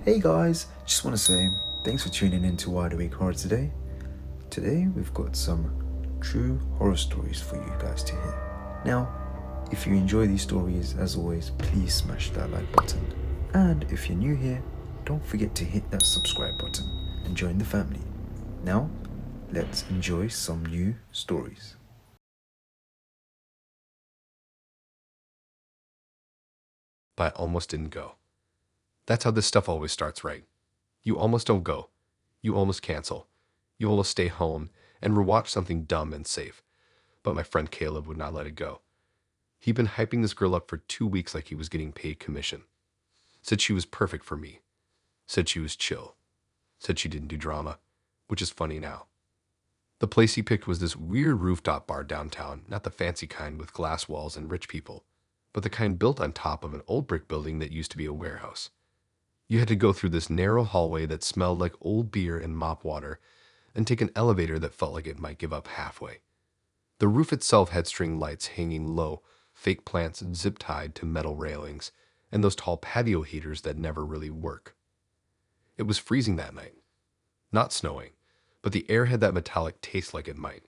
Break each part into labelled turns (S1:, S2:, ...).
S1: Hey guys, just want to say thanks for tuning in to Wide Awake Horror today. Today we've got some true horror stories for you guys to hear. Now, if you enjoy these stories, as always, please smash that like button. And if you're new here, don't forget to hit that subscribe button and join the family. Now, let's enjoy some new stories.
S2: But I almost didn't go. That's how this stuff always starts, right? You almost don't go. You almost cancel. You almost stay home and rewatch something dumb and safe. But my friend Caleb would not let it go. He'd been hyping this girl up for 2 weeks like he was getting paid commission. Said she was perfect for me. Said she was chill. Said she didn't do drama, which is funny now. The place he picked was this weird rooftop bar downtown, not the fancy kind with glass walls and rich people, but the kind built on top of an old brick building that used to be a warehouse. You had to go through this narrow hallway that smelled like old beer and mop water, and take an elevator that felt like it might give up halfway. The roof itself had string lights hanging low, fake plants zip-tied to metal railings, and those tall patio heaters that never really work. It was freezing that night. Not snowing, but the air had that metallic taste like it might.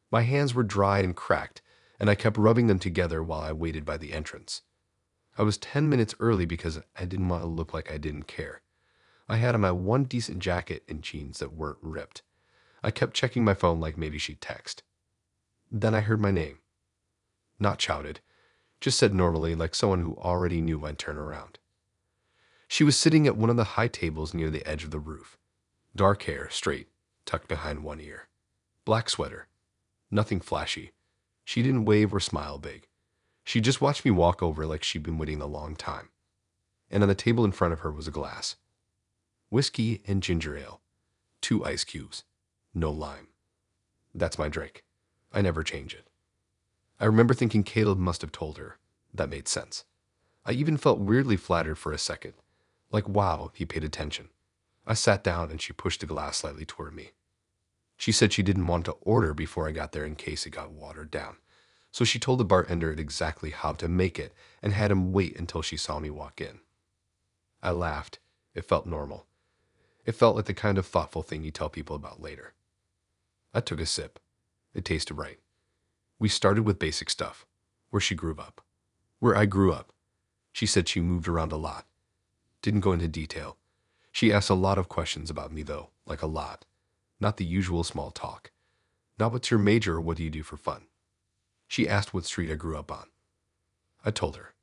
S2: My hands were dry and cracked, and I kept rubbing them together while I waited by the entrance. I was 10 minutes early because I didn't want to look like I didn't care. I had on my one decent jacket and jeans that weren't ripped. I kept checking my phone like maybe she'd text. Then I heard my name. Not shouted, just said normally like someone who already knew I'd turn around. She was sitting at one of the high tables near the edge of the roof. Dark hair, straight, tucked behind one ear. Black sweater. Nothing flashy. She didn't wave or smile big. She just watched me walk over like she'd been waiting a long time. And on the table in front of her was a glass. Whiskey and ginger ale. 2 ice cubes. No lime. That's my drink. I never change it. I remember thinking Caleb must have told her. That made sense. I even felt weirdly flattered for a second. Like, wow, he paid attention. I sat down and she pushed the glass slightly toward me. She said she didn't want to order before I got there in case it got watered down. So she told the bartender exactly how to make it and had him wait until she saw me walk in. I laughed. It felt normal. It felt like the kind of thoughtful thing you tell people about later. I took a sip. It tasted right. We started with basic stuff. Where she grew up. Where I grew up. She said she moved around a lot. Didn't go into detail. She asked a lot of questions about me though, like a lot. Not the usual small talk. Not what's your major or what do you do for fun. She asked what street I grew up on. I told her.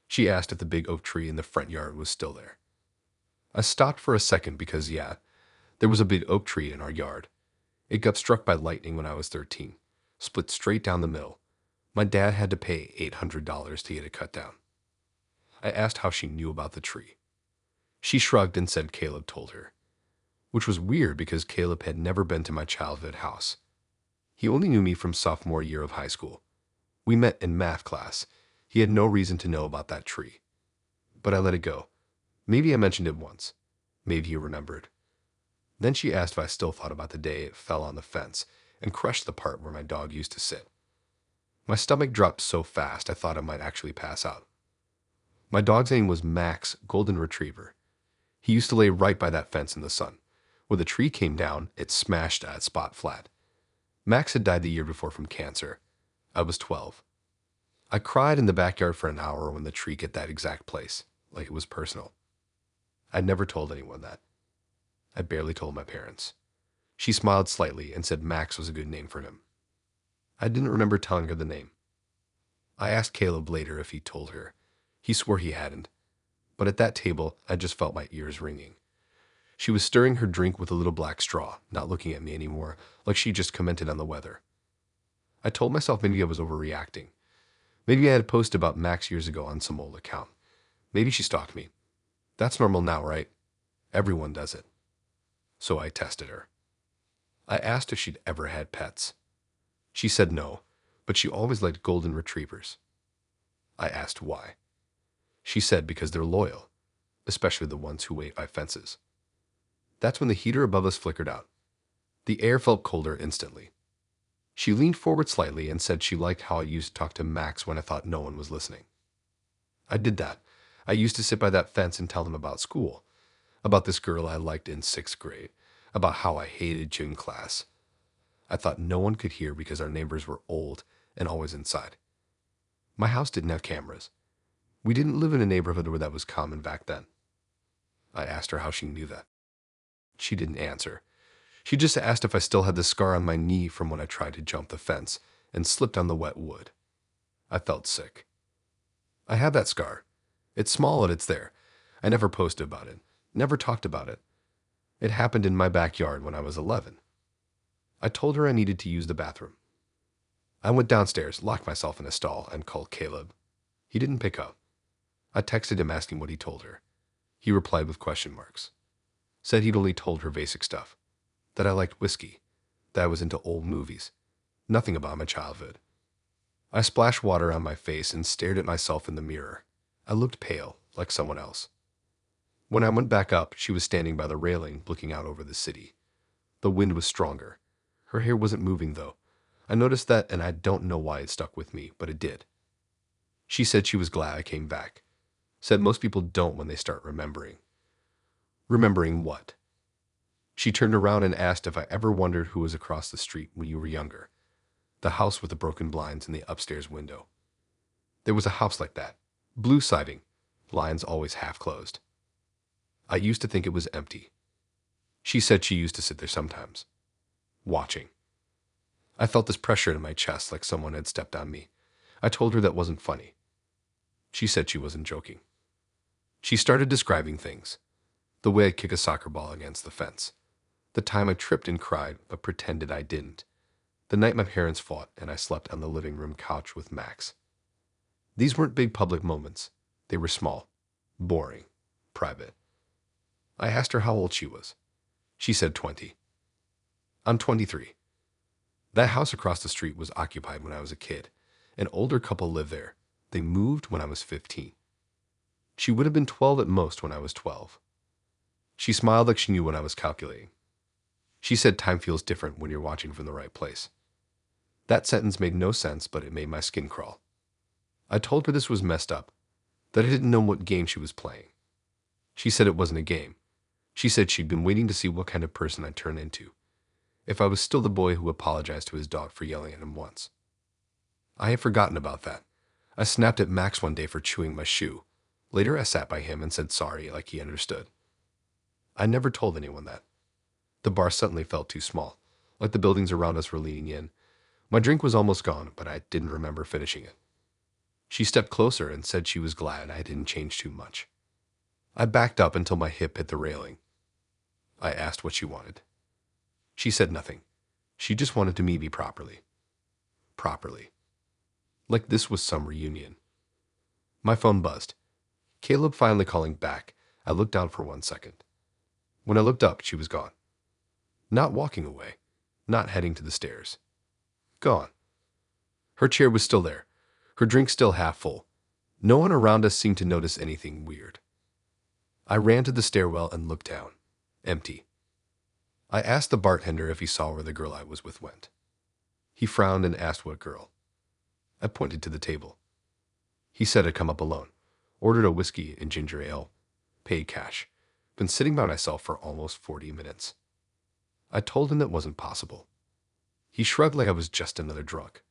S2: She asked if the big oak tree in the front yard was still there. I stopped for a second because, yeah, there was a big oak tree in our yard. It got struck by lightning when I was 13, split straight down the middle. My dad had to pay $800 to get it cut down. I asked how she knew about the tree. She shrugged and said Caleb told her, which was weird because Caleb had never been to my childhood house. He only knew me from sophomore year of high school. We met in math class. He had no reason to know about that tree. But I let it go. Maybe I mentioned it once. Maybe he remembered. Then she asked if I still thought about the day it fell on the fence and crushed the part where my dog used to sit. My stomach dropped so fast I thought I might actually pass out. My dog's name was Max, Golden Retriever. He used to lay right by that fence in the sun. When the tree came down, it smashed that spot flat. Max had died the year before from cancer. I was 12. I cried in the backyard for an hour when the tree hit that exact place, like it was personal. I'd never told anyone that. I barely told my parents. She smiled slightly and said Max was a good name for him. I didn't remember telling her the name. I asked Caleb later if he told her. He swore he hadn't. But at that table, I just felt my ears ringing. She was stirring her drink with a little black straw, not looking at me anymore, like she just commented on the weather. I told myself maybe I was overreacting. Maybe I had posted about Max years ago on some old account. Maybe she stalked me. That's normal now, right? Everyone does it. So I tested her. I asked if she'd ever had pets. She said no, but she always liked golden retrievers. I asked why. She said because they're loyal, especially the ones who wait by fences. That's when the heater above us flickered out. The air felt colder instantly. She leaned forward slightly and said she liked how I used to talk to Max when I thought no one was listening. I did that. I used to sit by that fence and tell them about school. about this girl I liked in 6th grade, about how I hated gym class. I thought no one could hear because our neighbors were old and always inside. My house didn't have cameras. We didn't live in a neighborhood where that was common back then. I asked her how she knew that. She didn't answer. She just asked if I still had the scar on my knee from when I tried to jump the fence and slipped on the wet wood. I felt sick. I have that scar. It's small and it's there. I never posted about it, never talked about it. It happened in my backyard when I was 11. I told her I needed to use the bathroom. I went downstairs, locked myself in a stall, and called Caleb. He didn't pick up. I texted him asking what he told her. He replied with question marks. Said he'd only told her basic stuff. That I liked whiskey. That I was into old movies. Nothing about my childhood. I splashed water on my face and stared at myself in the mirror. I looked pale, like someone else. When I went back up, she was standing by the railing, looking out over the city. The wind was stronger. Her hair wasn't moving, though. I noticed that, and I don't know why it stuck with me, but it did. She said she was glad I came back. Said most people don't when they start remembering. Remembering what? She turned around and asked if I ever wondered who was across the street when you were younger. The house with the broken blinds and the upstairs window. There was a house like that. Blue siding. Blinds always half closed. I used to think it was empty. She said she used to sit there sometimes. Watching. I felt this pressure in my chest like someone had stepped on me. I told her that wasn't funny. She said she wasn't joking. She started describing things. The way I'd kick a soccer ball against the fence. The time I tripped and cried but pretended I didn't. The night my parents fought and I slept on the living room couch with Max. These weren't big public moments. They were small, boring, private. I asked her how old she was. She said 20. I'm 23. That house across the street was occupied when I was a kid. An older couple lived there. They moved when I was 15. She would have been 12 at most when I was 12. She smiled like she knew what I was calculating. She said time feels different when you're watching from the right place. That sentence made no sense, but it made my skin crawl. I told her this was messed up, that I didn't know what game she was playing. She said it wasn't a game. She said she'd been waiting to see what kind of person I'd turn into, if I was still the boy who apologized to his dog for yelling at him once. I had forgotten about that. I snapped at Max one day for chewing my shoe. Later I sat by him and said sorry like he understood. I never told anyone that. The bar suddenly felt too small, like the buildings around us were leaning in. My drink was almost gone, but I didn't remember finishing it. She stepped closer and said she was glad I didn't change too much. I backed up until my hip hit the railing. I asked what she wanted. She said nothing. She just wanted to meet me properly. Properly. Like this was some reunion. My phone buzzed. Caleb finally calling back. I looked down for 1 second. When I looked up, she was gone. Not walking away. Not heading to the stairs. Gone. Her chair was still there. Her drink still half full. No one around us seemed to notice anything weird. I ran to the stairwell and looked down. Empty. I asked the bartender if he saw where the girl I was with went. He frowned and asked what girl. I pointed to the table. He said I'd come up alone. Ordered a whiskey and ginger ale. Paid cash. Been sitting by myself for almost 40 minutes. I told him that wasn't possible. He shrugged like I was just another drunk.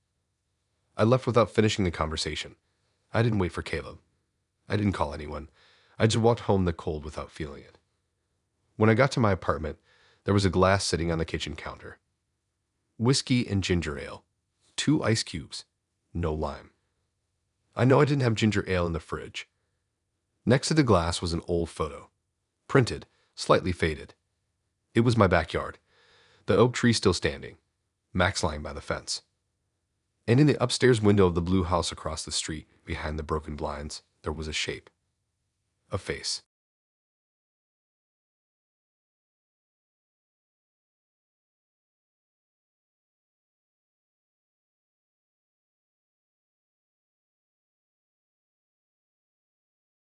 S2: I left without finishing the conversation. I didn't wait for Caleb. I didn't call anyone. I just walked home the cold without feeling it. When I got to my apartment, there was a glass sitting on the kitchen counter. Whiskey and ginger ale. 2 ice cubes. No lime. I know I didn't have ginger ale in the fridge. Next to the glass was an old photo. Printed, slightly faded. It was my backyard. The oak tree still standing. Max lying by the fence. And in the upstairs window of the blue house across the street, behind the broken blinds, there was a shape. A face.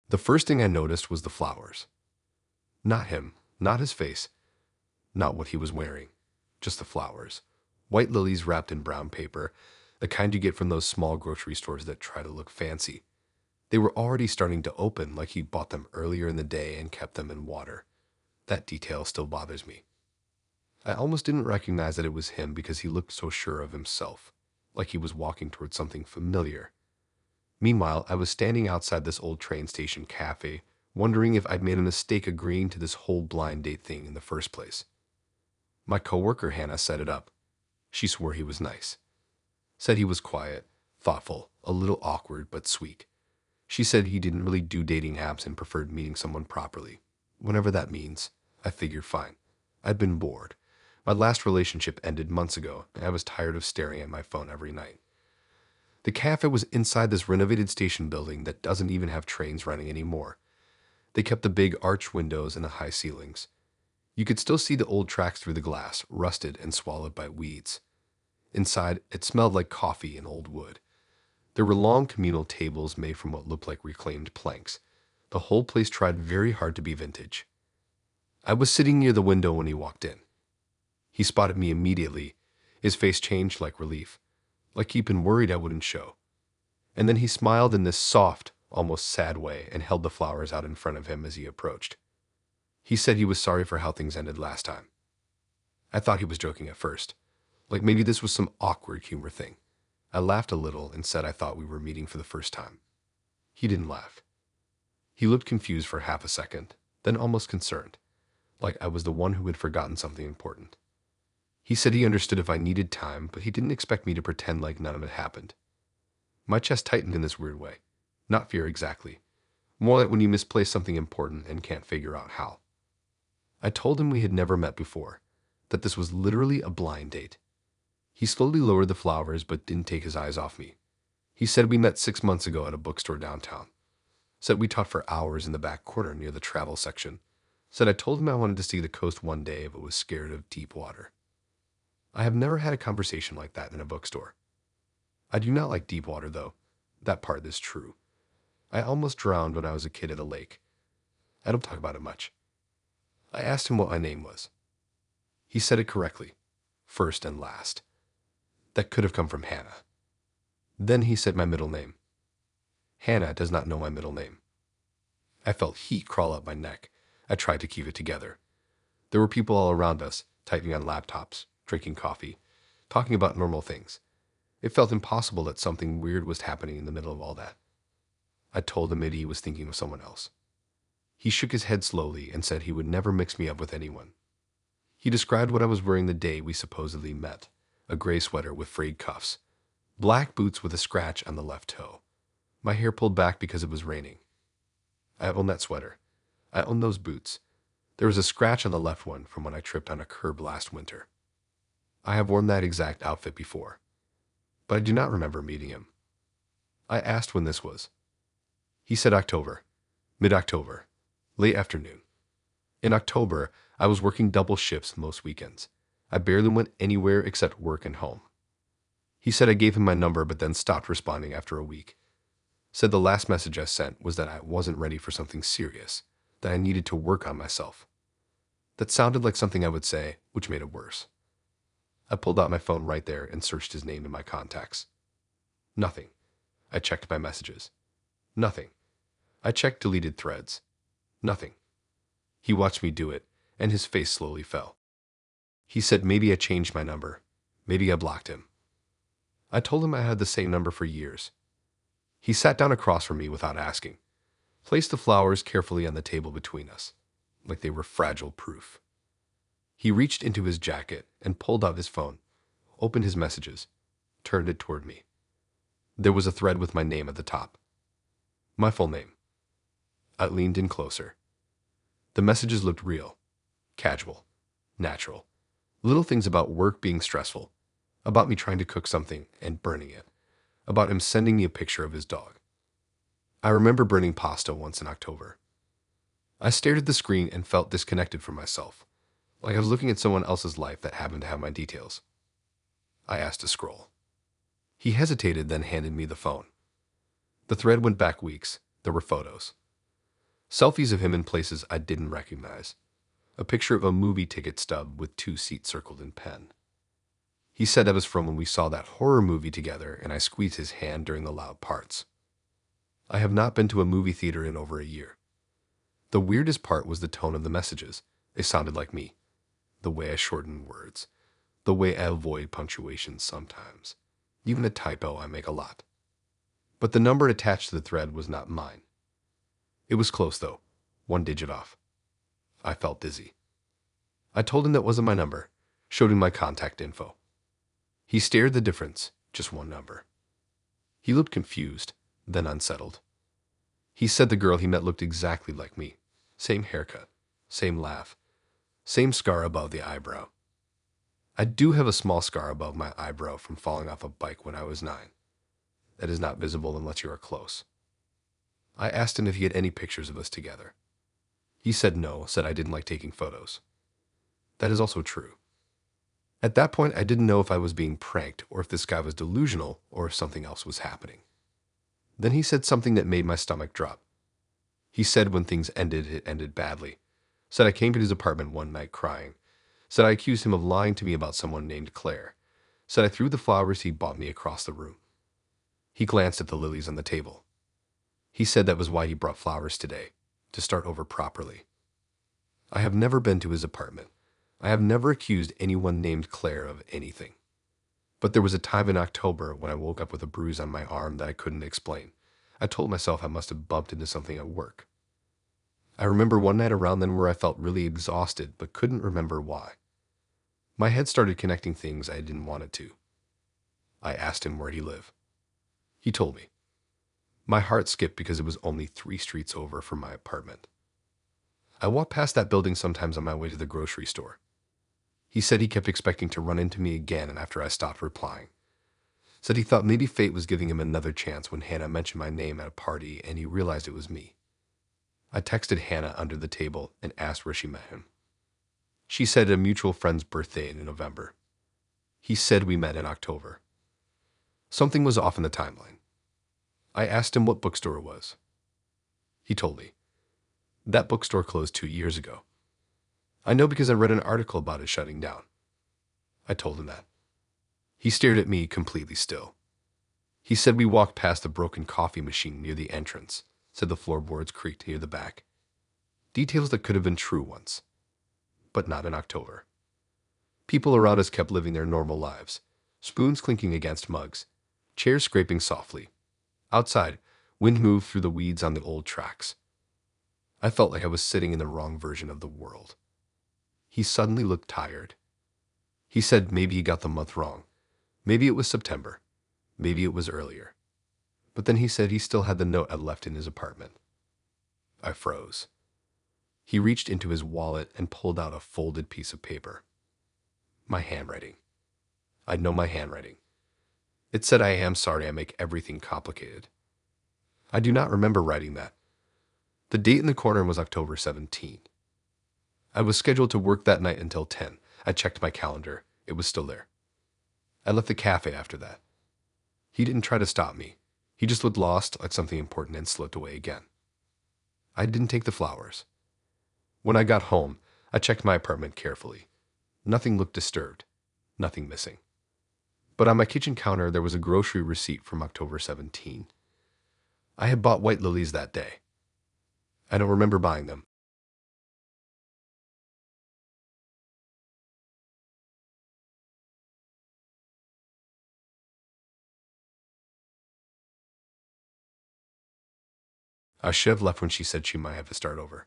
S2: The first thing I noticed was the flowers. Not him, not his face, not what he was wearing, just the flowers. White lilies wrapped in brown paper, the kind you get from those small grocery stores that try to look fancy. They were already starting to open like he bought them earlier in the day and kept them in water. That detail still bothers me. I almost didn't recognize that it was him because he looked so sure of himself, like he was walking towards something familiar. Meanwhile, I was standing outside this old train station cafe, wondering if I'd made a mistake agreeing to this whole blind date thing in the first place. My coworker Hannah set it up. She swore he was nice. Said he was quiet, thoughtful, a little awkward, but sweet. She said he didn't really do dating apps and preferred meeting someone properly. Whatever that means, I figured fine. I'd been bored. My last relationship ended months ago, and I was tired of staring at my phone every night. The cafe was inside this renovated station building that doesn't even have trains running anymore. They kept the big arch windows and the high ceilings. You could still see the old tracks through the glass, rusted and swallowed by weeds. Inside, it smelled like coffee and old wood. There were long communal tables made from what looked like reclaimed planks. The whole place tried very hard to be vintage. I was sitting near the window when he walked in. He spotted me immediately. His face changed like relief, like he'd been worried I wouldn't show. And then he smiled in this soft, almost sad way and held the flowers out in front of him as he approached. He said he was sorry for how things ended last time. I thought he was joking at first, like maybe this was some awkward humor thing. I laughed a little and said I thought we were meeting for the first time. He didn't laugh. He looked confused for half a second, then almost concerned, like I was the one who had forgotten something important. He said he understood if I needed time, but he didn't expect me to pretend like none of it happened. My chest tightened in this weird way. Not fear exactly. More like when you misplace something important and can't figure out how. I told him we had never met before, that this was literally a blind date. He slowly lowered the flowers but didn't take his eyes off me. He said we met 6 months ago at a bookstore downtown. Said we talked for hours in the back corner near the travel section. Said I told him I wanted to see the coast one day but was scared of deep water. I have never had a conversation like that in a bookstore. I do not like deep water, though. That part is true. I almost drowned when I was a kid at a lake. I don't talk about it much. I asked him what my name was. He said it correctly, first and last. That could have come from Hannah. Then he said my middle name. Hannah does not know my middle name. I felt heat crawl up my neck. I tried to keep it together. There were people all around us, typing on laptops, drinking coffee, talking about normal things. It felt impossible that something weird was happening in the middle of all that. I told him maybe he was thinking of someone else. He shook his head slowly and said he would never mix me up with anyone. He described what I was wearing the day we supposedly met: a gray sweater with frayed cuffs, black boots with a scratch on the left toe, my hair pulled back because it was raining. I own that sweater. I own those boots. There was a scratch on the left one from when I tripped on a curb last winter. I have worn that exact outfit before, but I do not remember meeting him. I asked when this was. He said October, mid-October, late afternoon. In October, I was working double shifts most weekends. I barely went anywhere except work and home. He said I gave him my number but then stopped responding after a week. Said the last message I sent was that I wasn't ready for something serious, that I needed to work on myself. That sounded like something I would say, which made it worse. I pulled out my phone right there and searched his name in my contacts. Nothing. I checked my messages. Nothing. I checked deleted threads. Nothing. He watched me do it, and his face slowly fell. He said maybe I changed my number. Maybe I blocked him. I told him I had the same number for years. He sat down across from me without asking, placed the flowers carefully on the table between us, like they were fragile proof. He reached into his jacket and pulled out his phone, opened his messages, turned it toward me. There was a thread with my name at the top. My full name. I leaned in closer. The messages looked real, casual, natural. Little things about work being stressful, about me trying to cook something and burning it, about him sending me a picture of his dog. I remember burning pasta once in October. I stared at the screen and felt disconnected from myself, like I was looking at someone else's life that happened to have my details. I asked to scroll. He hesitated, then handed me the phone. The thread went back weeks. There were photos. Selfies of him in places I didn't recognize. A picture of a movie ticket stub with 2 seats circled in pen. He said that was from when we saw that horror movie together and I squeezed his hand during the loud parts. I have not been to a movie theater in over a year. The weirdest part was the tone of the messages. It sounded like me. The way I shorten words. The way I avoid punctuation sometimes. Even a typo I make a lot. But the number attached to the thread was not mine. It was close, though. 1 digit off. I felt dizzy. I told him that wasn't my number, showed him my contact info. He stared the difference, just 1 number. He looked confused, then unsettled. He said the girl he met looked exactly like me. Same haircut, same laugh, same scar above the eyebrow. I do have a small scar above my eyebrow from falling off a bike when I was 9. That is not visible unless you are close. I asked him if he had any pictures of us together. He said no, said I didn't like taking photos. That is also true. At that point, I didn't know if I was being pranked or if this guy was delusional or if something else was happening. Then he said something that made my stomach drop. He said when things ended, it ended badly. Said I came to his apartment one night crying. Said I accused him of lying to me about someone named Claire. Said I threw the flowers he bought me across the room. He glanced at the lilies on the table. He said that was why he brought flowers today, to start over properly. I have never been to his apartment. I have never accused anyone named Claire of anything. But there was a time in October when I woke up with a bruise on my arm that I couldn't explain. I told myself I must have bumped into something at work. I remember one night around then where I felt really exhausted but couldn't remember why. My head started connecting things I didn't want it to. I asked him where he lived. He told me. My heart skipped because it was only 3 streets over from my apartment. I walked past that building sometimes on my way to the grocery store. He said he kept expecting to run into me again, and after I stopped replying. Said he thought maybe fate was giving him another chance when Hannah mentioned my name at a party and he realized it was me. I texted Hannah under the table and asked where she met him. She said a mutual friend's birthday in November. He said we met in October. Something was off in the timeline. I asked him what bookstore it was. He told me. That bookstore closed 2 years ago. I know because I read an article about it shutting down. I told him that. He stared at me completely still. He said we walked past the broken coffee machine near the entrance, said the floorboards creaked near the back. Details that could have been true once, but not in October. People around us kept living their normal lives, spoons clinking against mugs, chairs scraping softly. Outside, wind moved through the weeds on the old tracks. I felt like I was sitting in the wrong version of the world. He suddenly looked tired. He said maybe he got the month wrong. Maybe it was September. Maybe it was earlier. But then he said he still had the note I left in his apartment. I froze. He reached into his wallet and pulled out a folded piece of paper. My handwriting. I know my handwriting. It said I am sorry I make everything complicated. I do not remember writing that. The date in the corner was October 17. I was scheduled to work that night until 10. I checked my calendar. It was still there. I left the cafe after that. He didn't try to stop me. He just looked lost, like something important, and slipped away again. I didn't take the flowers. When I got home, I checked my apartment carefully. Nothing looked disturbed. Nothing missing. But on my kitchen counter, there was a grocery receipt from October 17. I had bought white lilies that day. I don't remember buying them. Shiv left when she said she might have to start over.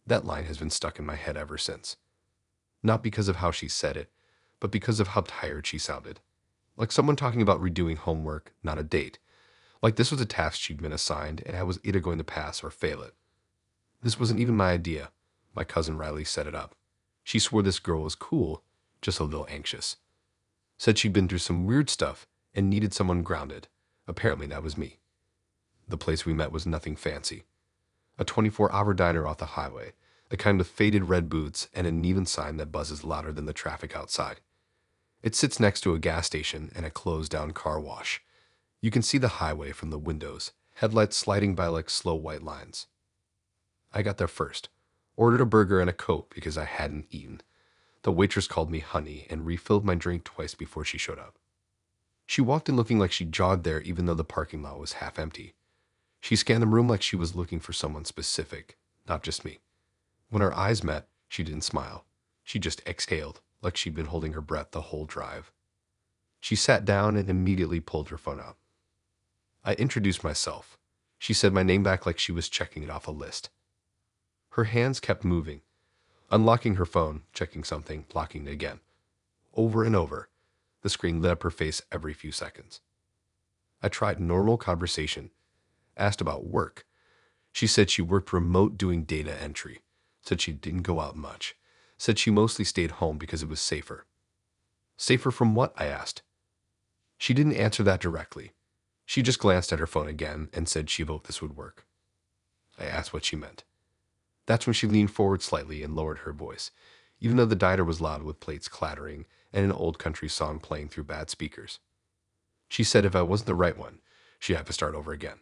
S2: That line has been stuck in my head ever since. Not because of how she said it, but because of how tired she sounded. Like someone talking about redoing homework, not a date. Like this was a task she'd been assigned and I was either going to pass or fail it. This wasn't even my idea. My cousin Riley set it up. She swore this girl was cool, just a little anxious. Said she'd been through some weird stuff and needed someone grounded. Apparently that was me. The place we met was nothing fancy. A 24-hour diner off the highway, the kind with faded red booths and a neon sign that buzzes louder than the traffic outside. It sits next to a gas station and a closed-down car wash. You can see the highway from the windows, headlights sliding by like slow white lines. I got there first, ordered a burger and a Coke because I hadn't eaten. The waitress called me honey and refilled my drink twice before she showed up. She walked in looking like she jogged there even though the parking lot was half empty. She scanned the room like she was looking for someone specific, not just me. When our eyes met, She didn't smile. She just exhaled, like she'd been holding her breath the whole drive. She sat down and immediately pulled her phone out. I introduced myself. She said my name back like she was checking it off a list. Her hands kept moving, unlocking her phone, checking something, locking it again. Over and over, the screen lit up her face every few seconds. I tried normal conversation, asked about work. She said she worked remote doing data entry, said she didn't go out much, said she mostly stayed home because it was safer. Safer from what? I asked. She didn't answer that directly. She just glanced at her phone again and said she hoped this would work. I asked what she meant. That's when she leaned forward slightly and lowered her voice, even though the diner was loud with plates clattering and an old country song playing through bad speakers. She said if I wasn't the right one, she'd have to start over again.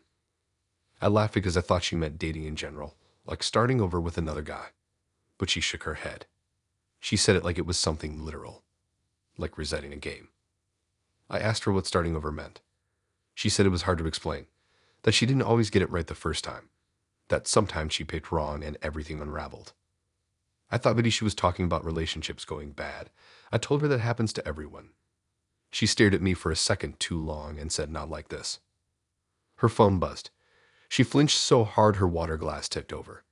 S2: I laughed because I thought she meant dating in general, like starting over with another guy. But she shook her head. She said it like it was something literal, like resetting a game. I asked her what starting over meant. She said it was hard to explain, that she didn't always get it right the first time, that sometimes she picked wrong and everything unraveled. I thought maybe she was talking about relationships going bad. I told her that happens to everyone. She stared at me for a second too long and said, not like this. Her phone buzzed. She flinched so hard her water glass tipped over.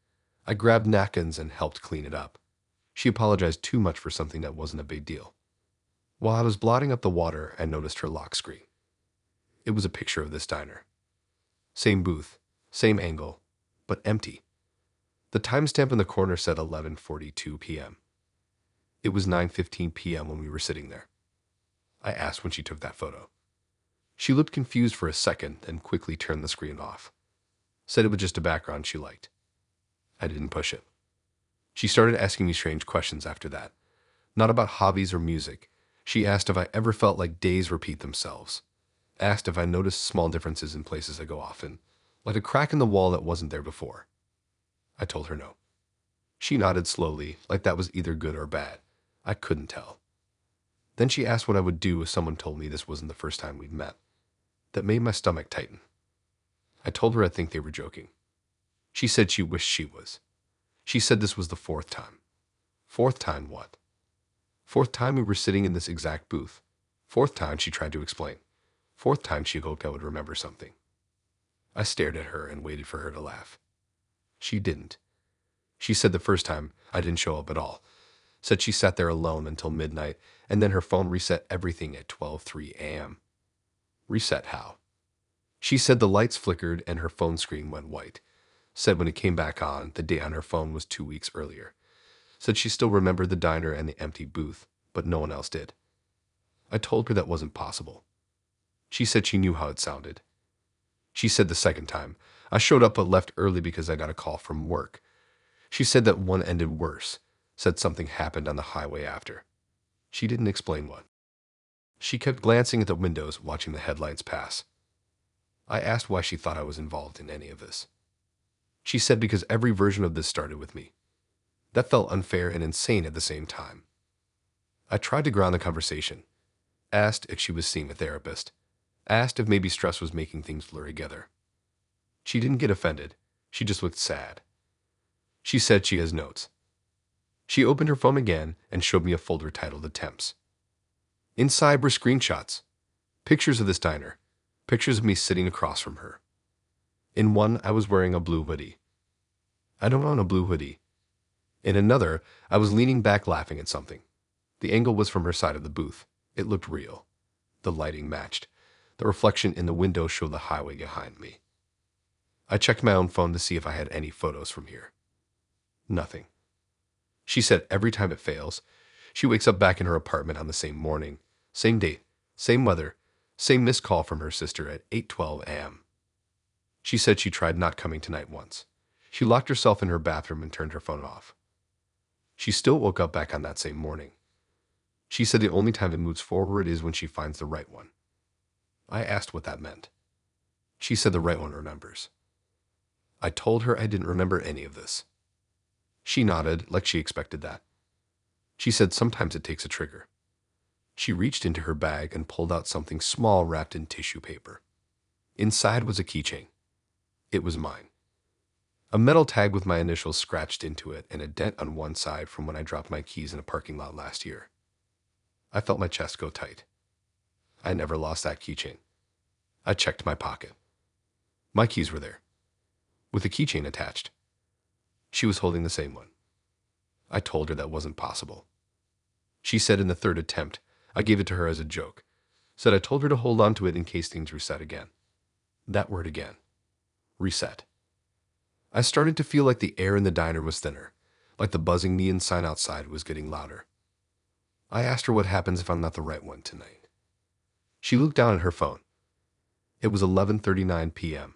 S2: I grabbed napkins and helped clean it up. She apologized too much for something that wasn't a big deal. While I was blotting up the water, I noticed her lock screen. It was a picture of this diner. Same booth, same angle, but empty. The timestamp in the corner said 11:42 p.m. It was 9:15 p.m. when we were sitting there. I asked when she took that photo. She looked confused for a second, then quickly turned the screen off. Said it was just a background she liked. I didn't push it. She started asking me strange questions after that. Not about hobbies or music. She asked if I ever felt like days repeat themselves. Asked if I noticed small differences in places I go often, like a crack in the wall that wasn't there before. I told her no. She nodded slowly, like that was either good or bad. I couldn't tell. Then she asked what I would do if someone told me this wasn't the first time we'd met. That made my stomach tighten. I told her I think they were joking. She said she wished she was. She said this was the fourth time. Fourth time what? Fourth time we were sitting in this exact booth. Fourth time she tried to explain. Fourth time she hoped I would remember something. I stared at her and waited for her to laugh. She didn't. She said the first time I didn't show up at all. Said she sat there alone until midnight, and then her phone reset everything at 12:03 a.m. Reset how? She said the lights flickered and her phone screen went white. Said when it came back on, the date on her phone was 2 weeks earlier. Said she still remembered the diner and the empty booth, but no one else did. I told her that wasn't possible. She said she knew how it sounded. She said the second time, I showed up but left early because I got a call from work. She said that one ended worse, said something happened on the highway after. She didn't explain what. She kept glancing at the windows, watching the headlights pass. I asked why she thought I was involved in any of this. She said because every version of this started with me. That felt unfair and insane at the same time. I tried to ground the conversation. Asked if she was seeing a therapist. Asked if maybe stress was making things blur together. She didn't get offended. She just looked sad. She said she has notes. She opened her phone again and showed me a folder titled Attempts. Inside were screenshots. Pictures of this diner. Pictures of me sitting across from her. In one, I was wearing a blue hoodie. I don't own a blue hoodie. In another, I was leaning back laughing at something. The angle was from her side of the booth. It looked real. The lighting matched. The reflection in the window showed the highway behind me. I checked my own phone to see if I had any photos from here. Nothing. She said every time it fails, she wakes up back in her apartment on the same morning, same date, same weather, same missed call from her sister at 8:12 a.m. She said she tried not coming tonight once. She locked herself in her bathroom and turned her phone off. She still woke up back on that same morning. She said the only time it moves forward is when she finds the right one. I asked what that meant. She said the right one remembers. I told her I didn't remember any of this. She nodded like she expected that. She said sometimes it takes a trigger. She reached into her bag and pulled out something small wrapped in tissue paper. Inside was a keychain. It was mine. A metal tag with my initials scratched into it and a dent on one side from when I dropped my keys in a parking lot last year. I felt my chest go tight. I never lost that keychain. I checked my pocket. My keys were there, with a keychain attached. She was holding the same one. I told her that wasn't possible. She said in the third attempt, I gave it to her as a joke, said I told her to hold on to it in case things reset again. That word again. Reset. I started to feel like the air in the diner was thinner, like the buzzing neon sign outside was getting louder. I asked her what happens if I'm not the right one tonight. She looked down at her phone. It was 11:39 p.m.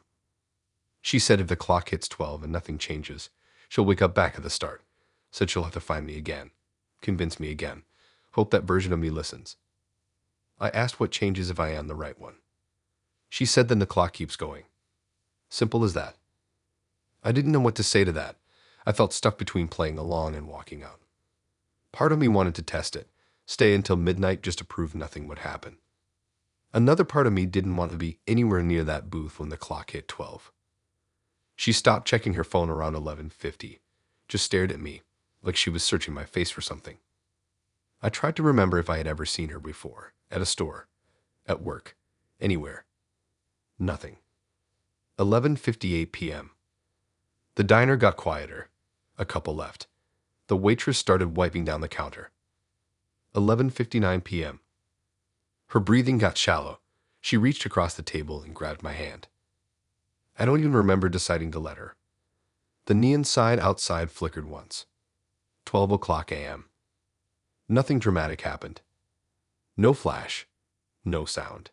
S2: She said if the clock hits 12 and nothing changes, she'll wake up back at the start. Said she'll have to find me again, convince me again, hope that version of me listens. I asked what changes if I am the right one. She said then the clock keeps going. Simple as that. I didn't know what to say to that. I felt stuck between playing along and walking out. Part of me wanted to test it, stay until midnight just to prove nothing would happen. Another part of me didn't want to be anywhere near that booth when the clock hit 12. She stopped checking her phone around 11:50, just stared at me, like she was searching my face for something. I tried to remember if I had ever seen her before, at a store, at work, anywhere. Nothing. 11:58 p.m. The diner got quieter. A couple left. The waitress started wiping down the counter. 11:59 p.m. Her breathing got shallow. She reached across the table and grabbed my hand. I don't even remember deciding to let her. The neon sign outside flickered once. 12 o'clock a.m. Nothing dramatic happened. No flash. No sound.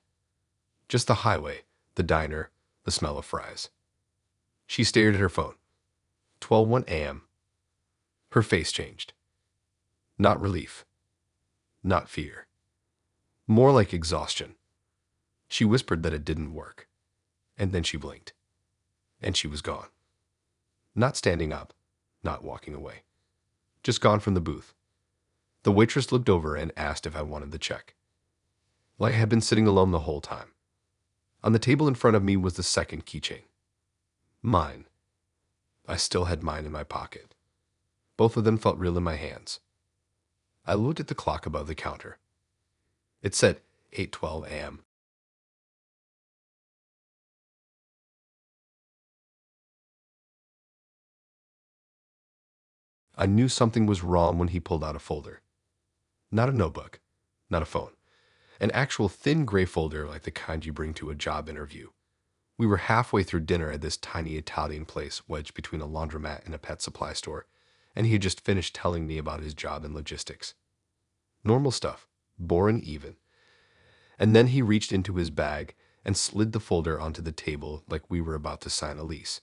S2: Just the highway, the diner, the smell of fries. She stared at her phone. 12:01 a.m. Her face changed. Not relief. Not fear. More like exhaustion. She whispered that it didn't work. And then she blinked. And she was gone. Not standing up. Not walking away. Just gone from the booth. The waitress looked over and asked if I wanted the check. Like I had been sitting alone the whole time. On the table in front of me was the second keychain. Mine. I still had mine in my pocket. Both of them felt real in my hands. I looked at the clock above the counter. It said 8:12 a.m. I knew something was wrong when he pulled out a folder. Not a notebook, not a phone. An actual thin gray folder like the kind you bring to a job interview. We were halfway through dinner at this tiny Italian place wedged between a laundromat and a pet supply store, and he had just finished telling me about his job in logistics. Normal stuff, boring even. And then he reached into his bag and slid the folder onto the table like we were about to sign a lease.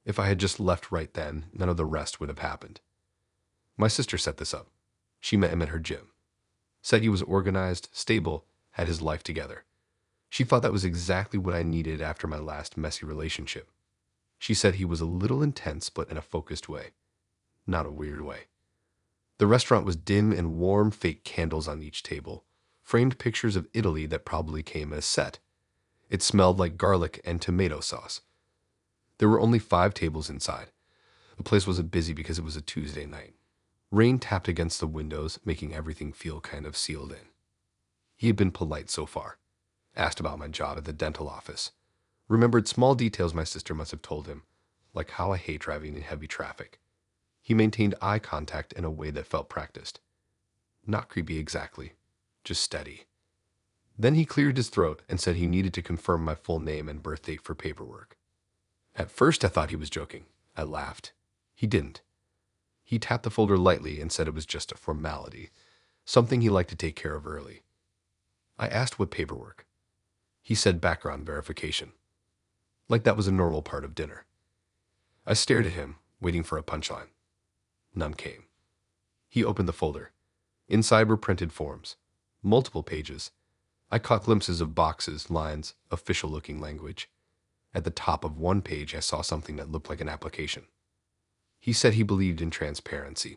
S2: If I had just left right then, none of the rest would have happened. My sister set this up. She met him at her gym. Said he was organized, stable, had his life together. She thought that was exactly what I needed after my last messy relationship. She said he was a little intense, but in a focused way. Not a weird way. The restaurant was dim and warm, fake candles on each table, framed pictures of Italy that probably came as set. It smelled like garlic and tomato sauce. There were only 5 tables inside. The place wasn't busy because it was a Tuesday night. Rain tapped against the windows, making everything feel kind of sealed in. He had been polite so far. Asked about my job at the dental office. Remembered small details my sister must have told him, like how I hate driving in heavy traffic. He maintained eye contact in a way that felt practiced. Not creepy exactly, just steady. Then he cleared his throat and said he needed to confirm my full name and birth date for paperwork. At first I thought he was joking. I laughed. He didn't. He tapped the folder lightly and said it was just a formality, something he liked to take care of early. I asked what paperwork. He said background verification. Like that was a normal part of dinner. I stared at him, waiting for a punchline. None came. He opened the folder. Inside were printed forms. Multiple pages. I caught glimpses of boxes, lines, official-looking language. At the top of one page, I saw something that looked like an application. He said he believed in transparency.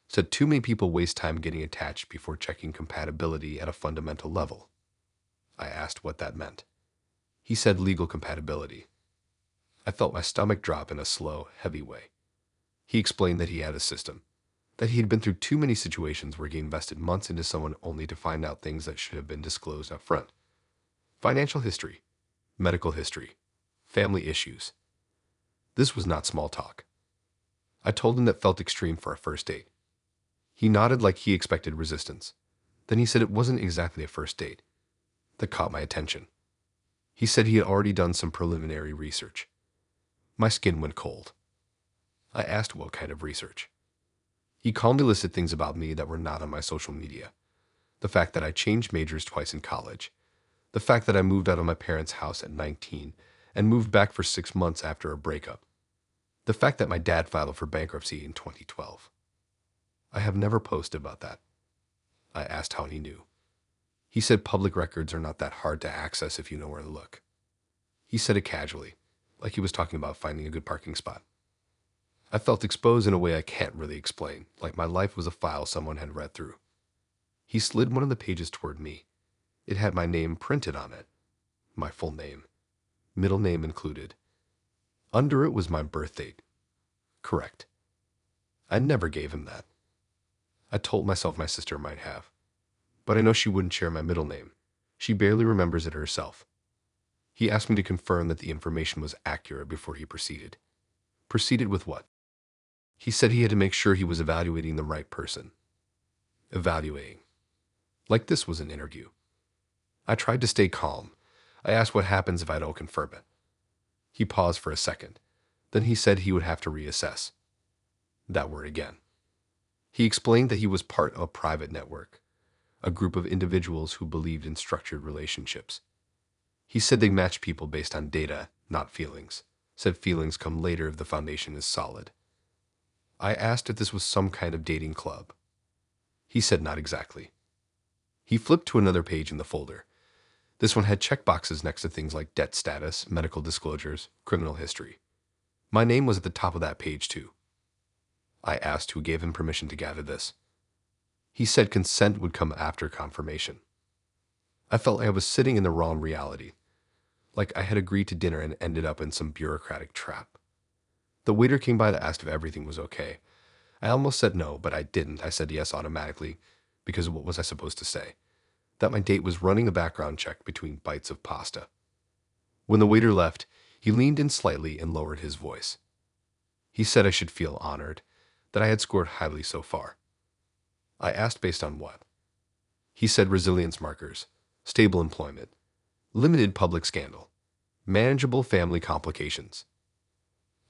S2: Said too many people waste time getting attached before checking compatibility at a fundamental level. I asked what that meant. He said legal compatibility. I felt my stomach drop in a slow, heavy way. He explained that he had a system, that he had been through too many situations where he invested months into someone only to find out things that should have been disclosed up front. Financial history, medical history, family issues. This was not small talk. I told him that felt extreme for a first date. He nodded like he expected resistance. Then he said it wasn't exactly a first date. That caught my attention. He said he had already done some preliminary research. My skin went cold. I asked what kind of research. He calmly listed things about me that were not on my social media. The fact that I changed majors twice in college. The fact that I moved out of my parents' house at 19 and moved back for 6 months after a breakup. The fact that my dad filed for bankruptcy in 2012. I have never posted about that. I asked how he knew. He said public records are not that hard to access if you know where to look. He said it casually, like he was talking about finding a good parking spot. I felt exposed in a way I can't really explain, like my life was a file someone had read through. He slid one of the pages toward me. It had my name printed on it. My full name. Middle name included. Under it was my birth date. Correct. I never gave him that. I told myself my sister might have. But I know she wouldn't share my middle name. She barely remembers it herself. He asked me to confirm that the information was accurate before he proceeded. Proceeded with what? He said he had to make sure he was evaluating the right person. Evaluating. Like this was an interview. I tried to stay calm. I asked what happens if I don't confirm it. He paused for a second. Then he said he would have to reassess. That word again. He explained that he was part of a private network, a group of individuals who believed in structured relationships. He said they match people based on data, not feelings. Said feelings come later if the foundation is solid. I asked if this was some kind of dating club. He said not exactly. He flipped to another page in the folder. This one had checkboxes next to things like debt status, medical disclosures, criminal history. My name was at the top of that page too. I asked who gave him permission to gather this. He said consent would come after confirmation. I felt like I was sitting in the wrong reality, like I had agreed to dinner and ended up in some bureaucratic trap. The waiter came by to ask if everything was okay. I almost said no, but I didn't. I said yes automatically, because what was I supposed to say? That my date was running a background check between bites of pasta. When the waiter left, he leaned in slightly and lowered his voice. He said I should feel honored, that I had scored highly so far. I asked based on what? He said resilience markers, stable employment, limited public scandal, manageable family complications.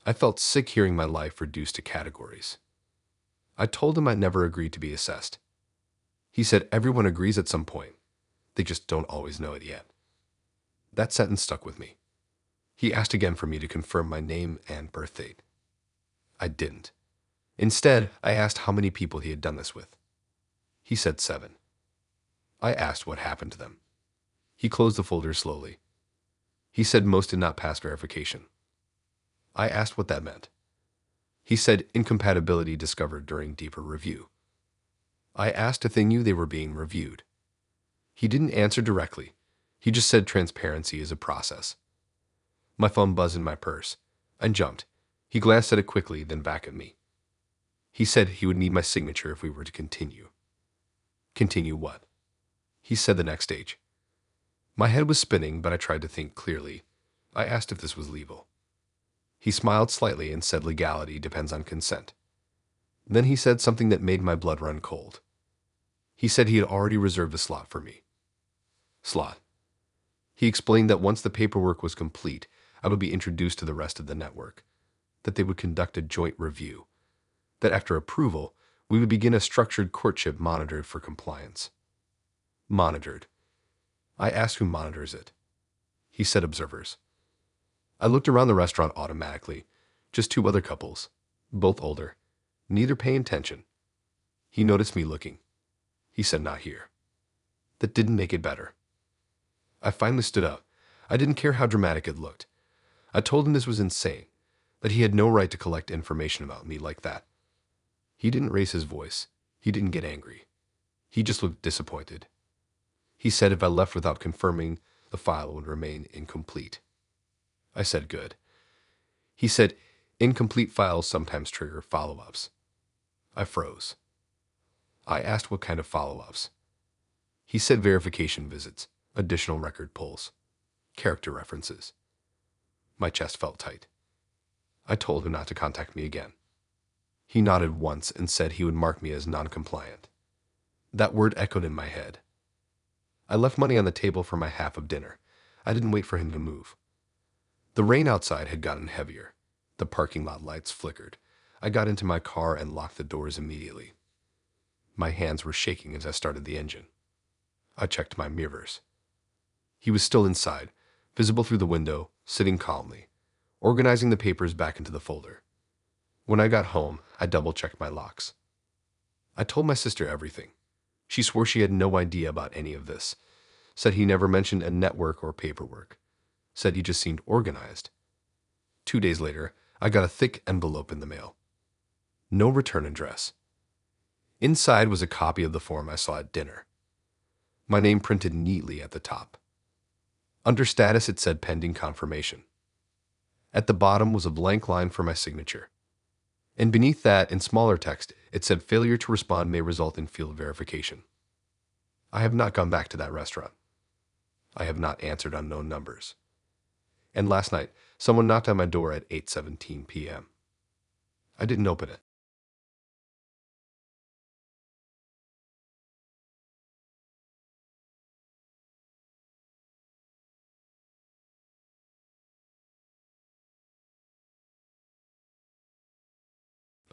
S2: I felt sick hearing my life reduced to categories. I told him I'd never agreed to be assessed. He said everyone agrees at some point. They just don't always know it yet. That sentence stuck with me. He asked again for me to confirm my name and birth date. I didn't. Instead, I asked how many people he had done this with. He said 7. I asked what happened to them. He closed the folder slowly. He said most did not pass verification. I asked what that meant. He said incompatibility discovered during deeper review. I asked if they knew they were being reviewed. He didn't answer directly. He just said transparency is a process. My phone buzzed in my purse. I jumped. He glanced at it quickly, then back at me. He said he would need my signature if we were to continue. Continue what? He said the next stage. My head was spinning, but I tried to think clearly. I asked if this was legal. He smiled slightly and said legality depends on consent. Then he said something that made my blood run cold. He said he had already reserved a slot for me. Slot. He explained that once the paperwork was complete, I would be introduced to the rest of the network, that they would conduct a joint review, that after approval, we would begin a structured courtship monitored for compliance. Monitored. I asked who monitors it. He said observers. I looked around the restaurant automatically. Just 2 other couples, both older, neither paying attention. He noticed me looking. He said not here. That didn't make it better. I finally stood up. I didn't care how dramatic it looked. I told him this was insane, that he had no right to collect information about me like that. He didn't raise his voice. He didn't get angry. He just looked disappointed. He said if I left without confirming, the file would remain incomplete. I said good. He said, incomplete files sometimes trigger follow-ups. I froze. I asked what kind of follow-ups. He said verification visits, additional record pulls, character references. My chest felt tight. I told him not to contact me again. He nodded once and said he would mark me as non-compliant. That word echoed in my head. I left money on the table for my half of dinner. I didn't wait for him to move. The rain outside had gotten heavier. The parking lot lights flickered. I got into my car and locked the doors immediately. My hands were shaking as I started the engine. I checked my mirrors. He was still inside, visible through the window, sitting calmly, organizing the papers back into the folder. When I got home, I double-checked my locks. I told my sister everything. She swore she had no idea about any of this, said he never mentioned a network or paperwork, said he just seemed organized. 2 days later, I got a thick envelope in the mail. No return address. Inside was a copy of the form I saw at dinner. My name printed neatly at the top. Under status, it said pending confirmation. At the bottom was a blank line for my signature. And beneath that, in smaller text, it said failure to respond may result in field verification. I have not gone back to that restaurant. I have not answered unknown numbers. And last night, someone knocked on my door at 8:17 p.m. I didn't open it.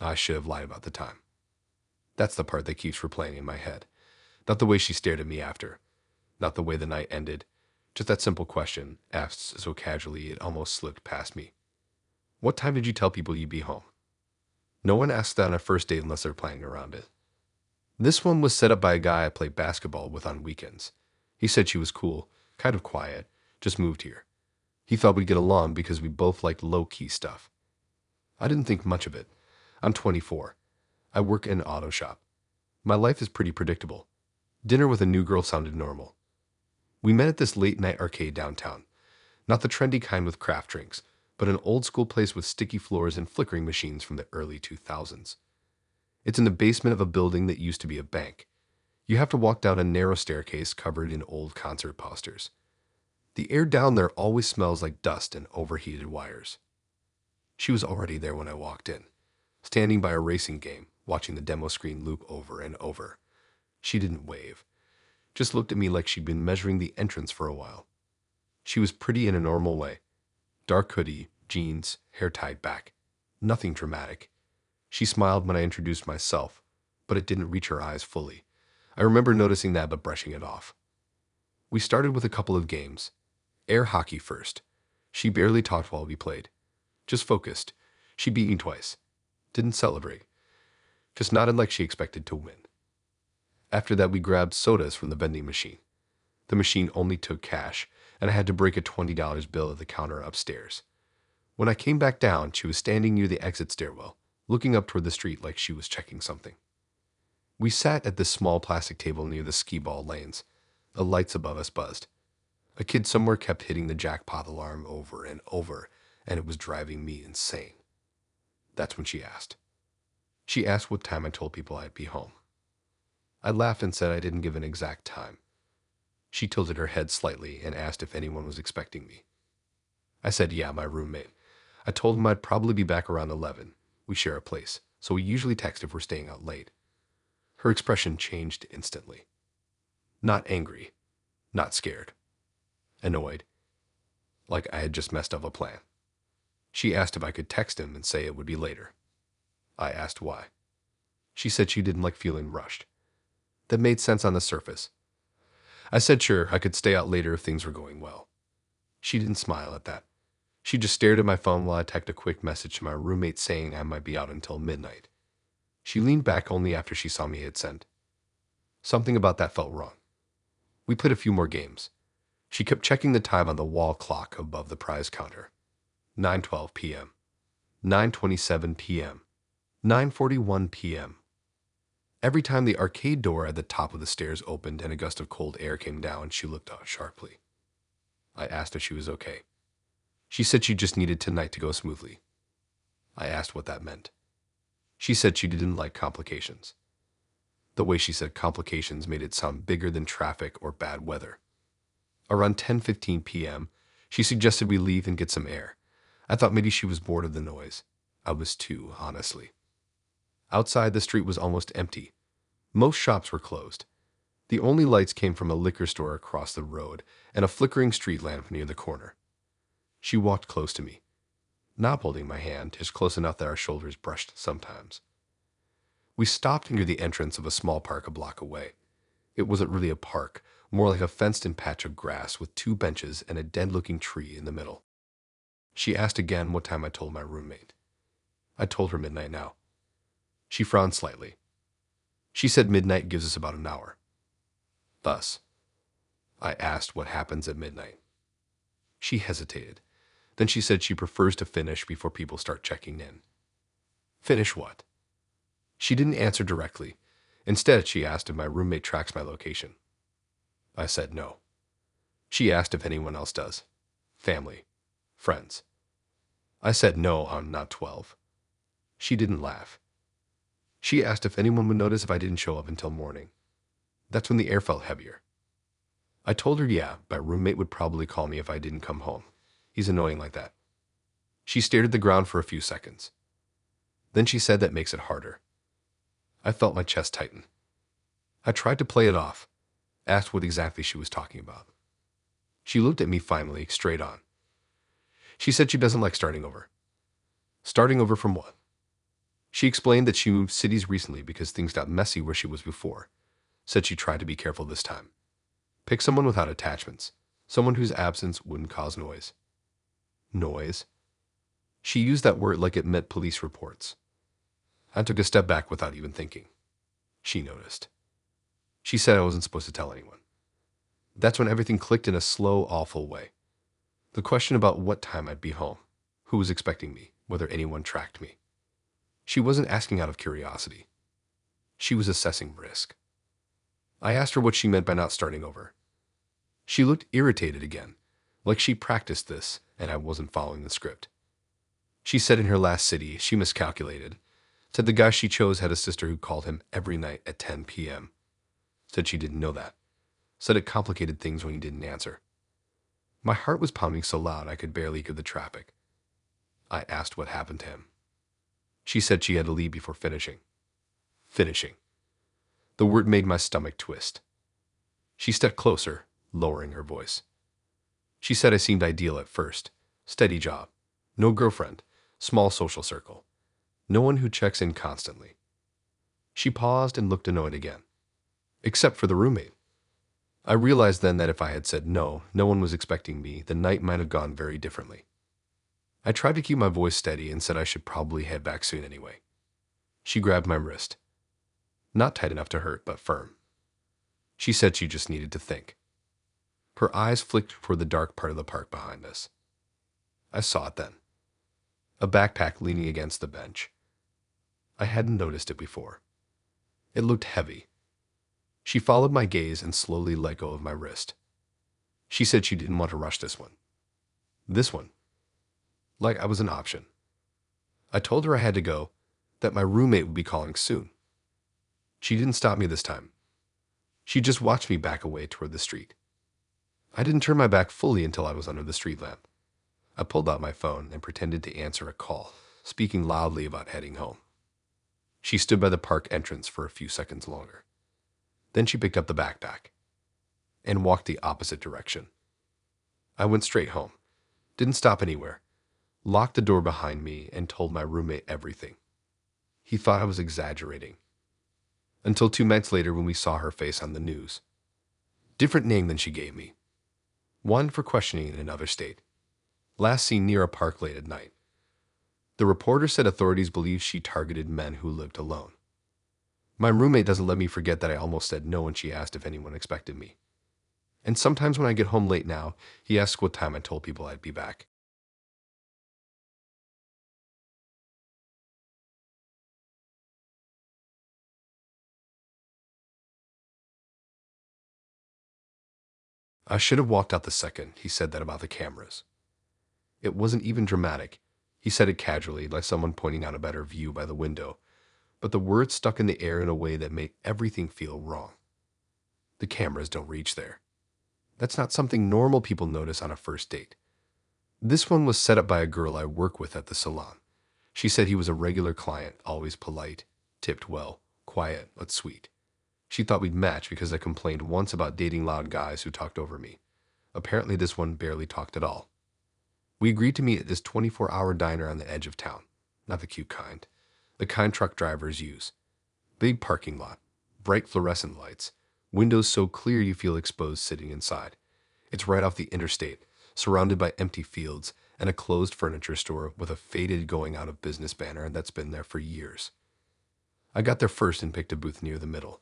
S2: I should have lied about the time. That's the part that keeps replaying in my head. Not the way she stared at me after. Not the way the night ended. Just that simple question, asked so casually it almost slipped past me. What time did you tell people you'd be home? No one asks that on a first date unless they're planning around it. This one was set up by a guy I play basketball with on weekends. He said she was cool, kind of quiet, just moved here. He thought we'd get along because we both liked low-key stuff. I didn't think much of it. I'm 24. I work in an auto shop. My life is pretty predictable. Dinner with a new girl sounded normal. We met at this late-night arcade downtown. Not the trendy kind with craft drinks, but an old-school place with sticky floors and flickering machines from the early 2000s. It's in the basement of a building that used to be a bank. You have to walk down a narrow staircase covered in old concert posters. The air down there always smells like dust and overheated wires. She was already there when I walked in, standing by a racing game, watching the demo screen loop over and over. She didn't wave, just looked at me like she'd been measuring the entrance for a while. She was pretty in a normal way. Dark hoodie, jeans, hair tied back. Nothing dramatic. She smiled when I introduced myself, but it didn't reach her eyes fully. I remember noticing that but brushing it off. We started with a couple of games. Air hockey first. She barely talked while we played. Just focused. She beat me twice. Didn't celebrate. Just nodded like she expected to win. After that, we grabbed sodas from the vending machine. The machine only took cash, and I had to break a $20 bill at the counter upstairs. When I came back down, she was standing near the exit stairwell, looking up toward the street like she was checking something. We sat at this small plastic table near the skee-ball lanes. The lights above us buzzed. A kid somewhere kept hitting the jackpot alarm over and over, and it was driving me insane. That's when she asked. She asked what time I told people I'd be home. I laughed and said I didn't give an exact time. She tilted her head slightly and asked if anyone was expecting me. I said, yeah, my roommate. I told him I'd probably be back around 11. We share a place, so we usually text if we're staying out late. Her expression changed instantly. Not angry, not scared. Annoyed, like I had just messed up a plan. She asked if I could text him and say it would be later. I asked why. She said she didn't like feeling rushed. That made sense on the surface. I said sure, I could stay out later if things were going well. She didn't smile at that. She just stared at my phone while I typed a quick message to my roommate saying I might be out until midnight. She leaned back only after she saw me hit send. Something about that felt wrong. We played a few more games. She kept checking the time on the wall clock above the prize counter. 9:12 p.m. 9:27 p.m. 9:41 p.m. Every time the arcade door at the top of the stairs opened and a gust of cold air came down, she looked up sharply. I asked if she was okay. She said she just needed tonight to go smoothly. I asked what that meant. She said she didn't like complications. The way she said complications made it sound bigger than traffic or bad weather. Around 10:15 p.m., she suggested we leave and get some air. I thought maybe she was bored of the noise. I was too, honestly. Outside, the street was almost empty. Most shops were closed. The only lights came from a liquor store across the road and a flickering street lamp near the corner. She walked close to me, not holding my hand, just close enough that our shoulders brushed sometimes. We stopped near the entrance of a small park a block away. It wasn't really a park, more like a fenced-in patch of grass with 2 benches and a dead-looking tree in the middle. She asked again what time I told my roommate. I told her midnight now. She frowned slightly. She said midnight gives us about an hour. Thus, I asked what happens at midnight. She hesitated. Then she said she prefers to finish before people start checking in. Finish what? She didn't answer directly. Instead, she asked if my roommate tracks my location. I said no. She asked if anyone else does. Family. Friends. I said no, I'm not 12. She didn't laugh. She asked if anyone would notice if I didn't show up until morning. That's when the air felt heavier. I told her yeah, my roommate would probably call me if I didn't come home. He's annoying like that. She stared at the ground for a few seconds. Then she said that makes it harder. I felt my chest tighten. I tried to play it off, asked what exactly she was talking about. She looked at me finally, straight on. She said she doesn't like starting over. Starting over from what? She explained that she moved cities recently because things got messy where she was before. Said she tried to be careful this time. Pick someone without attachments, someone whose absence wouldn't cause noise. Noise? She used that word like it meant police reports. I took a step back without even thinking. She noticed. She said I wasn't supposed to tell anyone. That's when everything clicked in a slow, awful way. The question about what time I'd be home, who was expecting me, whether anyone tracked me. She wasn't asking out of curiosity. She was assessing risk. I asked her what she meant by not starting over. She looked irritated again, like she practiced this and I wasn't following the script. She said in her last city, she miscalculated. Said the guy she chose had a sister who called him every night at 10 p.m. Said she didn't know that. Said it complicated things when he didn't answer. My heart was pounding so loud I could barely hear the traffic. I asked what happened to him. She said she had to leave before finishing. Finishing. The word made my stomach twist. She stepped closer, lowering her voice. She said I seemed ideal at first. Steady job. No girlfriend. Small social circle. No one who checks in constantly. She paused and looked annoyed again. Except for the roommate. I realized then that if I had said no, no one was expecting me, the night might have gone very differently. I tried to keep my voice steady and said I should probably head back soon anyway. She grabbed my wrist. Not tight enough to hurt, but firm. She said she just needed to think. Her eyes flicked toward the dark part of the park behind us. I saw it then. A backpack leaning against the bench. I hadn't noticed it before. It looked heavy. She followed my gaze and slowly let go of my wrist. She said she didn't want to rush this one. This one. Like I was an option. I told her I had to go, that my roommate would be calling soon. She didn't stop me this time. She just watched me back away toward the street. I didn't turn my back fully until I was under the street lamp. I pulled out my phone and pretended to answer a call, speaking loudly about heading home. She stood by the park entrance for a few seconds longer. Then she picked up the backpack and walked the opposite direction. I went straight home, didn't stop anywhere, locked the door behind me, and told my roommate everything. He thought I was exaggerating. Until 2 nights later when we saw her face on the news. Different name than she gave me. One for questioning in another state. Last seen near a park late at night. The reporter said authorities believe she targeted men who lived alone. My roommate doesn't let me forget that I almost said no when she asked if anyone expected me. And sometimes when I get home late now, he asks what time I told people I'd be back. I should have walked out the second he said that about the cameras. It wasn't even dramatic, He said it casually, like someone pointing out a better view by the window, but the words stuck in the air in a way that made everything feel wrong. The cameras don't reach there. That's not something normal people notice on a first date. This one was set up by a girl I work with at the salon. She said he was a regular client, always polite, tipped well, quiet, but sweet. She thought we'd match because I complained once about dating loud guys who talked over me. Apparently this one barely talked at all. We agreed to meet at this 24-hour diner on the edge of town. Not the cute kind. The kind truck drivers use. Big parking lot, bright fluorescent lights, windows so clear you feel exposed sitting inside. It's right off the interstate, surrounded by empty fields and a closed furniture store with a faded going out of business banner that's been there for years. I got there first and picked a booth near the middle.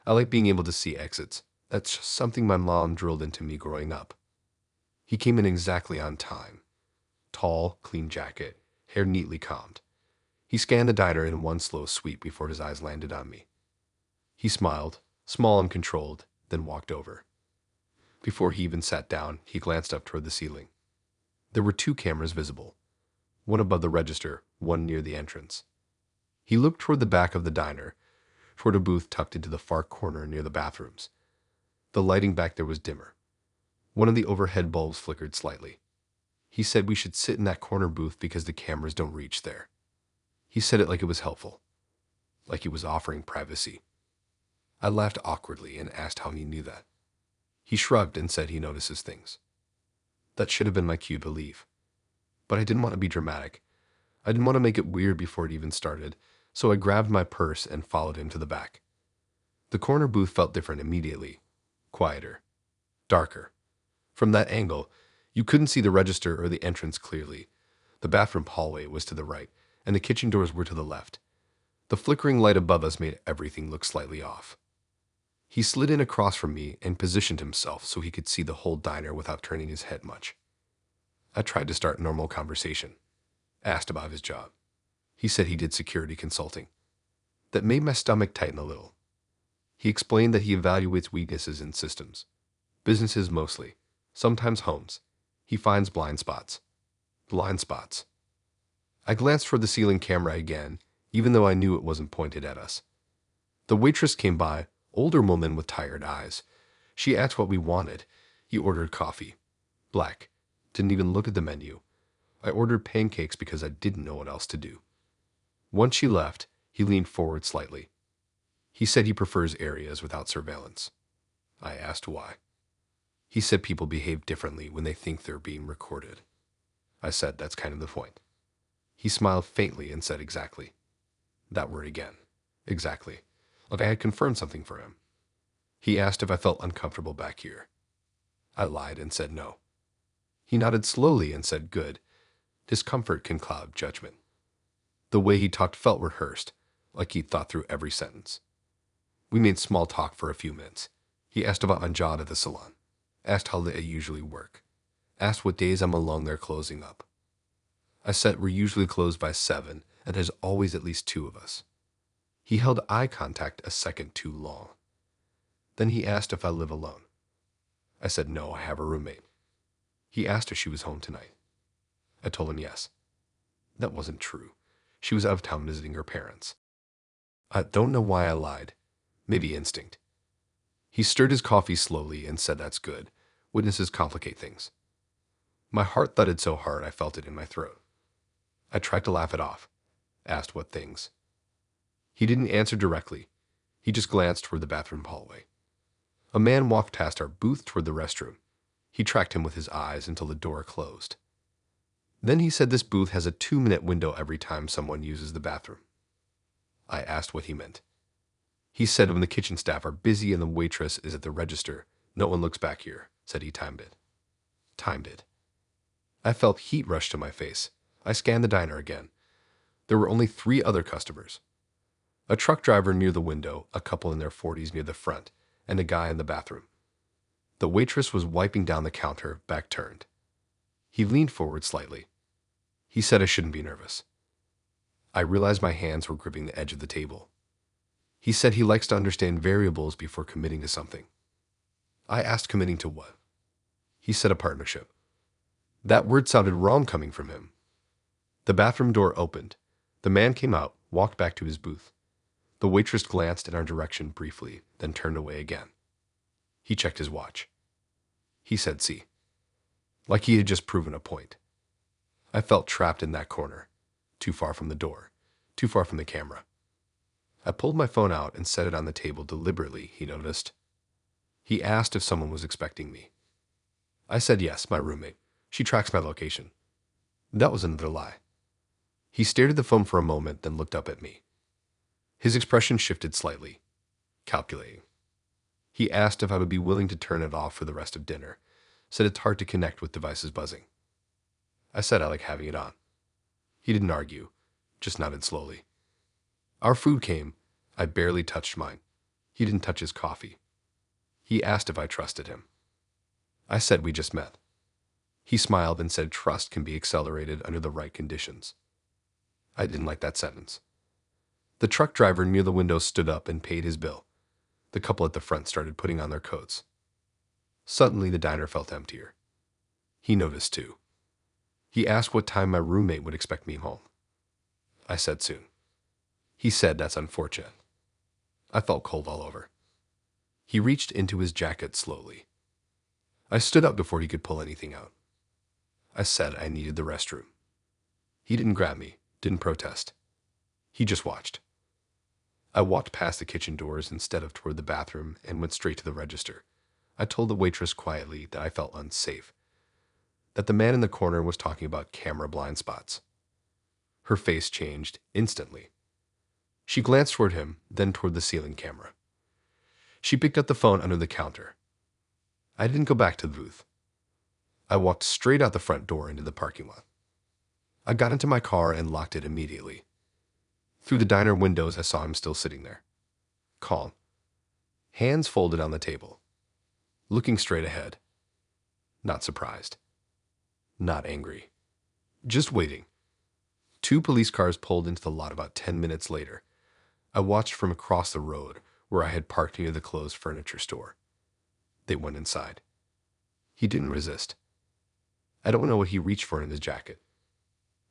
S2: I like being able to see exits. That's just something my mom drilled into me growing up. He came in exactly on time. Tall, clean jacket, hair neatly combed. He scanned the diner in one slow sweep before his eyes landed on me. He smiled, small and controlled, then walked over. Before he even sat down, he glanced up toward the ceiling. There were 2 cameras visible, one above the register, one near the entrance. He looked toward the back of the diner, toward a booth tucked into the far corner near the bathrooms. The lighting back there was dimmer. One of the overhead bulbs flickered slightly. He said we should sit in that corner booth because the cameras don't reach there. He said it like it was helpful, like he was offering privacy. I laughed awkwardly and asked how he knew that. He shrugged and said he notices things. That should have been my cue to leave. But I didn't want to be dramatic. I didn't want to make it weird before it even started, so I grabbed my purse and followed him to the back. The corner booth felt different immediately. Quieter. Darker. From that angle, you couldn't see the register or the entrance clearly. The bathroom hallway was to the right, and the kitchen doors were to the left. The flickering light above us made everything look slightly off. He slid in across from me and positioned himself so he could see the whole diner without turning his head much. I tried to start normal conversation. Asked about his job. He said he did security consulting. That made my stomach tighten a little. He explained that he evaluates weaknesses in systems. Businesses mostly. Sometimes homes. He finds blind spots. Blind spots. I glanced toward the ceiling camera again, even though I knew it wasn't pointed at us. The waitress came by, older woman with tired eyes. She asked what we wanted. He ordered coffee. Black. Didn't even look at the menu. I ordered pancakes because I didn't know what else to do. Once she left, he leaned forward slightly. He said he prefers areas without surveillance. I asked why. He said people behave differently when they think they're being recorded. I said that's kind of the point. He smiled faintly and said exactly. That word again. Exactly. Like I had confirmed something for him. He asked if I felt uncomfortable back here. I lied and said no. He nodded slowly and said good. Discomfort can cloud judgment. The way he talked felt rehearsed, like he'd thought through every sentence. We made small talk for a few minutes. He asked about my job at the salon. Asked how late I usually work. Asked what days I'm alone there closing up. I said we're usually closed by 7, and there's always at least 2 of us. He held eye contact a second too long. Then he asked if I live alone. I said no, I have a roommate. He asked if she was home tonight. I told him yes. That wasn't true. She was out of town visiting her parents. I don't know why I lied. Maybe instinct. He stirred his coffee slowly and said that's good. Witnesses complicate things. My heart thudded so hard I felt it in my throat. I tried to laugh it off. Asked what things. He didn't answer directly. He just glanced toward the bathroom hallway. A man walked past our booth toward the restroom. He tracked him with his eyes until the door closed. Then he said this booth has a 2-minute window every time someone uses the bathroom. I asked what he meant. He said when the kitchen staff are busy and the waitress is at the register, no one looks back here, said he timed it. Timed it. I felt heat rush to my face. I scanned the diner again. There were only 3 other customers. A truck driver near the window, a couple in their 40s near the front, and a guy in the bathroom. The waitress was wiping down the counter, back turned. He leaned forward slightly. He said I shouldn't be nervous. I realized my hands were gripping the edge of the table. He said he likes to understand variables before committing to something. I asked committing to what? He said a partnership. That word sounded wrong coming from him. The bathroom door opened. The man came out, walked back to his booth. The waitress glanced in our direction briefly, then turned away again. He checked his watch. He said, "See," like he had just proven a point. I felt trapped in that corner, too far from the door, too far from the camera. I pulled my phone out and set it on the table deliberately, he noticed. He asked if someone was expecting me. I said yes, my roommate. She tracks my location. That was another lie. He stared at the phone for a moment, then looked up at me. His expression shifted slightly, calculating. He asked if I would be willing to turn it off for the rest of dinner, said it's hard to connect with devices buzzing. I said I like having it on. He didn't argue, just nodded slowly. Our food came. I barely touched mine. He didn't touch his coffee. He asked if I trusted him. I said we just met. He smiled and said trust can be accelerated under the right conditions. I didn't like that sentence. The truck driver near the window stood up and paid his bill. The couple at the front started putting on their coats. Suddenly, the diner felt emptier. He noticed too. He asked what time my roommate would expect me home. I said soon. He said that's unfortunate. I felt cold all over. He reached into his jacket slowly. I stood up before he could pull anything out. I said I needed the restroom. He didn't grab me, didn't protest. He just watched. I walked past the kitchen doors instead of toward the bathroom and went straight to the register. I told the waitress quietly that I felt unsafe, that the man in the corner was talking about camera blind spots. Her face changed instantly. She glanced toward him, then toward the ceiling camera. She picked up the phone under the counter. I didn't go back to the booth. I walked straight out the front door into the parking lot. I got into my car and locked it immediately. Through the diner windows, I saw him still sitting there, calm, hands folded on the table, looking straight ahead. Not surprised, not angry, just waiting. 2 police cars pulled into the lot about 10 minutes later. I watched from across the road where I had parked near the closed furniture store. They went inside. He didn't resist. I don't know what he reached for in his jacket.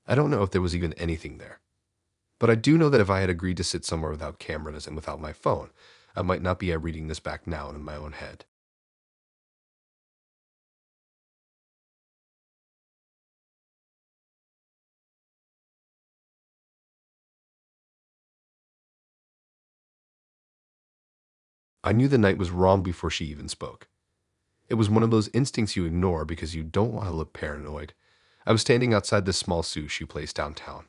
S2: I don't know if there was even anything there. But I do know that if I had agreed to sit somewhere without cameras and without my phone, I might not be reading this back now in my own head. I knew the night was wrong before she even spoke. It was one of those instincts you ignore because you don't want to look paranoid. I was standing outside this small sushi place downtown,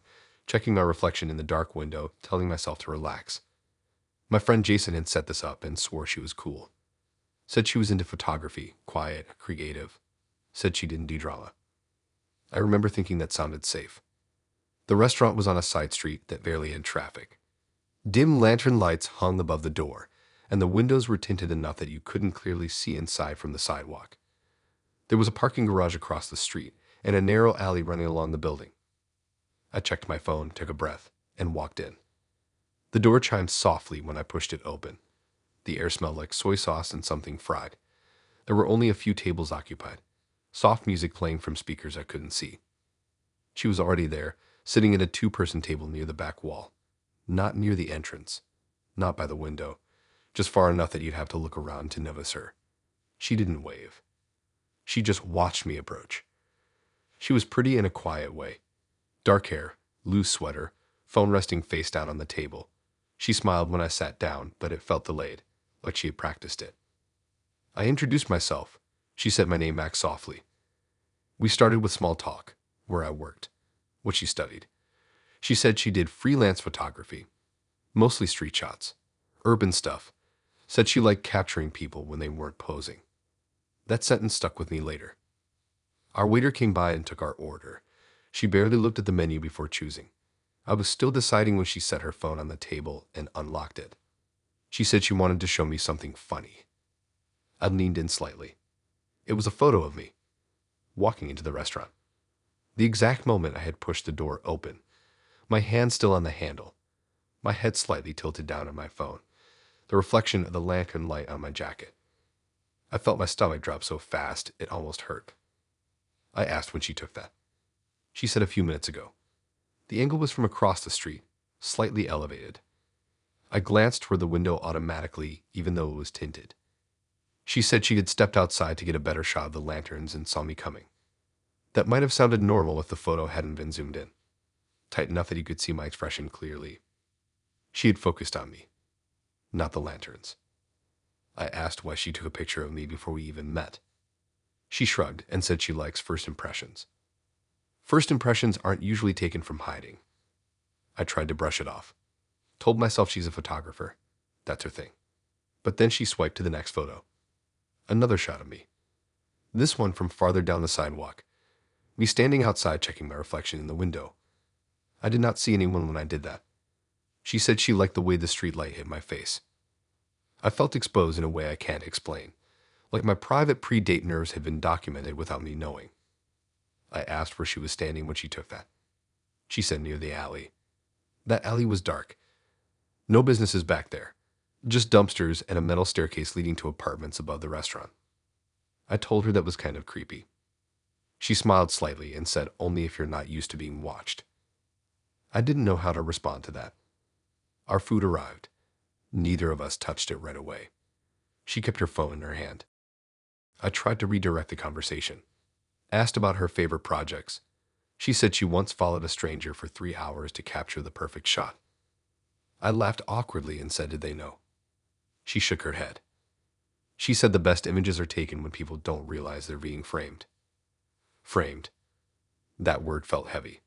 S2: checking my reflection in the dark window, telling myself to relax. My friend Jason had set this up and swore she was cool. Said she was into photography, quiet, creative. Said she didn't do drama. I remember thinking that sounded safe. The restaurant was on a side street that barely had traffic. Dim lantern lights hung above the door, and the windows were tinted enough that you couldn't clearly see inside from the sidewalk. There was a parking garage across the street and a narrow alley running along the building. I checked my phone, took a breath, and walked in. The door chimed softly when I pushed it open. The air smelled like soy sauce and something fried. There were only a few tables occupied, soft music playing from speakers I couldn't see. She was already there, sitting at a 2-person table near the back wall. Not near the entrance, not by the window, just far enough that you'd have to look around to notice her. She didn't wave. She just watched me approach. She was pretty in a quiet way. Dark hair, loose sweater, phone resting face down on the table. She smiled when I sat down, but it felt delayed, like she had practiced it. I introduced myself. She said my name back softly. We started with small talk, where I worked, what she studied. She said she did freelance photography, mostly street shots, urban stuff. Said she liked capturing people when they weren't posing. That sentence stuck with me later. Our waiter came by and took our order. She barely looked at the menu before choosing. I was still deciding when she set her phone on the table and unlocked it. She said she wanted to show me something funny. I leaned in slightly. It was a photo of me, walking into the restaurant. The exact moment I had pushed the door open, my hand still on the handle, my head slightly tilted down on my phone, the reflection of the lantern light on my jacket. I felt my stomach drop so fast it almost hurt. I asked when she took that. She said a few minutes ago. The angle was from across the street, slightly elevated. I glanced toward the window automatically, even though it was tinted. She said she had stepped outside to get a better shot of the lanterns and saw me coming. That might have sounded normal if the photo hadn't been zoomed in, tight enough that you could see my expression clearly. She had focused on me, not the lanterns. I asked why she took a picture of me before we even met. She shrugged and said she likes first impressions. First impressions aren't usually taken from hiding. I tried to brush it off. Told myself she's a photographer. That's her thing. But then she swiped to the next photo. Another shot of me. This one from farther down the sidewalk. Me standing outside checking my reflection in the window. I did not see anyone when I did that. She said she liked the way the street light hit my face. I felt exposed in a way I can't explain, like my private pre-date nerves had been documented without me knowing. I asked where she was standing when she took that. She said near the alley. That alley was dark. No businesses back there. Just dumpsters and a metal staircase leading to apartments above the restaurant. I told her that was kind of creepy. She smiled slightly and said only if you're not used to being watched. I didn't know how to respond to that. Our food arrived. Neither of us touched it right away. She kept her phone in her hand. I tried to redirect the conversation. Asked about her favorite projects. She said she once followed a stranger for 3 hours to capture the perfect shot. I laughed awkwardly and said, did they know? She shook her head. She said the best images are taken when people don't realize they're being framed. Framed. That word felt heavy.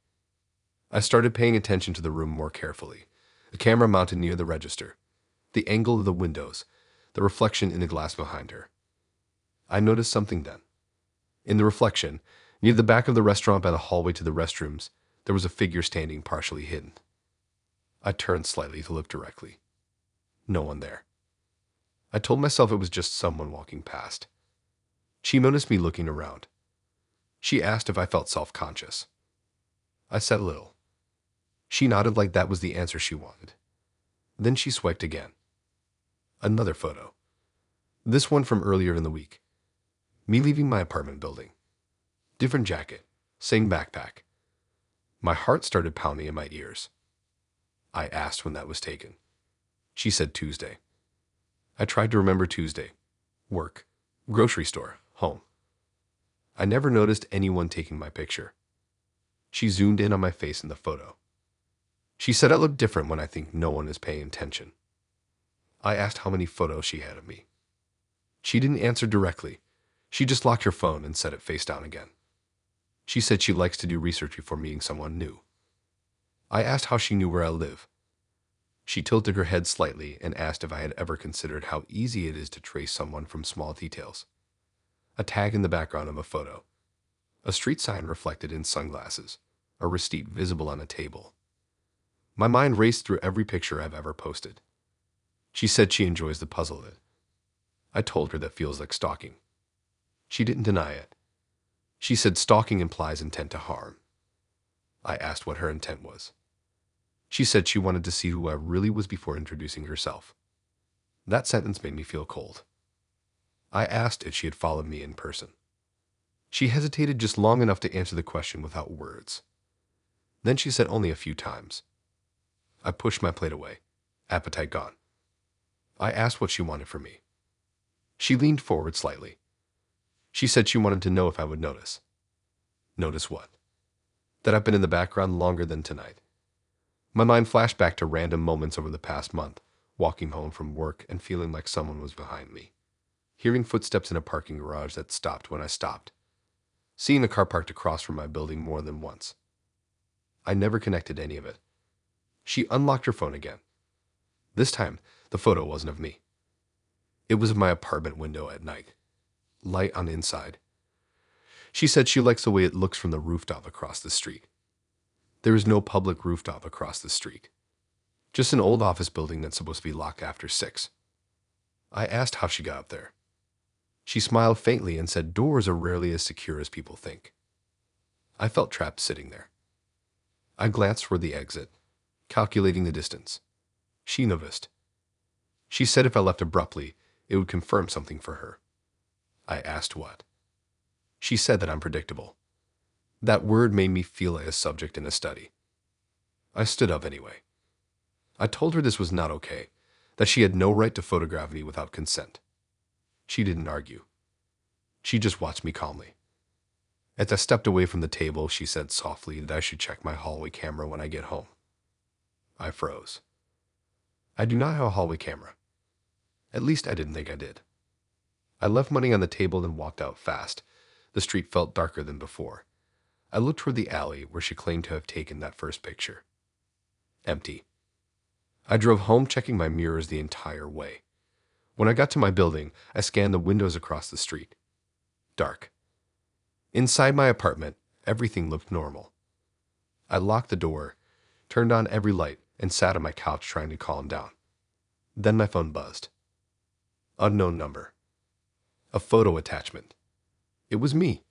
S2: I started paying attention to the room more carefully. A camera mounted near the register. The angle of the windows. The reflection in the glass behind her. I noticed something then. In the reflection, near the back of the restaurant by the hallway to the restrooms, there was a figure standing partially hidden. I turned slightly to look directly. No one there. I told myself it was just someone walking past. She noticed me looking around. She asked if I felt self-conscious. I said little. She nodded like that was the answer she wanted. Then she swiped again. Another photo. This one from earlier in the week. Me leaving my apartment building. Different jacket. Same backpack. My heart started pounding in my ears. I asked when that was taken. She said Tuesday. I tried to remember Tuesday. Work. Grocery store. Home. I never noticed anyone taking my picture. She zoomed in on my face in the photo. She said I looked different when I think no one is paying attention. I asked how many photos she had of me. She didn't answer directly. She just locked her phone and set it face down again. She said she likes to do research before meeting someone new. I asked how she knew where I live. She tilted her head slightly and asked if I had ever considered how easy it is to trace someone from small details. A tag in the background of a photo. A street sign reflected in sunglasses. A receipt visible on a table. My mind raced through every picture I've ever posted. She said she enjoys the puzzle of it. I told her that feels like stalking. She didn't deny it. She said stalking implies intent to harm. I asked what her intent was. She said she wanted to see who I really was before introducing herself. That sentence made me feel cold. I asked if she had followed me in person. She hesitated just long enough to answer the question without words. Then she said only a few times. I pushed my plate away, appetite gone. I asked what she wanted from me. She leaned forward slightly. She said she wanted to know if I would notice. Notice what? That I've been in the background longer than tonight. My mind flashed back to random moments over the past month, walking home from work and feeling like someone was behind me. Hearing footsteps in a parking garage that stopped when I stopped. Seeing a car parked across from my building more than once. I never connected any of it. She unlocked her phone again. This time, the photo wasn't of me. It was of my apartment window at night. Light on the inside. She said she likes the way it looks from the rooftop across the street. There is no public rooftop across the street. Just an old office building that's supposed to be locked after 6. I asked how she got up there. She smiled faintly and said doors are rarely as secure as people think. I felt trapped sitting there. I glanced toward the exit, calculating the distance. She noticed. She said if I left abruptly, it would confirm something for her. I asked what. She said that I'm predictable. That word made me feel like a subject in a study. I stood up anyway. I told her this was not okay, that she had no right to photograph me without consent. She didn't argue. She just watched me calmly. As I stepped away from the table, she said softly that I should check my hallway camera when I get home. I froze. I do not have a hallway camera. At least I didn't think I did. I left money on the table and walked out fast. The street felt darker than before. I looked toward the alley where she claimed to have taken that first picture. Empty. I drove home checking my mirrors the entire way. When I got to my building, I scanned the windows across the street. Dark. Inside my apartment, everything looked normal. I locked the door, turned on every light, and sat on my couch trying to calm down. Then my phone buzzed. Unknown number. A photo attachment. It was me,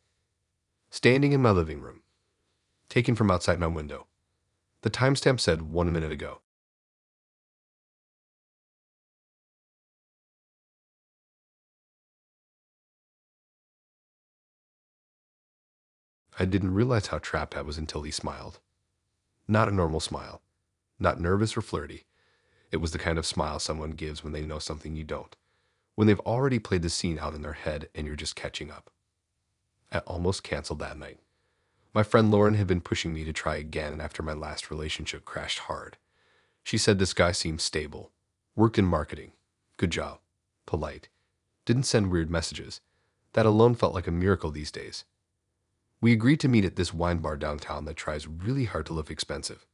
S2: standing in my living room, taken from outside my window. The timestamp said 1 minute ago. I didn't realize how trapped I was until he smiled. Not a normal smile. Not nervous or flirty. It was the kind of smile someone gives when they know something you don't. When they've already played the scene out in their head and you're just catching up. I almost canceled that night. My friend Lauren had been pushing me to try again after my last relationship crashed hard. She said this guy seemed stable. Worked in marketing. Good job. Polite. Didn't send weird messages. That alone felt like a miracle these days. We agreed to meet at this wine bar downtown that tries really hard to look expensive.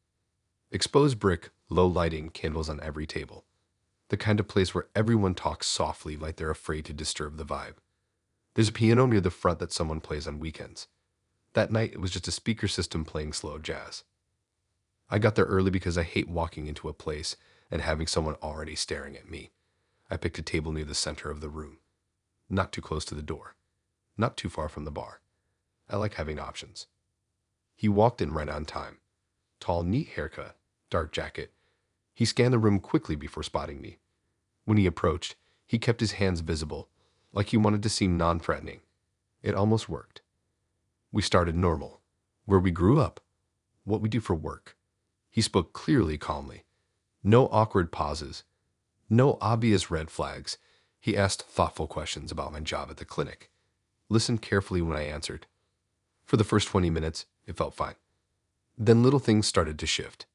S2: Exposed brick, low lighting, candles on every table. The kind of place where everyone talks softly like they're afraid to disturb the vibe. There's a piano near the front that someone plays on weekends. That night, it was just a speaker system playing slow jazz. I got there early because I hate walking into a place and having someone already staring at me. I picked a table near the center of the room. Not too close to the door. Not too far from the bar. I like having options. He walked in right on time. Tall, neat haircut, dark jacket. He scanned the room quickly before spotting me. When he approached, he kept his hands visible, like he wanted to seem non-threatening. It almost worked. We started normal, where we grew up, what we do for work. He spoke clearly, calmly. No awkward pauses. No obvious red flags. He asked thoughtful questions about my job at the clinic. Listened carefully when I answered. For the first 20 minutes, it felt fine. Then little things started to shift.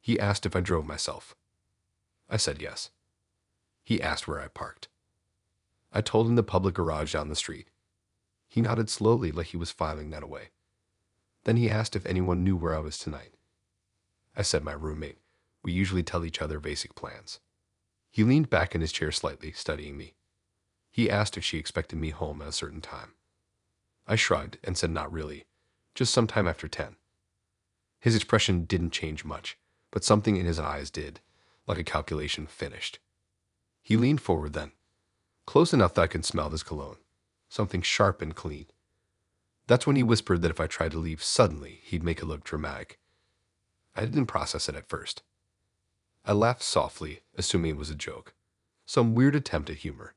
S2: He asked if I drove myself. I said yes. He asked where I parked. I told him the public garage down the street. He nodded slowly like he was filing that away. Then he asked if anyone knew where I was tonight. I said my roommate. We usually tell each other basic plans. He leaned back in his chair slightly, studying me. He asked if she expected me home at a certain time. I shrugged and said not really, just sometime after 10. His expression didn't change much, but something in his eyes did, like a calculation finished. He leaned forward then, close enough that I could smell his cologne, something sharp and clean. That's when he whispered that if I tried to leave suddenly, he'd make it look dramatic. I didn't process it at first. I laughed softly, assuming it was a joke, some weird attempt at humor.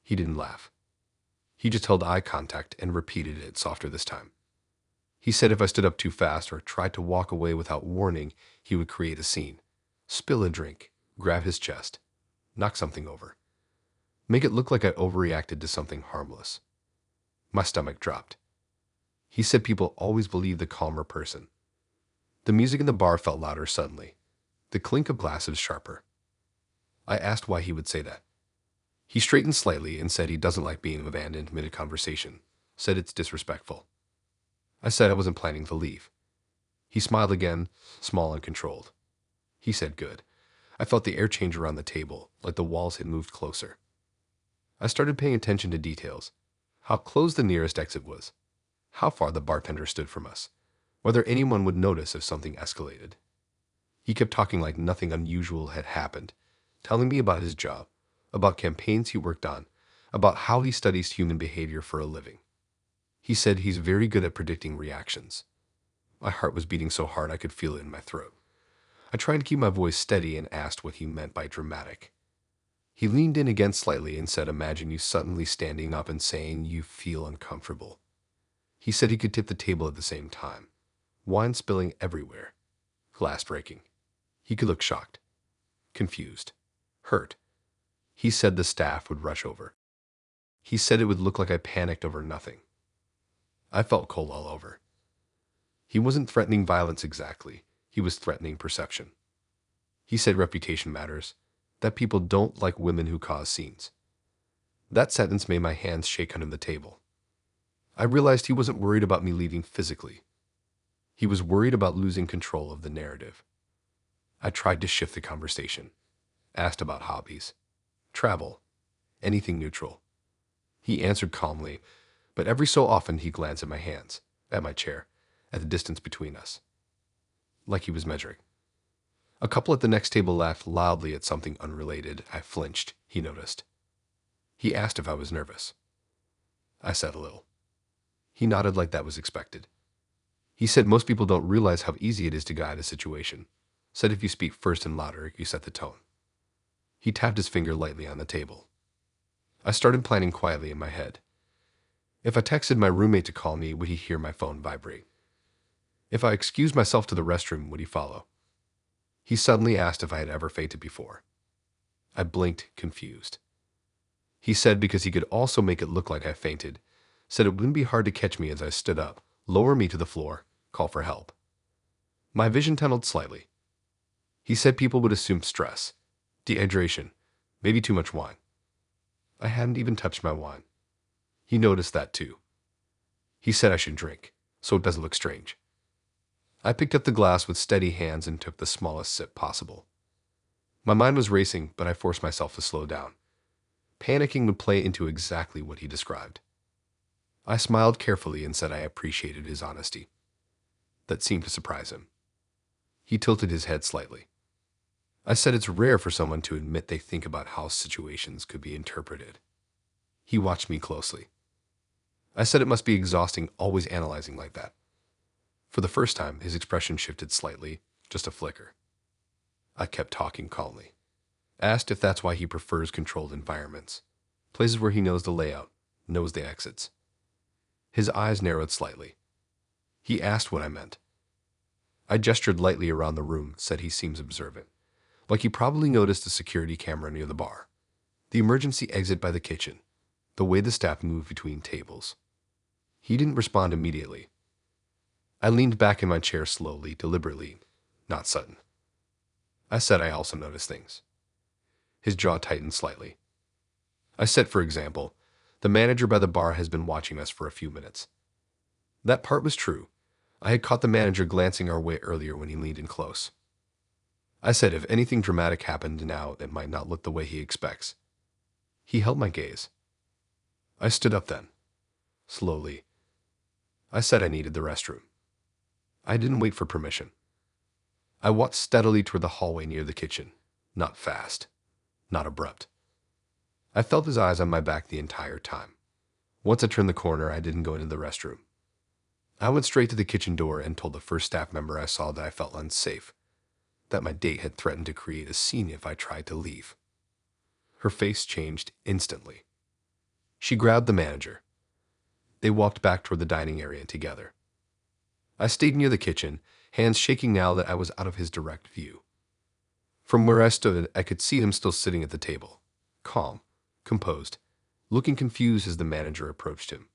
S2: He didn't laugh. He just held eye contact and repeated it softer this time. He said if I stood up too fast or tried to walk away without warning, he would create a scene, spill a drink, grab his chest, knock something over, make it look like I overreacted to something harmless. My stomach dropped. He said people always believe the calmer person. The music in the bar felt louder suddenly, the clink of glasses sharper. I asked why he would say that. He straightened slightly and said he doesn't like being abandoned mid-conversation, said it's disrespectful. I said I wasn't planning to leave. He smiled again, small and controlled. He said good. I felt the air change around the table, like the walls had moved closer. I started paying attention to details, how close the nearest exit was, how far the bartender stood from us, whether anyone would notice if something escalated. He kept talking like nothing unusual had happened, telling me about his job, about campaigns he worked on, about how he studies human behavior for a living. He said he's very good at predicting reactions. My heart was beating so hard I could feel it in my throat. I tried to keep my voice steady and asked what he meant by dramatic. He leaned in again slightly and said, imagine you suddenly standing up and saying you feel uncomfortable. He said he could tip the table at the same time. Wine spilling everywhere. glass breaking. He could look shocked, confused, hurt. He said the staff would rush over. He said it would look like I panicked over nothing. I felt cold all over. He wasn't threatening violence exactly. He was threatening perception. He said reputation matters, that people don't like women who cause scenes. That sentence made my hands shake under the table. I realized he wasn't worried about me leaving physically. He was worried about losing control of the narrative. I tried to shift the conversation, asked about hobbies, travel, anything neutral. He answered calmly, but every so often he glanced at my hands, at my chair, at the distance between us, like he was measuring. A couple at the next table laughed loudly at something unrelated. I flinched, he noticed. He asked if I was nervous. I said a little. He nodded like that was expected. He said most people don't realize how easy it is to guide a situation. Said if you speak first and louder, you set the tone. He tapped his finger lightly on the table. I started planning quietly in my head. If I texted my roommate to call me, would he hear my phone vibrate? If I excused myself to the restroom, would he follow? He suddenly asked if I had ever fainted before. I blinked, confused. He said because he could also make it look like I fainted, said it wouldn't be hard to catch me as I stood up, lower me to the floor, call for help. My vision tunneled slightly. He said people would assume stress, dehydration, maybe too much wine. I hadn't even touched my wine. He noticed that too. He said I should drink, so it doesn't look strange. I picked up the glass with steady hands and took the smallest sip possible. My mind was racing, but I forced myself to slow down. Panicking would play into exactly what he described. I smiled carefully and said I appreciated his honesty. That seemed to surprise him. He tilted his head slightly. I said it's rare for someone to admit they think about how situations could be interpreted. He watched me closely. I said it must be exhausting always analyzing like that. For the first time, his expression shifted slightly, just a flicker. I kept talking calmly. Asked if that's why he prefers controlled environments, places where he knows the layout, knows the exits. His eyes narrowed slightly. He asked what I meant. I gestured lightly around the room, said he seems observant, like he probably noticed the security camera near the bar, the emergency exit by the kitchen, the way the staff moved between tables. He didn't respond immediately. I leaned back in my chair slowly, deliberately, not sudden. I said I also noticed things. His jaw tightened slightly. I said, for example, the manager by the bar has been watching us for a few minutes. That part was true. I had caught the manager glancing our way earlier when he leaned in close. I said if anything dramatic happened now, it might not look the way he expects. He held my gaze. I stood up then, slowly. I said I needed the restroom. I didn't wait for permission. I walked steadily toward the hallway near the kitchen, not fast, not abrupt. I felt his eyes on my back the entire time. Once I turned the corner, I didn't go into the restroom. I went straight to the kitchen door and told the first staff member I saw that I felt unsafe, that my date had threatened to create a scene if I tried to leave. Her face changed instantly. She grabbed the manager. They walked back toward the dining area together. I stayed near the kitchen, hands shaking now that I was out of his direct view. From where I stood, I could see him still sitting at the table, calm, composed, looking confused as the manager approached him.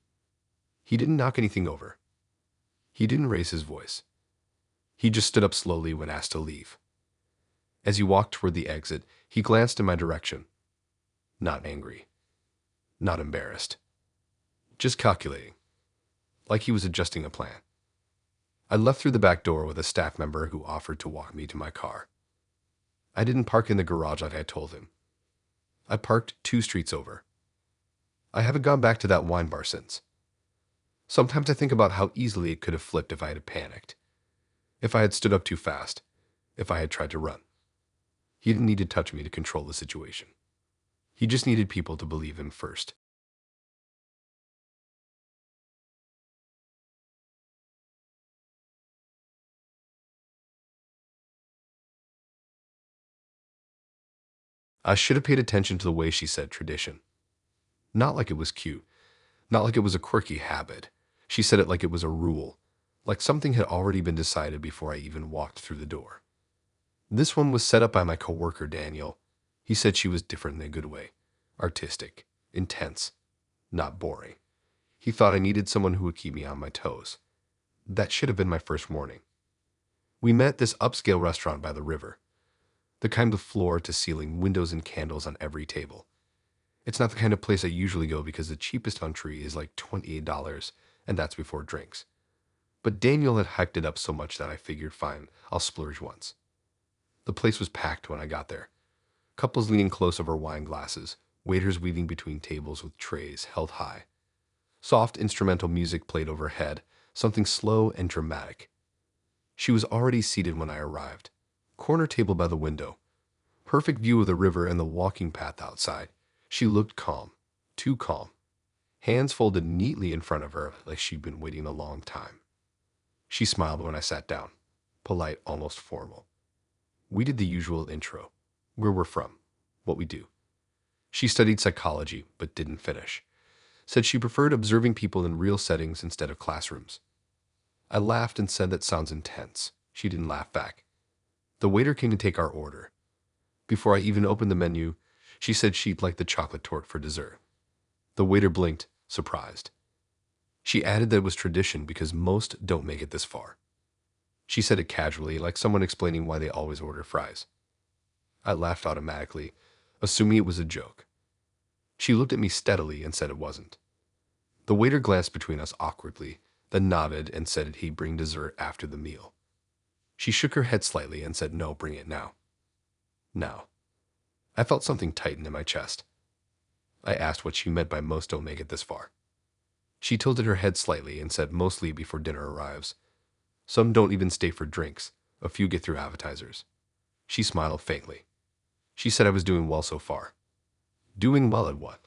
S2: He didn't knock anything over. He didn't raise his voice. He just stood up slowly when asked to leave. As he walked toward the exit, he glanced in my direction. Not angry. Not embarrassed. Just calculating. Like he was adjusting a plan. I left through the back door with a staff member who offered to walk me to my car. I didn't park in the garage like I told him. I parked 2 streets over. I haven't gone back to that wine bar since. Sometimes I think about how easily it could have flipped if I had panicked. If I had stood up too fast. If I had tried to run. He didn't need to touch me to control the situation. He just needed people to believe him first. I should have paid attention to the way she said tradition. Not like it was cute. Not like it was a quirky habit. She said it like it was a rule. like something had already been decided before I even walked through the door. This one was set up by my coworker Daniel. He said she was different in a good way. Artistic, intense, not boring. He thought I needed someone who would keep me on my toes. That should have been my first warning. We met at this upscale restaurant by the river. The kind with floor-to-ceiling windows and candles on every table. It's not the kind of place I usually go because the cheapest entree is like $28, and that's before drinks. But Daniel had hyped it up so much that I figured, fine, I'll splurge once. The place was packed when I got there. Couples leaning close over wine glasses, waiters weaving between tables with trays held high. Soft instrumental music played overhead, something slow and dramatic. She was already seated when I arrived. Corner table by the window. Perfect view of the river and the walking path outside. She looked calm, too calm. Hands folded neatly in front of her like she'd been waiting a long time. She smiled when I sat down, polite, almost formal. We did the usual intro, where we're from, what we do. She studied psychology, but didn't finish. Said she preferred observing people in real settings instead of classrooms. I laughed and said that sounds intense. She didn't laugh back. The waiter came to take our order. Before I even opened the menu, she said she'd like the chocolate torte for dessert. The waiter blinked, surprised. She added that it was tradition because most don't make it this far. She said it casually, like someone explaining why they always order fries. I laughed automatically, assuming it was a joke. She looked at me steadily and said it wasn't. The waiter glanced between us awkwardly, then nodded and said he'd bring dessert after the meal. She shook her head slightly and said, "No, bring it now." Now. I felt something tighten in my chest. I asked what she meant by most don't make it this far. She tilted her head slightly and said mostly before dinner arrives. Some don't even stay for drinks. A few get through appetizers. She smiled faintly. She said I was doing well so far. Doing well at what?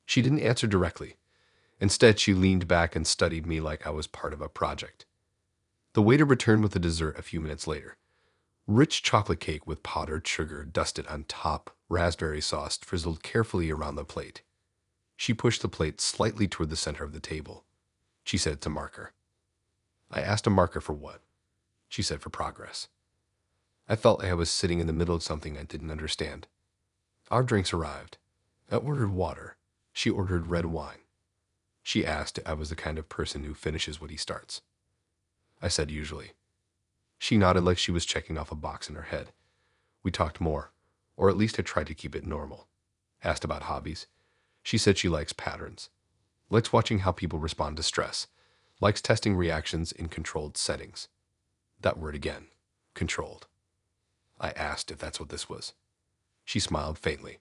S2: She didn't answer directly. Instead, she leaned back and studied me like I was part of a project. The waiter returned with the dessert a few minutes later. Rich chocolate cake with powdered sugar dusted on top, raspberry sauce frizzled carefully around the plate. She pushed the plate slightly toward the center of the table. She said it's a marker. I asked a marker for what? She said for progress. I felt like I was sitting in the middle of something I didn't understand. Our drinks arrived. I ordered water. She ordered red wine. She asked if I was the kind of person who finishes what he starts. I said usually. She nodded like she was checking off a box in her head. We talked more, or at least I tried to keep it normal. Asked about hobbies. She said she likes patterns. Likes watching how people respond to stress. Likes testing reactions in controlled settings. That word again. Controlled. I asked if that's what this was. She smiled faintly.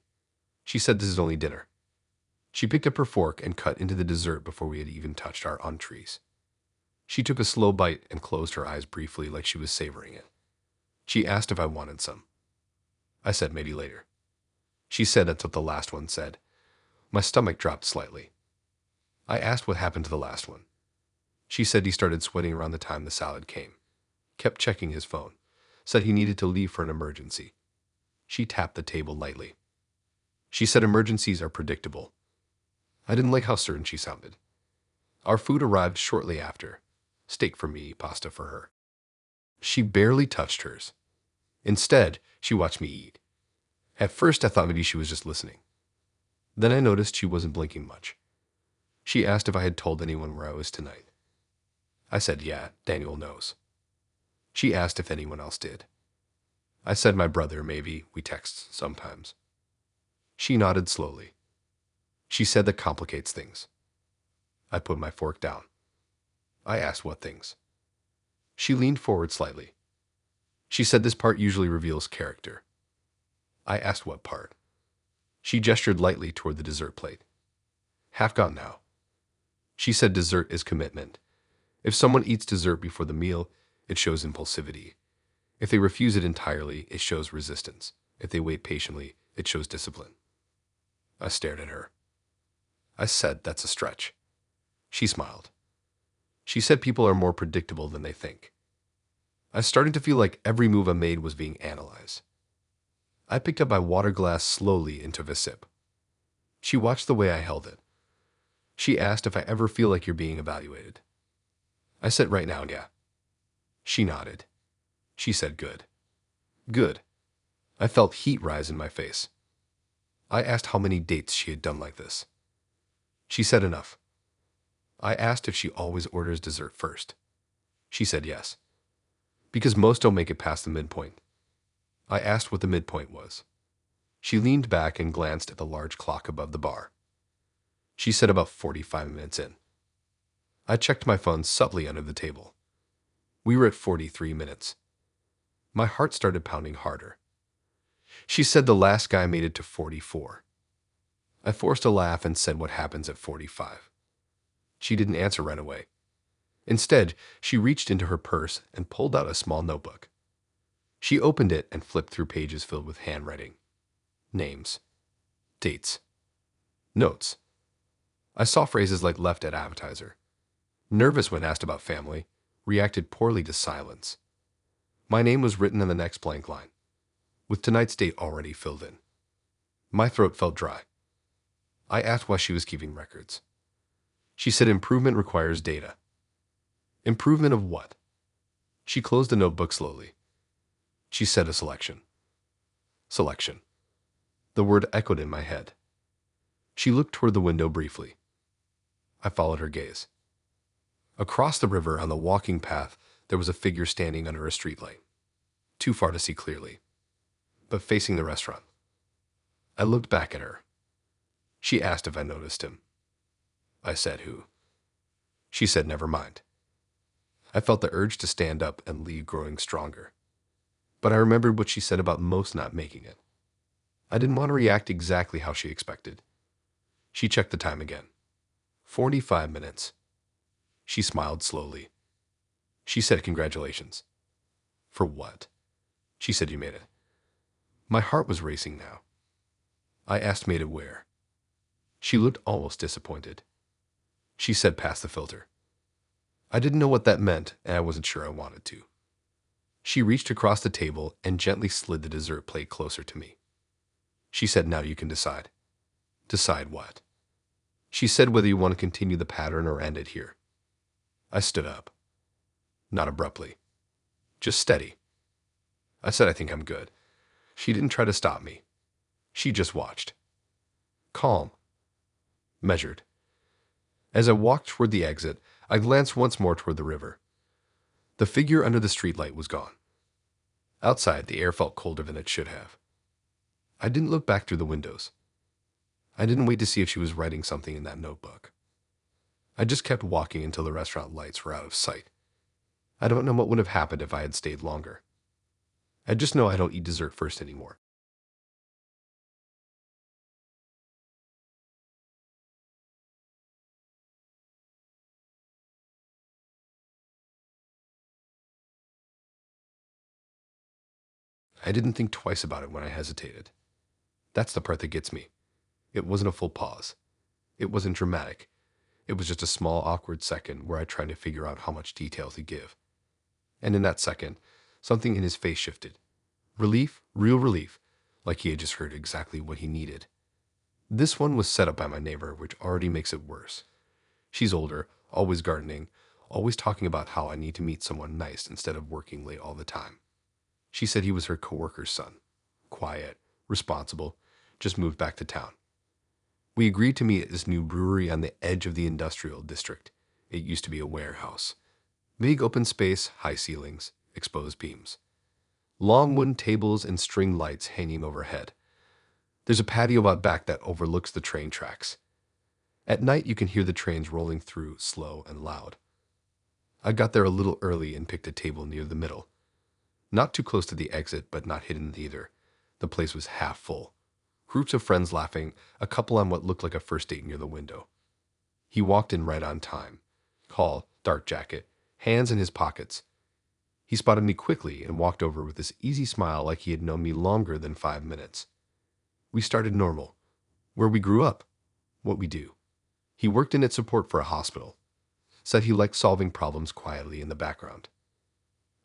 S2: She said this is only dinner. She picked up her fork and cut into the dessert before we had even touched our entrees. She took a slow bite and closed her eyes briefly like she was savoring it. She asked if I wanted some. I said maybe later. She said that's what the last one said. My stomach dropped slightly. I asked what happened to the last one. She said he started sweating around the time the salad came. Kept checking his phone. Said he needed to leave for an emergency. She tapped the table lightly. She said emergencies are predictable. I didn't like how certain she sounded. Our food arrived shortly after. Steak for me, pasta for her. She barely touched hers. Instead, she watched me eat. At first, I thought maybe she was just listening. Then I noticed she wasn't blinking much. She asked if I had told anyone where I was tonight. I said, yeah, Daniel knows. She asked if anyone else did. I said my brother, maybe. We text sometimes. She nodded slowly. She said that complicates things. I put my fork down. I asked what things. She leaned forward slightly. She said this part usually reveals character. I asked what part. She gestured lightly toward the dessert plate. Half gone now. She said dessert is commitment. If someone eats dessert before the meal, it shows impulsivity. If they refuse it entirely, it shows resistance. If they wait patiently, it shows discipline. I stared at her. I said that's a stretch. She smiled. She said people are more predictable than they think. I started to feel like every move I made was being analyzed. I picked up my water glass slowly and took a sip. She watched the way I held it. She asked if I ever feel like you're being evaluated. I said, right now, yeah. She nodded. She said, good. Good. I felt heat rise in my face. I asked how many dates she had done like this. She said enough. I asked if she always orders dessert first. She said yes. Because most don't make it past the midpoint. I asked what the midpoint was. She leaned back and glanced at the large clock above the bar. She said about 45 minutes in. I checked my phone subtly under the table. We were at 43 minutes. My heart started pounding harder. She said the last guy made it to 44. I forced a laugh and said what happens at 45. She didn't answer right away. Instead, she reached into her purse and pulled out a small notebook. She opened it and flipped through pages filled with handwriting. Names. Dates. Notes. I saw phrases like left at appetizer. Nervous when asked about family. Reacted poorly to silence. My name was written on the next blank line, with tonight's date already filled in. My throat felt dry. I asked why she was keeping records. She said improvement requires data. Improvement of what? She closed the notebook slowly. She said a selection. Selection. The word echoed in my head. She looked toward the window briefly. I followed her gaze. Across the river on the walking path, there was a figure standing under a streetlight, too far to see clearly, but facing the restaurant. I looked back at her. She asked if I noticed him. I said who. She said never mind. I felt the urge to stand up and leave growing stronger. But I remembered what she said about most not making it. I didn't want to react exactly how she expected. She checked the time again. 45 minutes. She smiled slowly. She said congratulations. For what? She said you made it. My heart was racing now. I asked made it where. She looked almost disappointed. She said pass the filter. I didn't know what that meant, and I wasn't sure I wanted to. She reached across the table and gently slid the dessert plate closer to me. She said, now you can decide. Decide what? She said whether you want to continue the pattern or end it here. I stood up. Not abruptly. Just steady. I said I think I'm good. She didn't try to stop me. She just watched. Calm. Measured. As I walked toward the exit, I glanced once more toward the river. The figure under the streetlight was gone. Outside, the air felt colder than it should have. I didn't look back through the windows. I didn't wait to see if she was writing something in that notebook. I just kept walking until the restaurant lights were out of sight. I don't know what would have happened if I had stayed longer. I just know I don't eat dessert first anymore. I didn't think twice about it when I hesitated. That's the part that gets me. It wasn't a full pause. It wasn't dramatic. It was just a small, awkward second where I tried to figure out how much detail to give. And in that second, something in his face shifted. Relief, real relief, like he had just heard exactly what he needed. This one was set up by my neighbor, which already makes it worse. She's older, always gardening, always talking about how I need to meet someone nice instead of working late all the time. She said he was her coworker's son. Quiet, responsible, just moved back to town. We agreed to meet at this new brewery on the edge of the industrial district. It used to be a warehouse. Big open space, high ceilings, exposed beams. Long wooden tables and string lights hanging overhead. There's a patio out back that overlooks the train tracks. At night, you can hear the trains rolling through, slow and loud. I got there a little early and picked a table near the middle. Not too close to the exit, but not hidden either. The place was half full. Groups of friends laughing, a couple on what looked like a first date near the window. He walked in right on time. Tall, dark jacket, hands in his pockets. He spotted me quickly and walked over with this easy smile like he had known me longer than 5 minutes. We started normal. Where we grew up. What we do. He worked in its support for a hospital. Said he liked solving problems quietly in the background.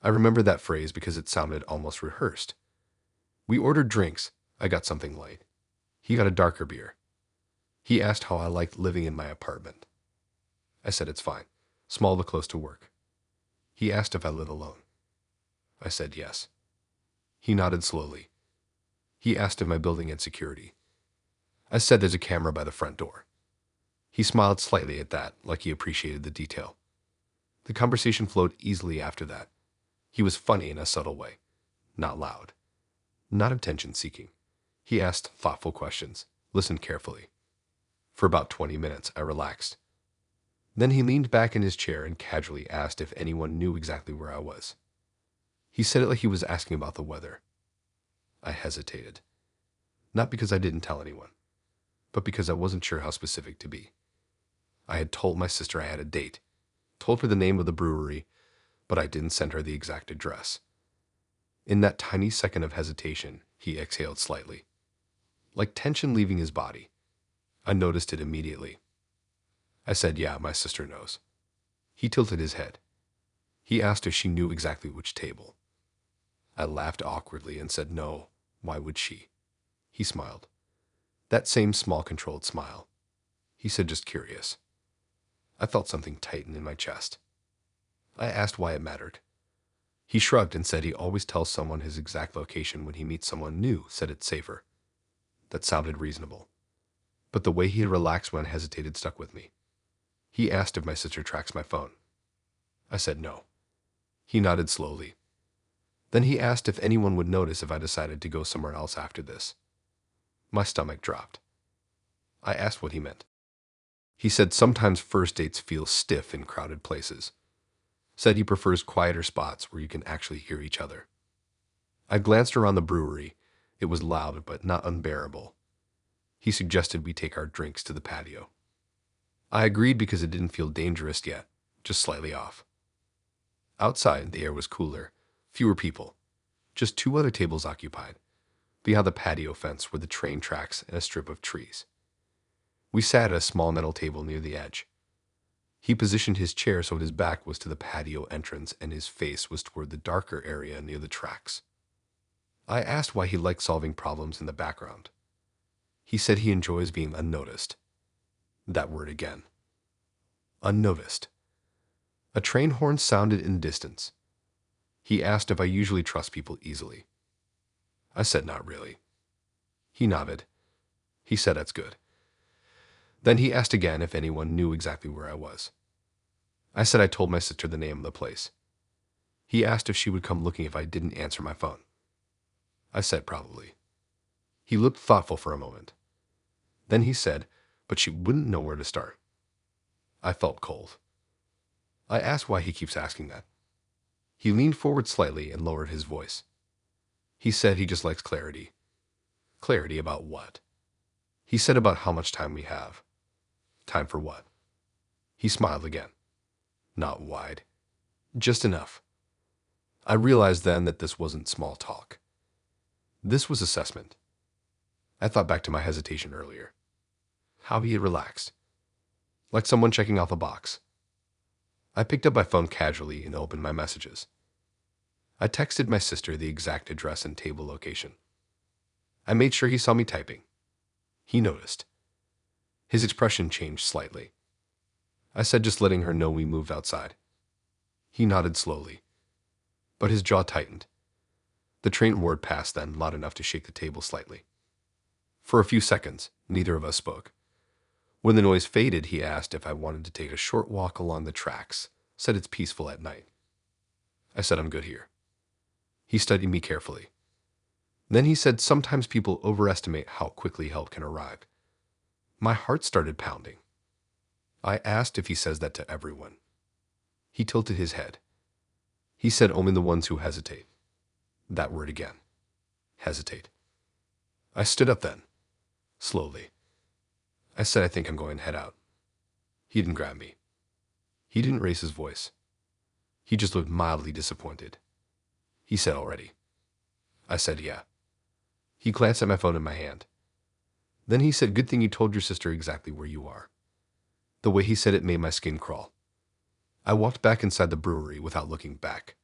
S2: I remember that phrase because it sounded almost rehearsed. We ordered drinks. I got something light. He got a darker beer. He asked how I liked living in my apartment. I said it's fine. Small but close to work. He asked if I lived alone. I said yes. He nodded slowly. He asked if my building had security. I said there's a camera by the front door. He smiled slightly at that, like he appreciated the detail. The conversation flowed easily after that. He was funny in a subtle way, not loud, not attention-seeking. He asked thoughtful questions, listened carefully. For about 20 minutes, I relaxed. Then he leaned back in his chair and casually asked if anyone knew exactly where I was. He said it like he was asking about the weather. I hesitated. Not because I didn't tell anyone, but because I wasn't sure how specific to be. I had told my sister I had a date, told her the name of the brewery, but I didn't send her the exact address. In that tiny second of hesitation, he exhaled slightly, like tension leaving his body. I noticed it immediately. I said, yeah, my sister knows. He tilted his head. He asked if she knew exactly which table. I laughed awkwardly and said, no, why would she? He smiled. That same small, controlled smile. He said, just curious. I felt something tighten in my chest. I asked why it mattered. He shrugged and said he always tells someone his exact location when he meets someone new, said it's safer. That sounded reasonable. But the way he had relaxed when I hesitated stuck with me. He asked if my sister tracks my phone. I said no. He nodded slowly. Then he asked if anyone would notice if I decided to go somewhere else after this. My stomach dropped. I asked what he meant. He said sometimes first dates feel stiff in crowded places. Said he prefers quieter spots where you can actually hear each other. I glanced around the brewery. It was loud, but not unbearable. He suggested we take our drinks to the patio. I agreed because it didn't feel dangerous yet, just slightly off. Outside, the air was cooler, fewer people, just 2 other tables occupied. Beyond the patio fence were the train tracks and a strip of trees. We sat at a small metal table near the edge. He positioned his chair so his back was to the patio entrance and his face was toward the darker area near the tracks. I asked why he liked solving problems in the background. He said he enjoys being unnoticed. That word again. Unnoticed. A train horn sounded in the distance. He asked if I usually trust people easily. I said not really. He nodded. He said that's good. Then he asked again if anyone knew exactly where I was. I said I told my sister the name of the place. He asked if she would come looking if I didn't answer my phone. I said probably. He looked thoughtful for a moment. Then he said, but she wouldn't know where to start. I felt cold. I asked why he keeps asking that. He leaned forward slightly and lowered his voice. He said he just likes clarity. Clarity about what? He said about how much time we have. Time for what? He smiled again. Not wide. Just enough. I realized then that this wasn't small talk. This was assessment. I thought back to my hesitation earlier. How he had relaxed. Like someone checking off a box. I picked up my phone casually and opened my messages. I texted my sister the exact address and table location. I made sure he saw me typing. He noticed. His expression changed slightly. I said just letting her know we moved outside. He nodded slowly, but his jaw tightened. The train roared past then, loud enough to shake the table slightly. For a few seconds, neither of us spoke. When the noise faded, he asked if I wanted to take a short walk along the tracks, said it's peaceful at night. I said I'm good here. He studied me carefully. Then he said sometimes people overestimate how quickly help can arrive. My heart started pounding. I asked if he says that to everyone. He tilted his head. He said only the ones who hesitate. That word again. Hesitate. I stood up then, slowly. I said I think I'm going to head out. He didn't grab me. He didn't raise his voice. He just looked mildly disappointed. He said already. I said yeah. He glanced at my phone in my hand. Then he said, good thing you told your sister exactly where you are. The way he said it made my skin crawl. I walked back inside the brewery without looking back.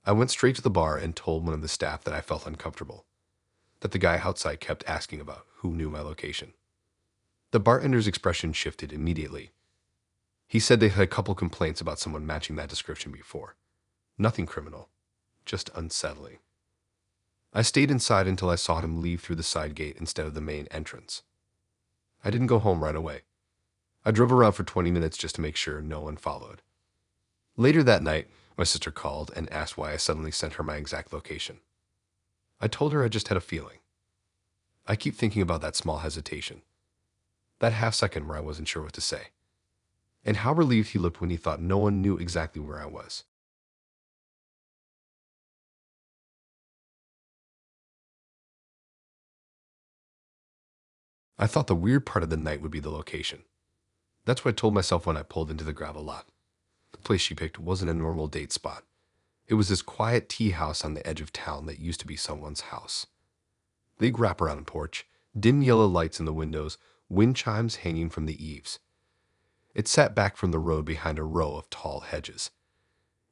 S2: I went straight to the bar and told one of the staff that I felt uncomfortable, that the guy outside kept asking about who knew my location. The bartender's expression shifted immediately. He said they had a couple complaints about someone matching that description before. Nothing criminal, just unsettling. I stayed inside until I saw him leave through the side gate instead of the main entrance. I didn't go home right away. I drove around for 20 minutes just to make sure no one followed. Later that night, my sister called and asked why I suddenly sent her my exact location. I told her I just had a feeling. I keep thinking about that small hesitation, that half second where I wasn't sure what to say, and how relieved he looked when he thought no one knew exactly where I was. I thought the weird part of the night would be the location. That's what I told myself when I pulled into the gravel lot. The place she picked wasn't a normal date spot. It was this quiet tea house on the edge of town that used to be someone's house. Big wraparound porch, dim yellow lights in the windows, wind chimes hanging from the eaves. It sat back from the road behind a row of tall hedges.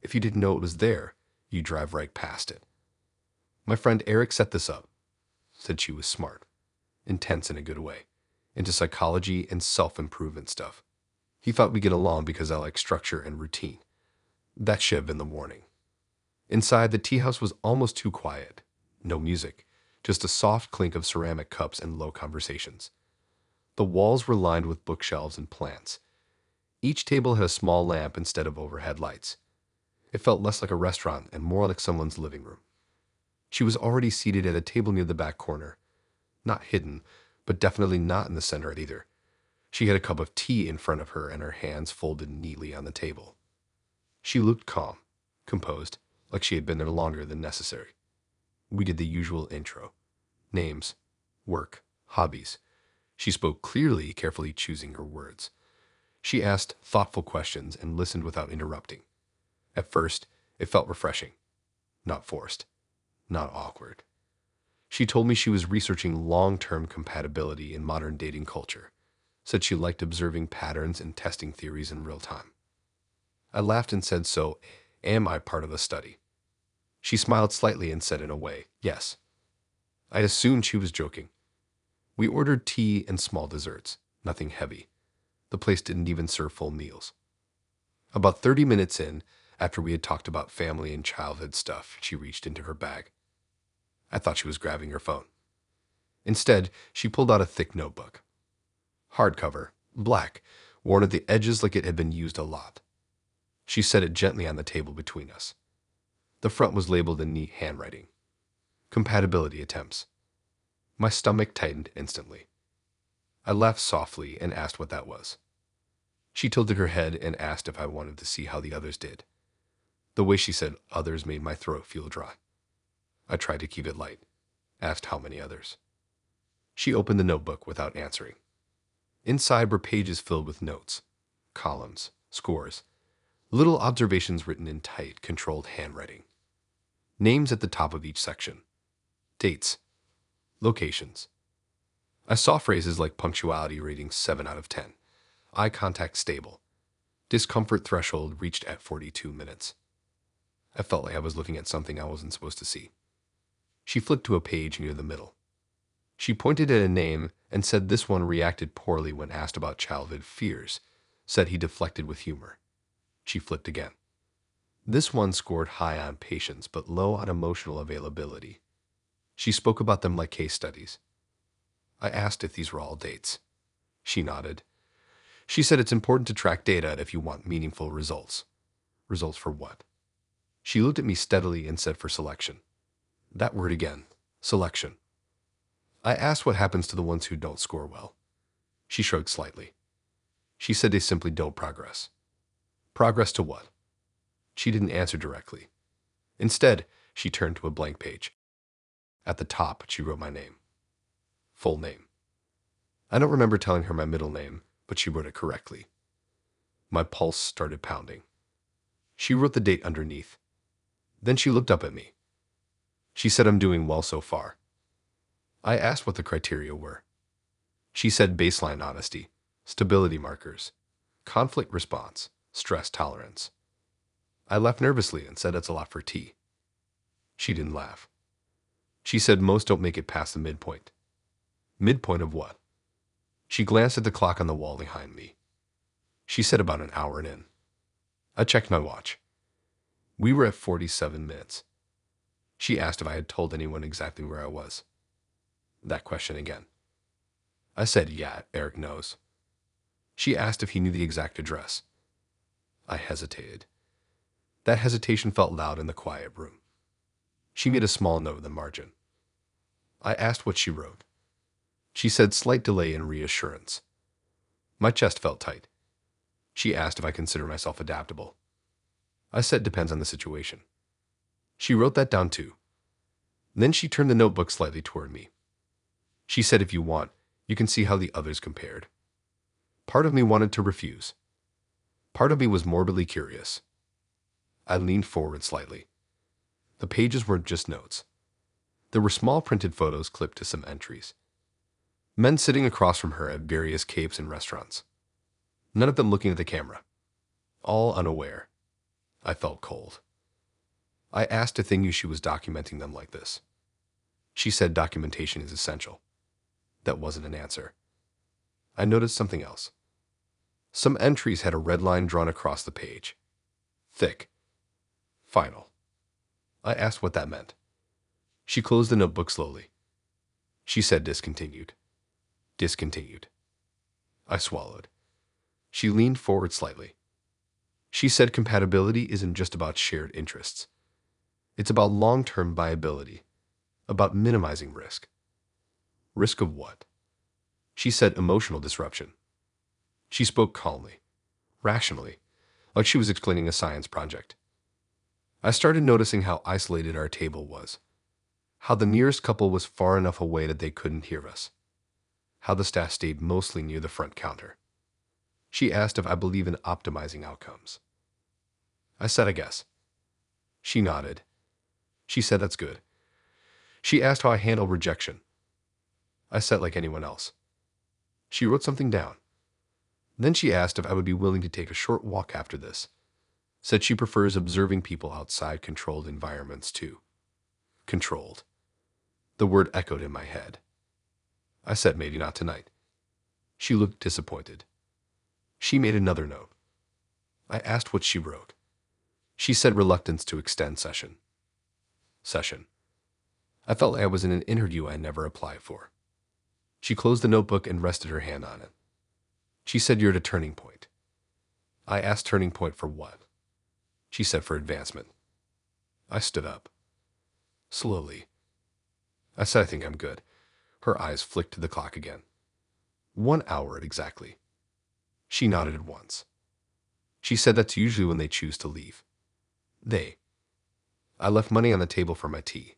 S2: If you didn't know it was there, you'd drive right past it. My friend Eric set this up. Said she was smart, intense in a good way, into psychology and self-improvement stuff. He thought we'd get along because I like structure and routine. That should have been the warning. Inside, the tea house was almost too quiet. No music, just a soft clink of ceramic cups and low conversations. The walls were lined with bookshelves and plants. Each table had a small lamp instead of overhead lights. It felt less like a restaurant and more like someone's living room. She was already seated at a table near the back corner. Not hidden, but definitely not in the center either. She had a cup of tea in front of her and her hands folded neatly on the table. She looked calm, composed, like she had been there longer than necessary. We did the usual intro. Names, work, hobbies. She spoke clearly, carefully choosing her words. She asked thoughtful questions and listened without interrupting. At first, it felt refreshing. Not forced. Not awkward. She told me she was researching long-term compatibility in modern dating culture. Said she liked observing patterns and testing theories in real time. I laughed and said, so, am I part of the study? She smiled slightly and said in a way, yes. I assumed she was joking. We ordered tea and small desserts, nothing heavy. The place didn't even serve full meals. About 30 minutes in, after we had talked about family and childhood stuff, she reached into her bag. I thought she was grabbing her phone. Instead, she pulled out a thick notebook. Hardcover, black, worn at the edges like it had been used a lot. She set it gently on the table between us. The front was labeled in neat handwriting. Compatibility attempts. My stomach tightened instantly. I laughed softly and asked what that was. She tilted her head and asked if I wanted to see how the others did. The way she said others made my throat feel dry. I tried to keep it light, asked how many others. She opened the notebook without answering. Inside were pages filled with notes, columns, scores, little observations written in tight, controlled handwriting. Names at the top of each section. Dates. Locations. I saw phrases like punctuality rating 7 out of 10. Eye contact stable. Discomfort threshold reached at 42 minutes. I felt like I was looking at something I wasn't supposed to see. She flipped to a page near the middle. She pointed at a name and said this one reacted poorly when asked about childhood fears, said he deflected with humor. She flipped again. This one scored high on patience but low on emotional availability. She spoke about them like case studies. I asked if these were all dates. She nodded. She said it's important to track data if you want meaningful results. Results for what? She looked at me steadily and said for selection. That word again. Selection. I asked what happens to the ones who don't score well. She shrugged slightly. She said they simply don't progress. Progress to what? She didn't answer directly. Instead, she turned to a blank page. At the top, she wrote my name. Full name. I don't remember telling her my middle name, but she wrote it correctly. My pulse started pounding. She wrote the date underneath. Then she looked up at me. She said I'm doing well so far. I asked what the criteria were. She said baseline honesty, stability markers, conflict response, stress tolerance. I laughed nervously and said that's a lot for tea. She didn't laugh. She said most don't make it past the midpoint. Midpoint of what? She glanced at the clock on the wall behind me. She said about an hour in. I checked my watch. We were at 47 minutes. She asked if I had told anyone exactly where I was. That question again. I said, yeah, Eric knows. She asked if he knew the exact address. I hesitated. That hesitation felt loud in the quiet room. She made a small note in the margin. I asked what she wrote. She said slight delay in reassurance. My chest felt tight. She asked if I consider myself adaptable. I said depends on the situation. She wrote that down too. Then she turned the notebook slightly toward me. She said if you want, you can see how the others compared. Part of me wanted to refuse. Part of me was morbidly curious. I leaned forward slightly. The pages weren't just notes. There were small printed photos clipped to some entries. Men sitting across from her at various capes and restaurants. None of them looking at the camera. All unaware. I felt cold. I asked if they knew she was documenting them like this. She said documentation is essential. That wasn't an answer. I noticed something else. Some entries had a red line drawn across the page. Thick. Final. I asked what that meant. She closed the notebook slowly. She said discontinued. Discontinued. I swallowed. She leaned forward slightly. She said compatibility isn't just about shared interests. It's about long-term viability, about minimizing risk. Risk of what? She said emotional disruption. She spoke calmly, rationally, like she was explaining a science project. I started noticing how isolated our table was, how the nearest couple was far enough away that they couldn't hear us, how the staff stayed mostly near the front counter. She asked if I believe in optimizing outcomes. I said, I guess. She nodded. She said, that's good. She asked how I handle rejection. I said, like anyone else. She wrote something down. Then she asked if I would be willing to take a short walk after this. Said she prefers observing people outside controlled environments too. Controlled. The word echoed in my head. I said, maybe not tonight. She looked disappointed. She made another note. I asked what she wrote. She said reluctance to extend session. Session. I felt like I was in an interview I never applied for. She closed the notebook and rested her hand on it. She said, you're at a turning point. I asked turning point for what? She said for advancement. I stood up. Slowly. I said, I think I'm good. Her eyes flicked to the clock again. 1 hour exactly. She nodded at once. She said that's usually when they choose to leave. They. I left money on the table for my tea.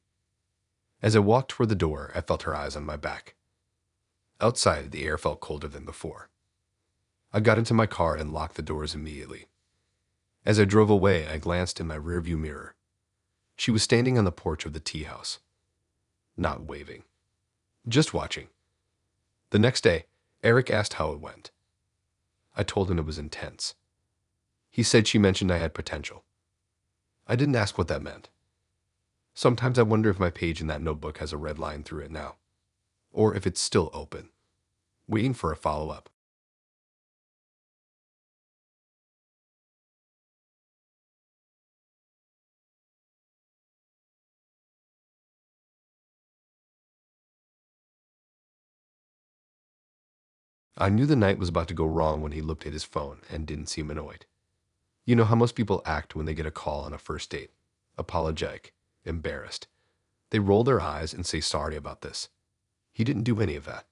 S2: As I walked toward the door, I felt her eyes on my back. Outside, the air felt colder than before. I got into my car and locked the doors immediately. As I drove away, I glanced in my rearview mirror. She was standing on the porch of the tea house. Not waving. Just watching. The next day, Eric asked how it went. I told him it was intense. He said she mentioned I had potential. I didn't ask what that meant. Sometimes I wonder if my page in that notebook has a red line through it now, or if it's still open, waiting for a follow-up. I knew the night was about to go wrong when he looked at his phone and didn't seem annoyed. You know how most people act when they get a call on a first date. Apologetic, embarrassed. They roll their eyes and say sorry about this. He didn't do any of that.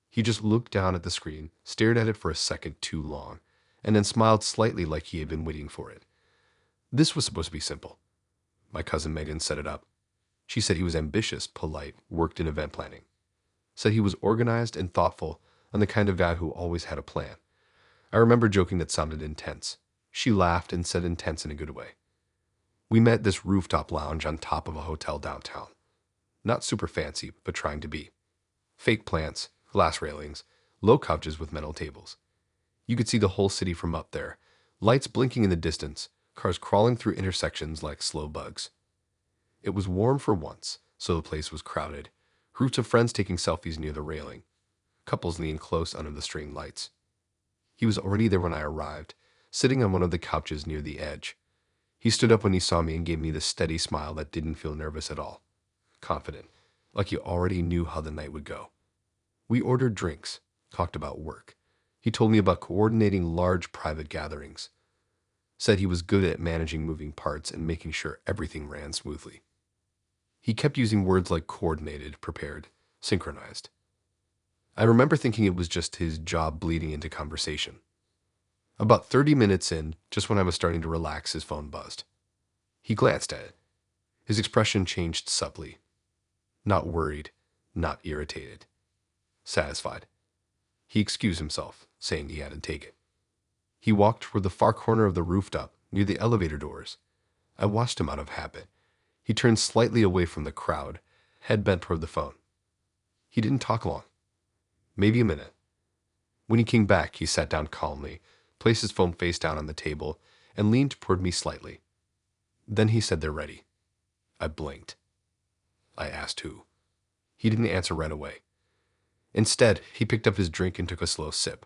S2: He just looked down at the screen, stared at it for a second too long, and then smiled slightly like he had been waiting for it. This was supposed to be simple. My cousin Megan set it up. She said he was ambitious, polite, worked in event planning. Said he was organized and thoughtful, and the kind of guy who always had a plan. I remember joking that sounded intense. She laughed and said intense in a good way. We met at this rooftop lounge on top of a hotel downtown. Not super fancy, but trying to be. Fake plants, glass railings, low couches with metal tables. You could see the whole city from up there, lights blinking in the distance, cars crawling through intersections like slow bugs. It was warm for once, so the place was crowded. Groups of friends taking selfies near the railing. Couples leaning close under the string lights. He was already there when I arrived, sitting on one of the couches near the edge. He stood up when he saw me and gave me the steady smile that didn't feel nervous at all. Confident, like he already knew how the night would go. We ordered drinks, talked about work. He told me about coordinating large private gatherings. Said he was good at managing moving parts and making sure everything ran smoothly. He kept using words like coordinated, prepared, synchronized. I remember thinking it was just his job bleeding into conversation. About 30 minutes in, just when I was starting to relax, his phone buzzed. He glanced at it. His expression changed subtly. Not worried, not irritated. Satisfied. He excused himself, saying he had to take it. He walked toward the far corner of the rooftop, near the elevator doors. I watched him out of habit. He turned slightly away from the crowd, head bent toward the phone. He didn't talk long. Maybe a minute. When he came back, he sat down calmly, placed his phone face down on the table, and leaned toward me slightly. Then he said they're ready. I blinked. I asked who. He didn't answer right away. Instead, he picked up his drink and took a slow sip.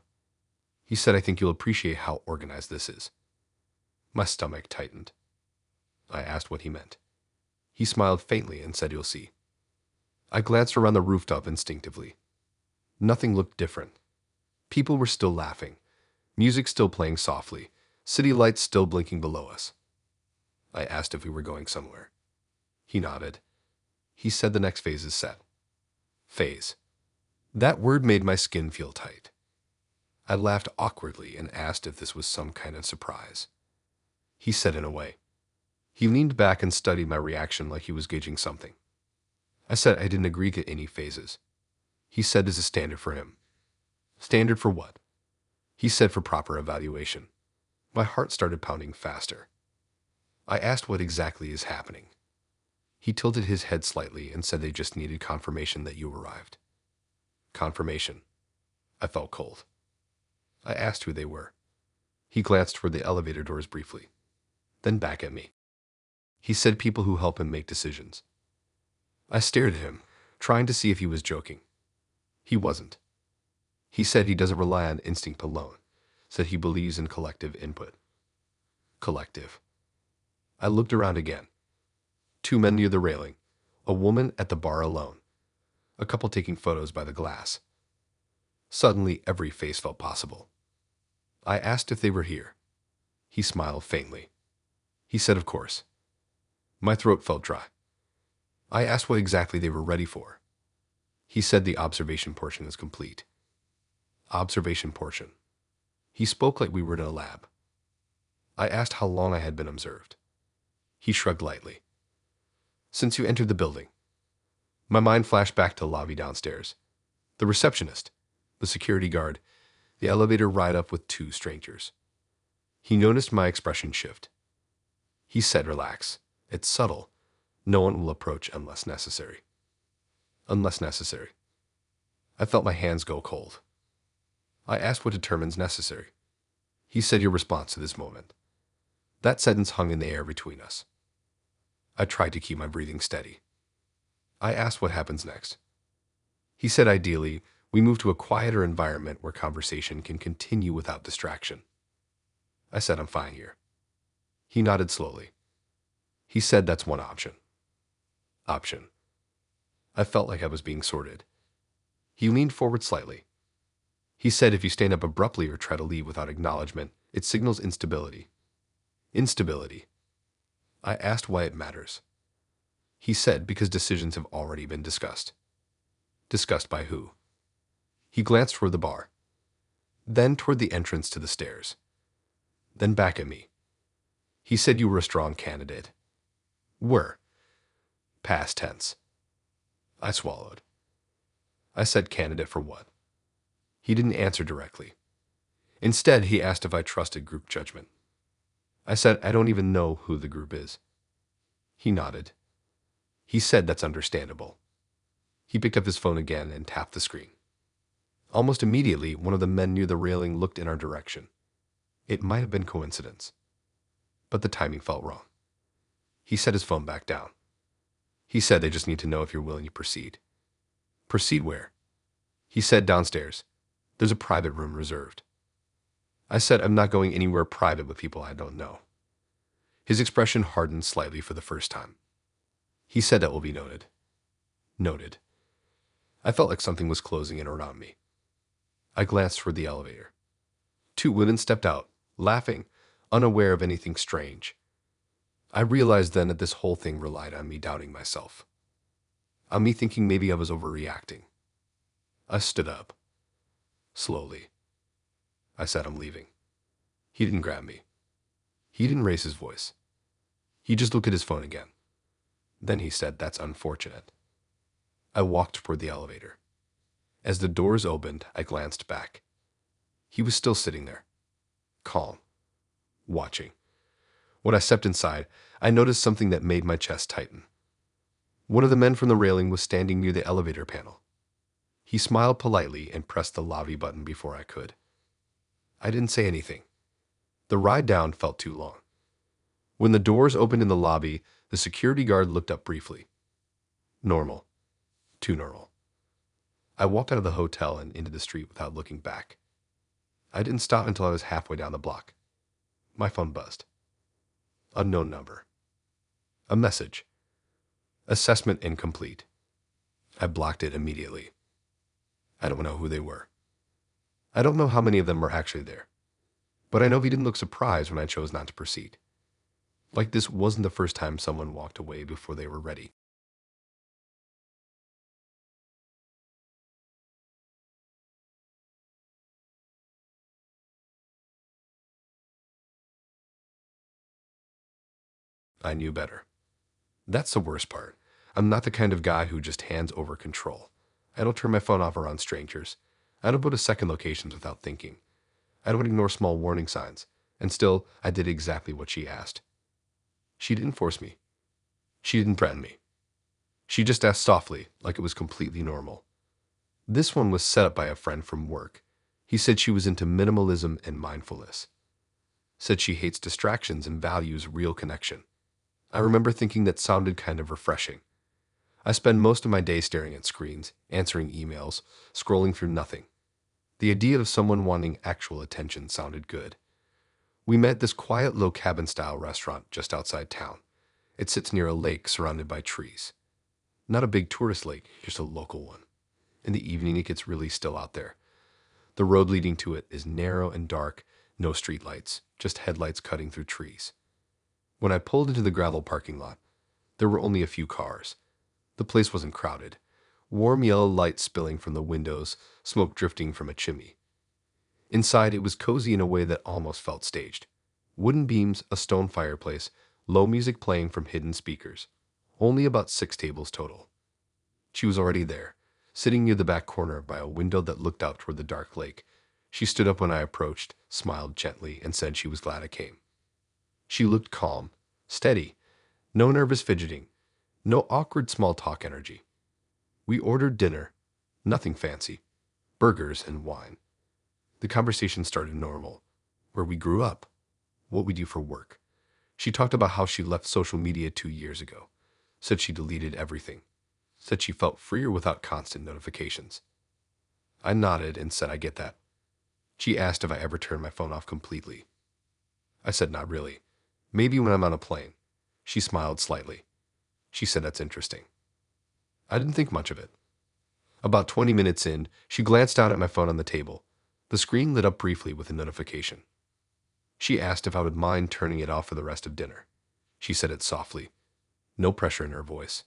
S2: He said, I think you'll appreciate how organized this is. My stomach tightened. I asked what he meant. He smiled faintly and said, you'll see. I glanced around the rooftop instinctively. Nothing looked different. People were still laughing, music still playing softly, city lights still blinking below us. I asked if we were going somewhere. He nodded. He said the next phase is set. Phase. That word made my skin feel tight. I laughed awkwardly and asked if this was some kind of surprise. He said in a way. He leaned back and studied my reaction like he was gauging something. I said I didn't agree to any phases. He said this is standard for him. Standard for what? He said for proper evaluation. My heart started pounding faster. I asked what exactly is happening. He tilted his head slightly and said they just needed confirmation that you arrived. Confirmation. I felt cold. I asked who they were. He glanced toward the elevator doors briefly, then back at me. He said people who help him make decisions. I stared at him, trying to see if he was joking. He wasn't. He said he doesn't rely on instinct alone, said he believes in collective input. Collective. I looked around again. 2 men near the railing, a woman at the bar alone, a couple taking photos by the glass. Suddenly, every face felt possible. I asked if they were here. He smiled faintly. He said, of course. My throat felt dry. I asked what exactly they were ready for. He said the observation portion is complete. Observation portion. He spoke like we were in a lab. I asked how long I had been observed. He shrugged lightly. Since you entered the building. My mind flashed back to the lobby downstairs. The receptionist, the security guard, the elevator ride up with 2 strangers. He noticed my expression shift. He said, relax. It's subtle. No one will approach unless necessary. Unless necessary. I felt my hands go cold. I asked what determines necessary. He said your response to this moment. That sentence hung in the air between us. I tried to keep my breathing steady. I asked what happens next. He said ideally, we move to a quieter environment where conversation can continue without distraction. I said I'm fine here. He nodded slowly. He said that's one option. Option. I felt like I was being sorted. He leaned forward slightly. He said if you stand up abruptly or try to leave without acknowledgement, it signals instability. Instability. I asked why it matters. He said because decisions have already been discussed. Discussed by who? He glanced toward the bar, then toward the entrance to the stairs, then back at me. He said you were a strong candidate. Were. Past tense. I swallowed. I said candidate for what? He didn't answer directly. Instead, he asked if I trusted group judgment. I said I don't even know who the group is. He nodded. He said that's understandable. He picked up his phone again and tapped the screen. Almost immediately, one of the men near the railing looked in our direction. It might have been coincidence, but the timing felt wrong. He set his phone back down. He said they just need to know if you're willing to proceed. Proceed where? He said downstairs. There's a private room reserved. I said I'm not going anywhere private with people I don't know. His expression hardened slightly for the first time. He said that will be noted. Noted. I felt like something was closing in around me. I glanced toward the elevator. 2 women stepped out, laughing, unaware of anything strange. I realized then that this whole thing relied on me doubting myself. On me thinking maybe I was overreacting. I stood up. Slowly. I said I'm leaving. He didn't grab me. He didn't raise his voice. He just looked at his phone again. Then he said, "That's unfortunate." I walked toward the elevator. As the doors opened, I glanced back. He was still sitting there, calm, watching. When I stepped inside, I noticed something that made my chest tighten. One of the men from the railing was standing near the elevator panel. He smiled politely and pressed the lobby button before I could. I didn't say anything. The ride down felt too long. When the doors opened in the lobby, the security guard looked up briefly. Normal. Too normal. I walked out of the hotel and into the street without looking back. I didn't stop until I was halfway down the block. My phone buzzed. Unknown number. A message. Assessment incomplete. I blocked it immediately. I don't know who they were. I don't know how many of them were actually there. But I know he didn't look surprised when I chose not to proceed. Like this wasn't the first time someone walked away before they were ready. I knew better. That's the worst part. I'm not the kind of guy who just hands over control. I don't turn my phone off around strangers. I don't go to second locations without thinking. I don't ignore small warning signs. And still, I did exactly what she asked. She didn't force me. She didn't threaten me. She just asked softly, like it was completely normal. This one was set up by a friend from work. He said she was into minimalism and mindfulness. Said she hates distractions and values real connection. I remember thinking that sounded kind of refreshing. I spend most of my day staring at screens, answering emails, scrolling through nothing. The idea of someone wanting actual attention sounded good. We met at this quiet, low cabin-style restaurant just outside town. It sits near a lake surrounded by trees. Not a big tourist lake, just a local one. In the evening, it gets really still out there. The road leading to it is narrow and dark, no streetlights, just headlights cutting through trees. When I pulled into the gravel parking lot, there were only a few cars. The place wasn't crowded. Warm yellow light spilling from the windows, smoke drifting from a chimney. Inside, it was cozy in a way that almost felt staged. Wooden beams, a stone fireplace, low music playing from hidden speakers. Only about 6 tables total. She was already there, sitting near the back corner by a window that looked out toward the dark lake. She stood up when I approached, smiled gently, and said she was glad I came. She looked calm, steady, no nervous fidgeting, no awkward small talk energy. We ordered dinner, nothing fancy, burgers and wine. The conversation started normal, where we grew up, what we do for work. She talked about how she left social media 2 years ago, said she deleted everything, said she felt freer without constant notifications. I nodded and said I get that. She asked if I ever turned my phone off completely. I said not really. Maybe when I'm on a plane. She smiled slightly. She said that's interesting. I didn't think much of it. About 20 minutes in, she glanced down at my phone on the table. The screen lit up briefly with a notification. She asked if I would mind turning it off for the rest of dinner. She said it softly, no pressure in her voice.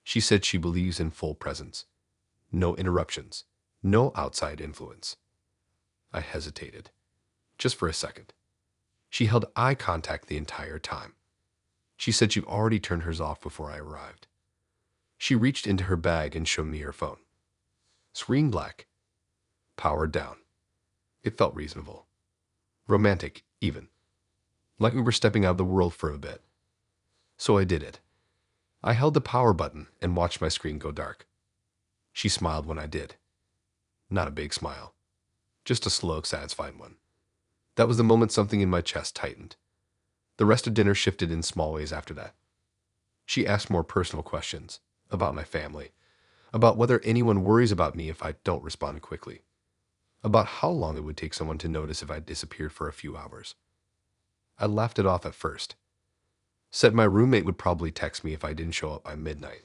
S2: She said she believes in full presence. No interruptions. No outside influence. I hesitated. Just for a second. She held eye contact the entire time. She said she'd already turned hers off before I arrived. She reached into her bag and showed me her phone. Screen black. Powered down. It felt reasonable. Romantic, even. Like we were stepping out of the world for a bit. So I did it. I held the power button and watched my screen go dark. She smiled when I did. Not a big smile. Just a slow, satisfied one. That was the moment something in my chest tightened. The rest of dinner shifted in small ways after that. She asked more personal questions about my family, about whether anyone worries about me if I don't respond quickly. about how long it would take someone to notice if I disappeared for a few hours. I laughed it off at first. Said my roommate would probably text me if I didn't show up by midnight.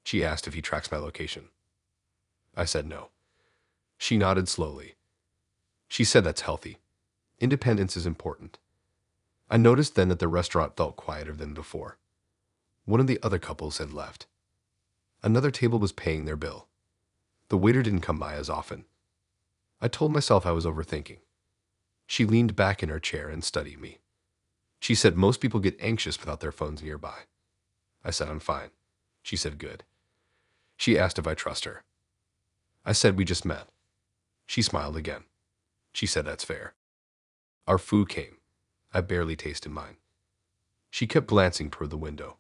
S2: She asked if he tracks my location. I said no. She nodded slowly. She said that's healthy. Independence is important. I noticed then that the restaurant felt quieter than before. One of the other couples had left. Another table was paying their bill. The waiter didn't come by as often. I told myself I was overthinking. She leaned back in her chair and studied me. She said most people get anxious without their phones nearby. I said I'm fine. She said good. She asked if I trust her. I said we just met. She smiled again. She said that's fair. Our food came. I barely tasted mine. She kept glancing toward the window,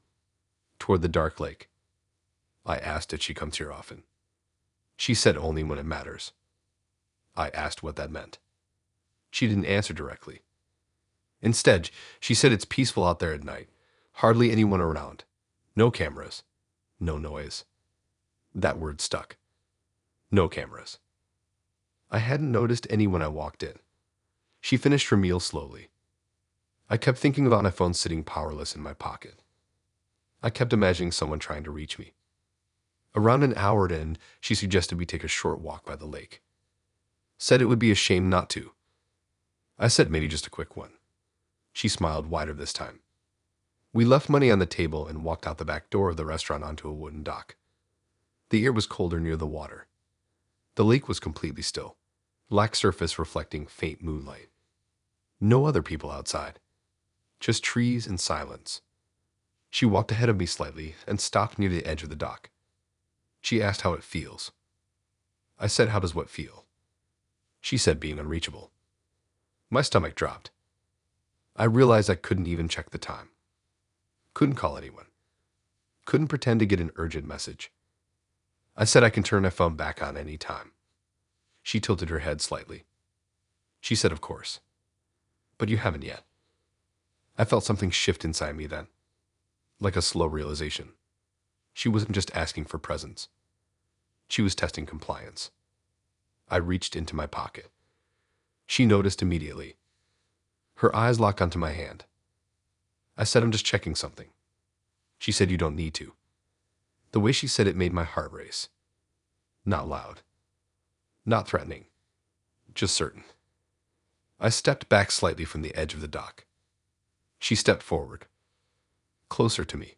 S2: toward the dark lake. I asked if she comes here often. She said only when it matters. I asked what that meant. She didn't answer directly. Instead, she said it's peaceful out there at night. Hardly anyone around. No cameras. No noise. That word stuck. No cameras. I hadn't noticed any when I walked in. She finished her meal slowly. I kept thinking about my phone sitting powerless in my pocket. I kept imagining someone trying to reach me. Around an hour in, she suggested we take a short walk by the lake. Said it would be a shame not to. I said maybe just a quick one. She smiled wider this time. We left money on the table and walked out the back door of the restaurant onto a wooden dock. The air was colder near the water. The lake was completely still, black surface reflecting faint moonlight. No other people outside, just trees and silence. She walked ahead of me slightly and stopped near the edge of the dock. She asked how it feels. I said, how does what feel? She said being unreachable. My stomach dropped. I realized I couldn't even check the time. Couldn't call anyone. Couldn't pretend to get an urgent message. I said I can turn my phone back on any time. She tilted her head slightly. She said, of course. But you haven't yet. I felt something shift inside me then, like a slow realization. She wasn't just asking for presents. She was testing compliance. I reached into my pocket. She noticed immediately. Her eyes locked onto my hand. I said, I'm just checking something. She said, you don't need to. The way she said it made my heart race. Not loud. Not threatening. Just certain. I stepped back slightly from the edge of the dock. She stepped forward. Closer to me.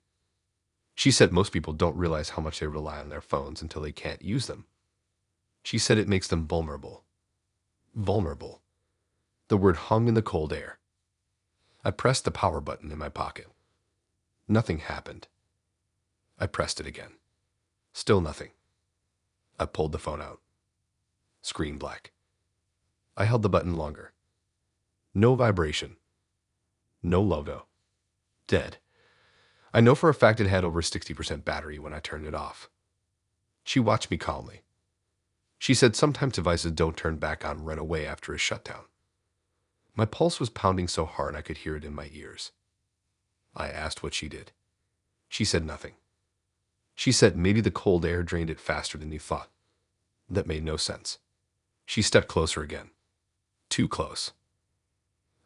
S2: She said most people don't realize how much they rely on their phones until they can't use them. She said it makes them vulnerable. Vulnerable. The word hung in the cold air. I pressed the power button in my pocket. Nothing happened. I pressed it again. Still nothing. I pulled the phone out. Screen black. I held the button longer. No vibration. No logo. Dead. I know for a fact it had over 60% battery when I turned it off. She watched me calmly. She said sometimes devices don't turn back on right away after a shutdown. My pulse was pounding so hard I could hear it in my ears. I asked what she did. She said nothing. She said maybe the cold air drained it faster than you thought. That made no sense. She stepped closer again. Too close.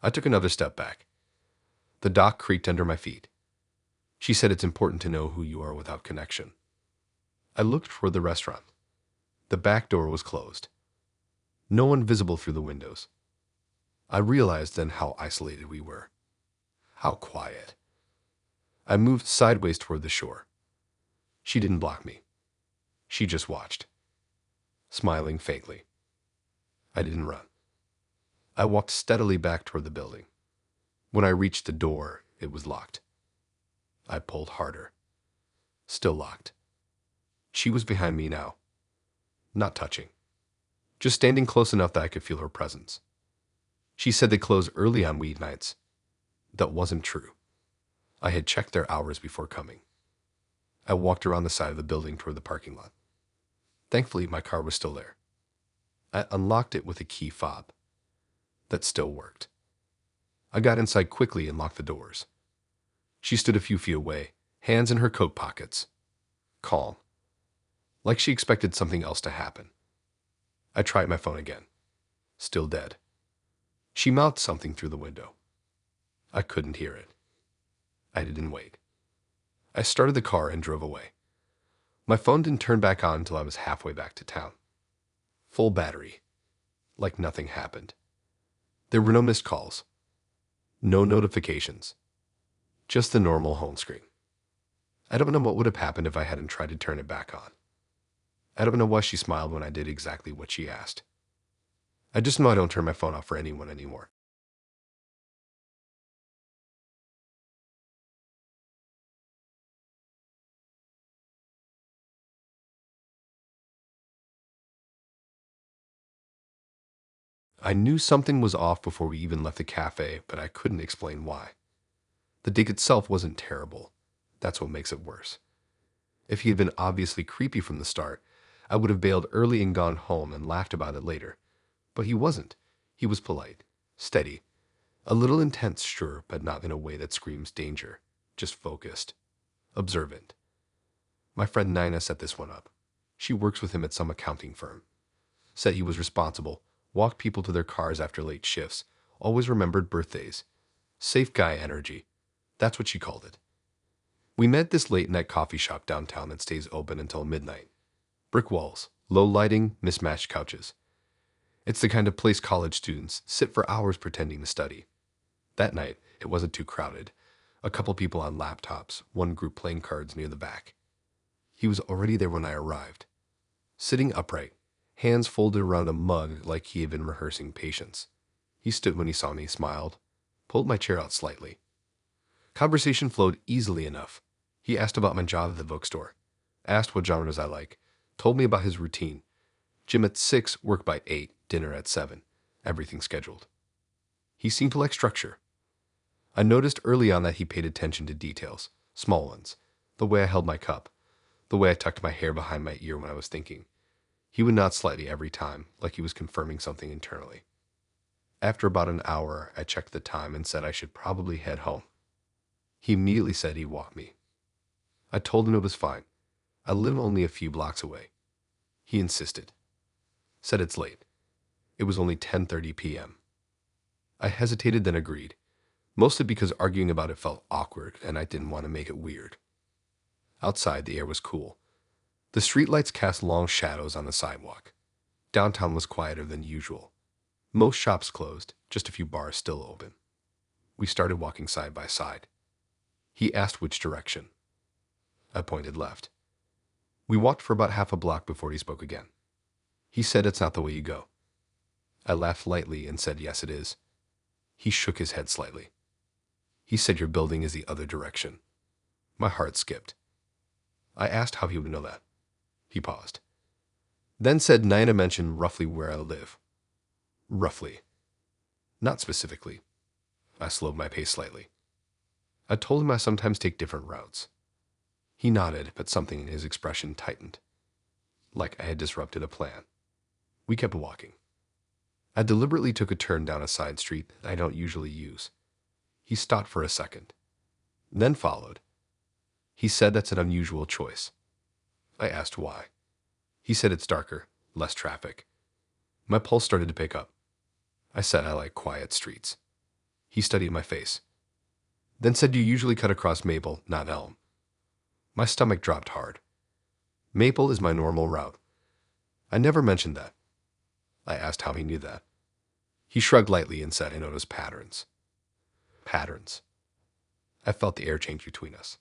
S2: I took another step back. The dock creaked under my feet. She said it's important to know who you are without connection. I looked toward the restaurant. The back door was closed. No one visible through the windows. I realized then how isolated we were. How quiet. I moved sideways toward the shore. She didn't block me. She just watched, smiling faintly. I didn't run. I walked steadily back toward the building. When I reached the door, it was locked. I pulled harder. Still locked. She was behind me now. Not touching. Just standing close enough that I could feel her presence. She said they close early on weeknights. That wasn't true. I had checked their hours before coming. I walked around the side of the building toward the parking lot. Thankfully, my car was still there. I unlocked it with a key fob. That still worked. I got inside quickly and locked the doors. She stood a few feet away, hands in her coat pockets. Calm. Like she expected something else to happen. I tried my phone again. still dead. She mouthed something through the window. I couldn't hear it. I didn't wait. I started the car and drove away. My phone didn't turn back on until I was halfway back to town. Full battery. Like nothing happened. There were no missed calls. No notifications. Just the normal home screen. I don't know what would have happened if I hadn't tried to turn it back on. I don't know why she smiled when I did exactly what she asked. I just know I don't turn my phone off for anyone anymore. I knew something was off before we even left the cafe, but I couldn't explain why. The date itself wasn't terrible. That's what makes it worse. If he had been obviously creepy from the start, I would have bailed early and gone home and laughed about it later. But he wasn't. He was polite, steady, a little intense, sure, but not in a way that screams danger. Just focused, observant. My friend Nina set this one up. She works with him at some accounting firm. Said he was responsible, walked people to their cars after late shifts, always remembered birthdays. Safe guy energy. That's what she called it. We met at this late-night coffee shop downtown that stays open until midnight. Brick walls, low lighting, mismatched couches. It's the kind of place college students sit for hours pretending to study. That night, it wasn't too crowded. A couple people on laptops, one group playing cards near the back. He was already there when I arrived. Sitting upright, hands folded around a mug like he had been rehearsing patience. He stood when he saw me, smiled, pulled my chair out slightly. Conversation flowed easily enough. He asked about my job at the bookstore, asked what genres I like, told me about his routine. Gym at 6, work by 8, dinner at 7. Everything scheduled. He seemed to like structure. I noticed early on that he paid attention to details, small ones. The way I held my cup, the way I tucked my hair behind my ear when I was thinking. He would nod slightly every time, like he was confirming something internally. After about an hour, I checked the time and said I should probably head home. He immediately said he'd walk me. I told him it was fine. I live only a few blocks away. He insisted. Said it's late. It was only 10:30 p.m. I hesitated, then agreed, mostly because arguing about it felt awkward and I didn't want to make it weird. Outside, the air was cool. The streetlights cast long shadows on the sidewalk. Downtown was quieter than usual. Most shops closed, just a few bars still open. We started walking side by side. He asked which direction. I pointed left. We walked for about half a block before he spoke again. He said it's not the way you go. I laughed lightly and said yes it is. He shook his head slightly. He said your building is the other direction. My heart skipped. I asked how he would know that. He paused. Then said Nina mentioned roughly where I live. Roughly. Not specifically. I slowed my pace slightly. I told him I sometimes take different routes. He nodded, but something in his expression tightened. Like I had disrupted a plan. We kept walking. I deliberately took a turn down a side street that I don't usually use. He stopped for a second, then followed. He said that's an unusual choice. I asked why. He said it's darker, less traffic. My pulse started to pick up. I said I like quiet streets. He studied my face, then said you usually cut across Maple, not Elm. My stomach dropped hard. Maple is my normal route. I never mentioned that. I asked how he knew that. He shrugged lightly and said I noticed patterns. Patterns. I felt the air change between us.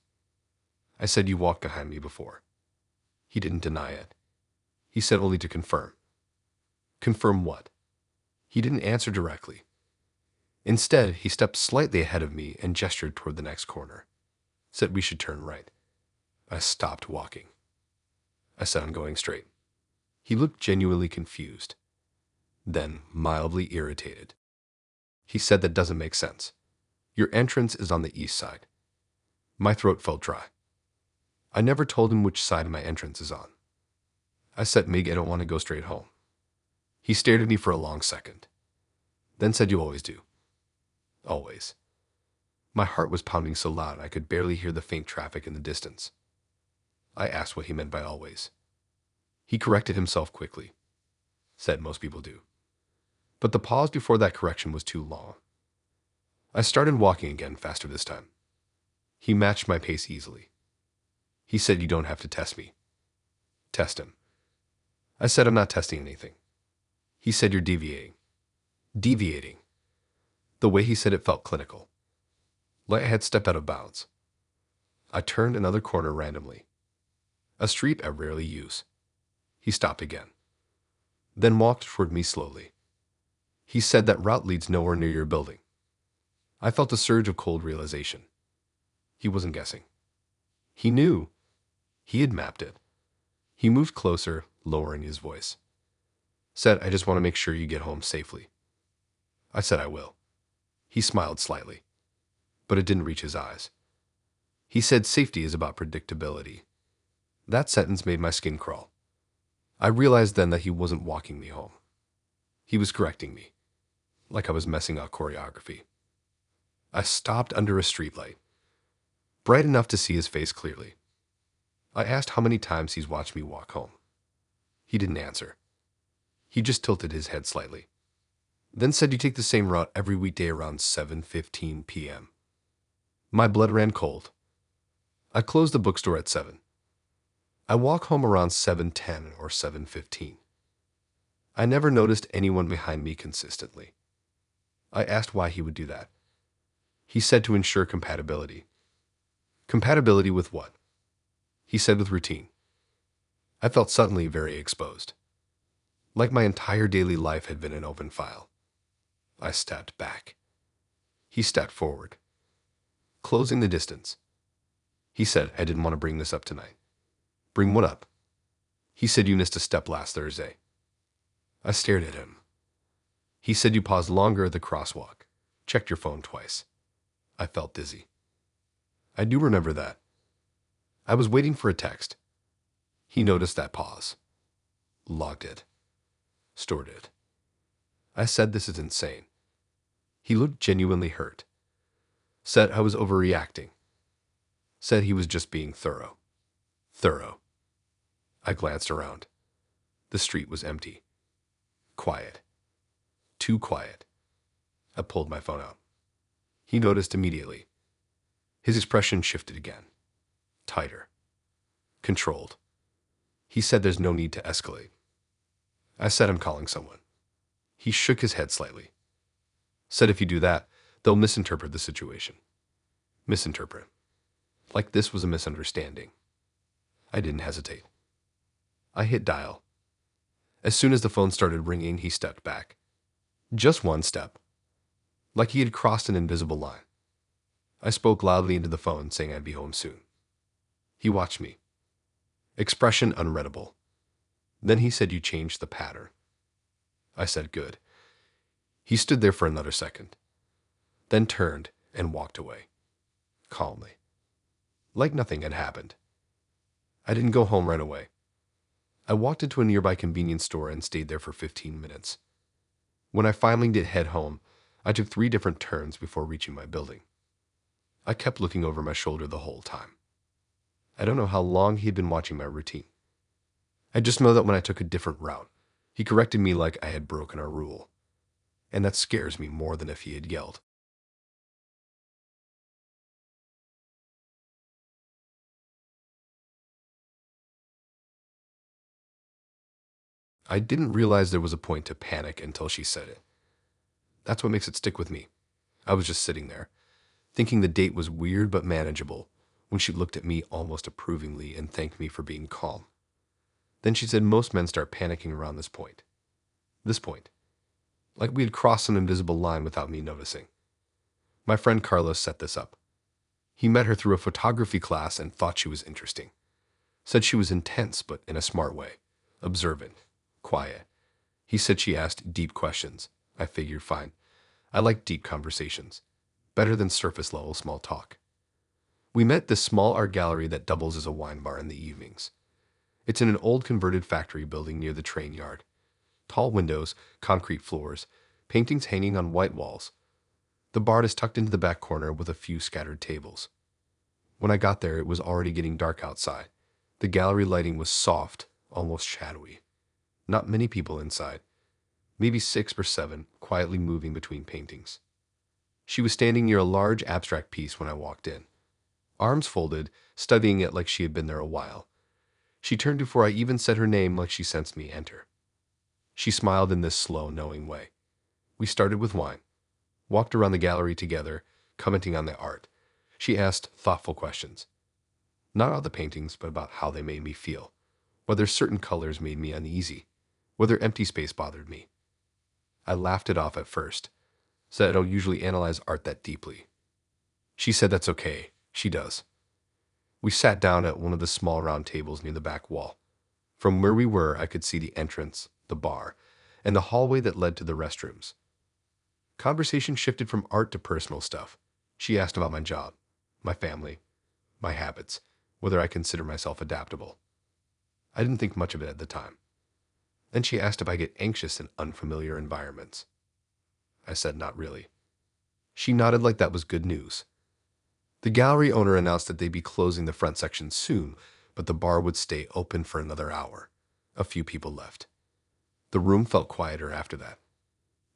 S2: I said you walked behind me before. He didn't deny it. He said only to confirm. Confirm what? He didn't answer directly. Instead, he stepped slightly ahead of me and gestured toward the next corner. Said we should turn right. I stopped walking. I said I'm going straight. He looked genuinely confused, then mildly irritated. He said that doesn't make sense. Your entrance is on the east side. My throat felt dry. I never told him which side my entrance is on. I said maybe I don't want to go straight home. He stared at me for a long second, then said you always do. Always. My heart was pounding so loud I could barely hear the faint traffic in the distance. I asked what he meant by always. He corrected himself quickly. Said most people do. But the pause before that correction was too long. I started walking again, faster this time. He matched my pace easily. He said, "You don't have to test me." Test him. I said, "I'm not testing anything." He said, "You're deviating." Deviating. The way he said it felt clinical. Like I had stepped out of bounds. I turned another corner randomly. A street I rarely use. He stopped again. Then walked toward me slowly. He said, "That route leads nowhere near your building." I felt a surge of cold realization. He wasn't guessing. He knew. He had mapped it. He moved closer, lowering his voice. Said, "I just want to make sure you get home safely." I said, "I will." He smiled slightly, but it didn't reach his eyes. He said, "Safety is about predictability." That sentence made my skin crawl. I realized then that he wasn't walking me home. He was correcting me, like I was messing up choreography. I stopped under a streetlight, bright enough to see his face clearly. I asked how many times he's watched me walk home. He didn't answer. He just tilted his head slightly. Then said, "You take the same route every weekday around 7:15 p.m. My blood ran cold. I closed the bookstore at 7. I walk home around 7:10 or 7:15. I never noticed anyone behind me consistently. I asked why he would do that. He said to ensure compatibility. Compatibility with what? He said with routine. I felt suddenly very exposed. Like my entire daily life had been an open file. I stepped back. He stepped forward, closing the distance. He said, "I didn't want to bring this up tonight." Bring what up? He said, "You missed a step last Thursday." I stared at him. He said, "You paused longer at the crosswalk, checked your phone twice." I felt dizzy. I do remember that. I was waiting for a text. He noticed that pause. Logged it. Stored it. I said, "This is insane." He looked genuinely hurt. Said I was overreacting. Said he was just being thorough. Thorough. I glanced around. The street was empty. Quiet. Too quiet. I pulled my phone out. He noticed immediately. His expression shifted again. Tighter. Controlled. He said, "There's no need to escalate." I said, "I'm calling someone." He shook his head slightly. Said, "If you do that, they'll misinterpret the situation." Misinterpret. Like this was a misunderstanding. I didn't hesitate. I hit dial. As soon as the phone started ringing, he stepped back. Just one step. Like he had crossed an invisible line. I spoke loudly into the phone, saying I'd be home soon. He watched me. Expression unreadable. Then he said, "You changed the pattern." I said, "Good." He stood there for another second, then turned and walked away, calmly, like nothing had happened. I didn't go home right away. I walked into a nearby convenience store and stayed there for 15 minutes. When I finally did head home, I took 3 different turns before reaching my building. I kept looking over my shoulder the whole time. I don't know how long he had been watching my routine. I just know that when I took a different route, he corrected me like I had broken our rule. And that scares me more than if he had yelled. I didn't realize there was a point to panic until she said it. That's what makes it stick with me. I was just sitting there, thinking the date was weird but manageable, when she looked at me almost approvingly and thanked me for being calm. Then she said most men start panicking around this point. This point. Like we had crossed an invisible line without me noticing. My friend Carlos set this up. He met her through a photography class and thought she was interesting. Said she was intense, but in a smart way. Observant. Quiet. He said she asked deep questions. I figured fine. I like deep conversations. Better than surface-level small talk. We met this small art gallery that doubles as a wine bar in the evenings. It's in an old converted factory building near the train yard. Tall windows, concrete floors, paintings hanging on white walls. The bar is tucked into the back corner with a few scattered tables. When I got there, it was already getting dark outside. The gallery lighting was soft, almost shadowy. Not many people inside. maybe 6 or 7, quietly moving between paintings. She was standing near a large abstract piece when I walked in, arms folded, studying it like she had been there a while. She turned before I even said her name, like she sensed me enter. She smiled in this slow, knowing way. We started with wine, walked around the gallery together, commenting on the art. She asked thoughtful questions, not about the paintings, but about how they made me feel, whether certain colors made me uneasy, whether empty space bothered me. I laughed it off at first, said I don't usually analyze art that deeply. She said that's okay, she does. We sat down at one of the small round tables near the back wall. From where we were, I could see the entrance, the bar, and the hallway that led to the restrooms. Conversation shifted from art to personal stuff. She asked about my job, my family, my habits, whether I consider myself adaptable. I didn't think much of it at the time. Then she asked if I get anxious in unfamiliar environments. I said not really. She nodded like that was good news. The gallery owner announced that they'd be closing the front section soon, but the bar would stay open for another hour. A few people left. The room felt quieter after that.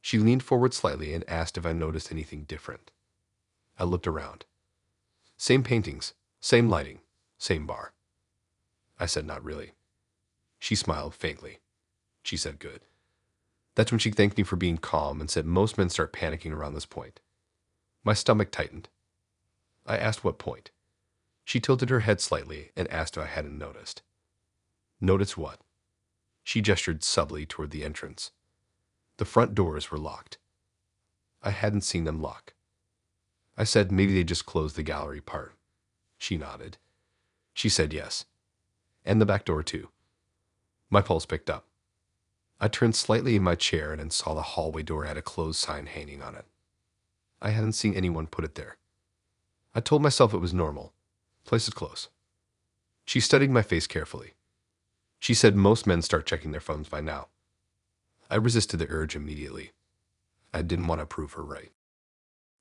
S2: She leaned forward slightly and asked if I noticed anything different. I looked around. Same paintings, same lighting, same bar. I said not really. She smiled faintly. She said good. That's when she thanked me for being calm and said most men start panicking around this point. My stomach tightened. I asked what point. She tilted her head slightly and asked if I hadn't noticed. Notice what? She gestured subtly toward the entrance. The front doors were locked. I hadn't seen them lock. I said maybe they just closed the gallery part. She nodded. She said yes. And the back door too. My pulse picked up. I turned slightly in my chair and saw the hallway door had a closed sign hanging on it. I hadn't seen anyone put it there. I told myself it was normal. Place it close. She studied my face carefully. She said most men start checking their phones by now. I resisted the urge immediately. I didn't want to prove her right.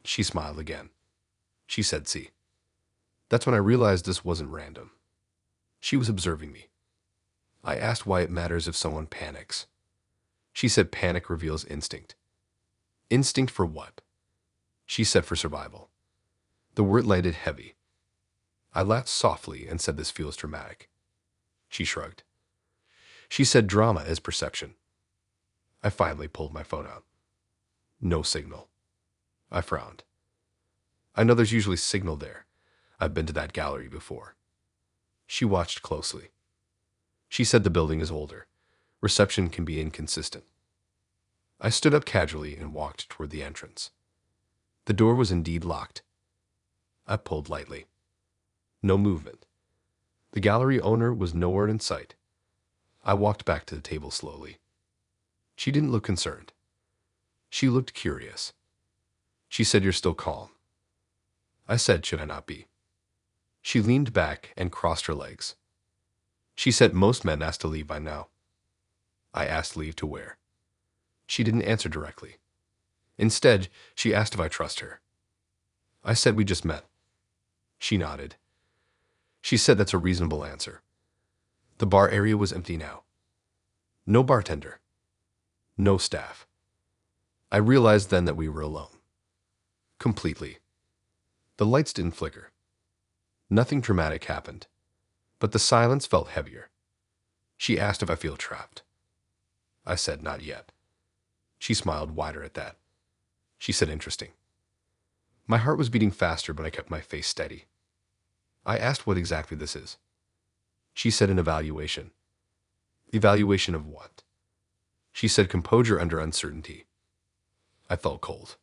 S2: She smiled again. She said, see. That's when I realized this wasn't random. She was observing me. I asked why it matters if someone panics. She said panic reveals instinct. Instinct for what? She said for survival. The word landed heavy. I laughed softly and said this feels dramatic. She shrugged. She said drama is perception. I finally pulled my phone out. No signal. I frowned. I know there's usually signal there. I've been to that gallery before. She watched closely. She said the building is older. Reception can be inconsistent. I stood up casually and walked toward the entrance. The door was indeed locked. I pulled lightly. No movement. The gallery owner was nowhere in sight. I walked back to the table slowly. She didn't look concerned. She looked curious. She said, "You're still calm." I said, "Should I not be?" She leaned back and crossed her legs. She said most men ask to leave by now. I asked leave to where. She didn't answer directly. Instead, she asked if I trust her. I said we just met. She nodded. She said that's a reasonable answer. The bar area was empty now. No bartender. No staff. I realized then that we were alone. Completely. The lights didn't flicker. Nothing dramatic happened, but the silence felt heavier. She asked if I feel trapped. I said not yet. She smiled wider at that. She said interesting. My heart was beating faster, but I kept my face steady. I asked what exactly this is. She said an evaluation. Evaluation of what? She said composure under uncertainty. I felt cold.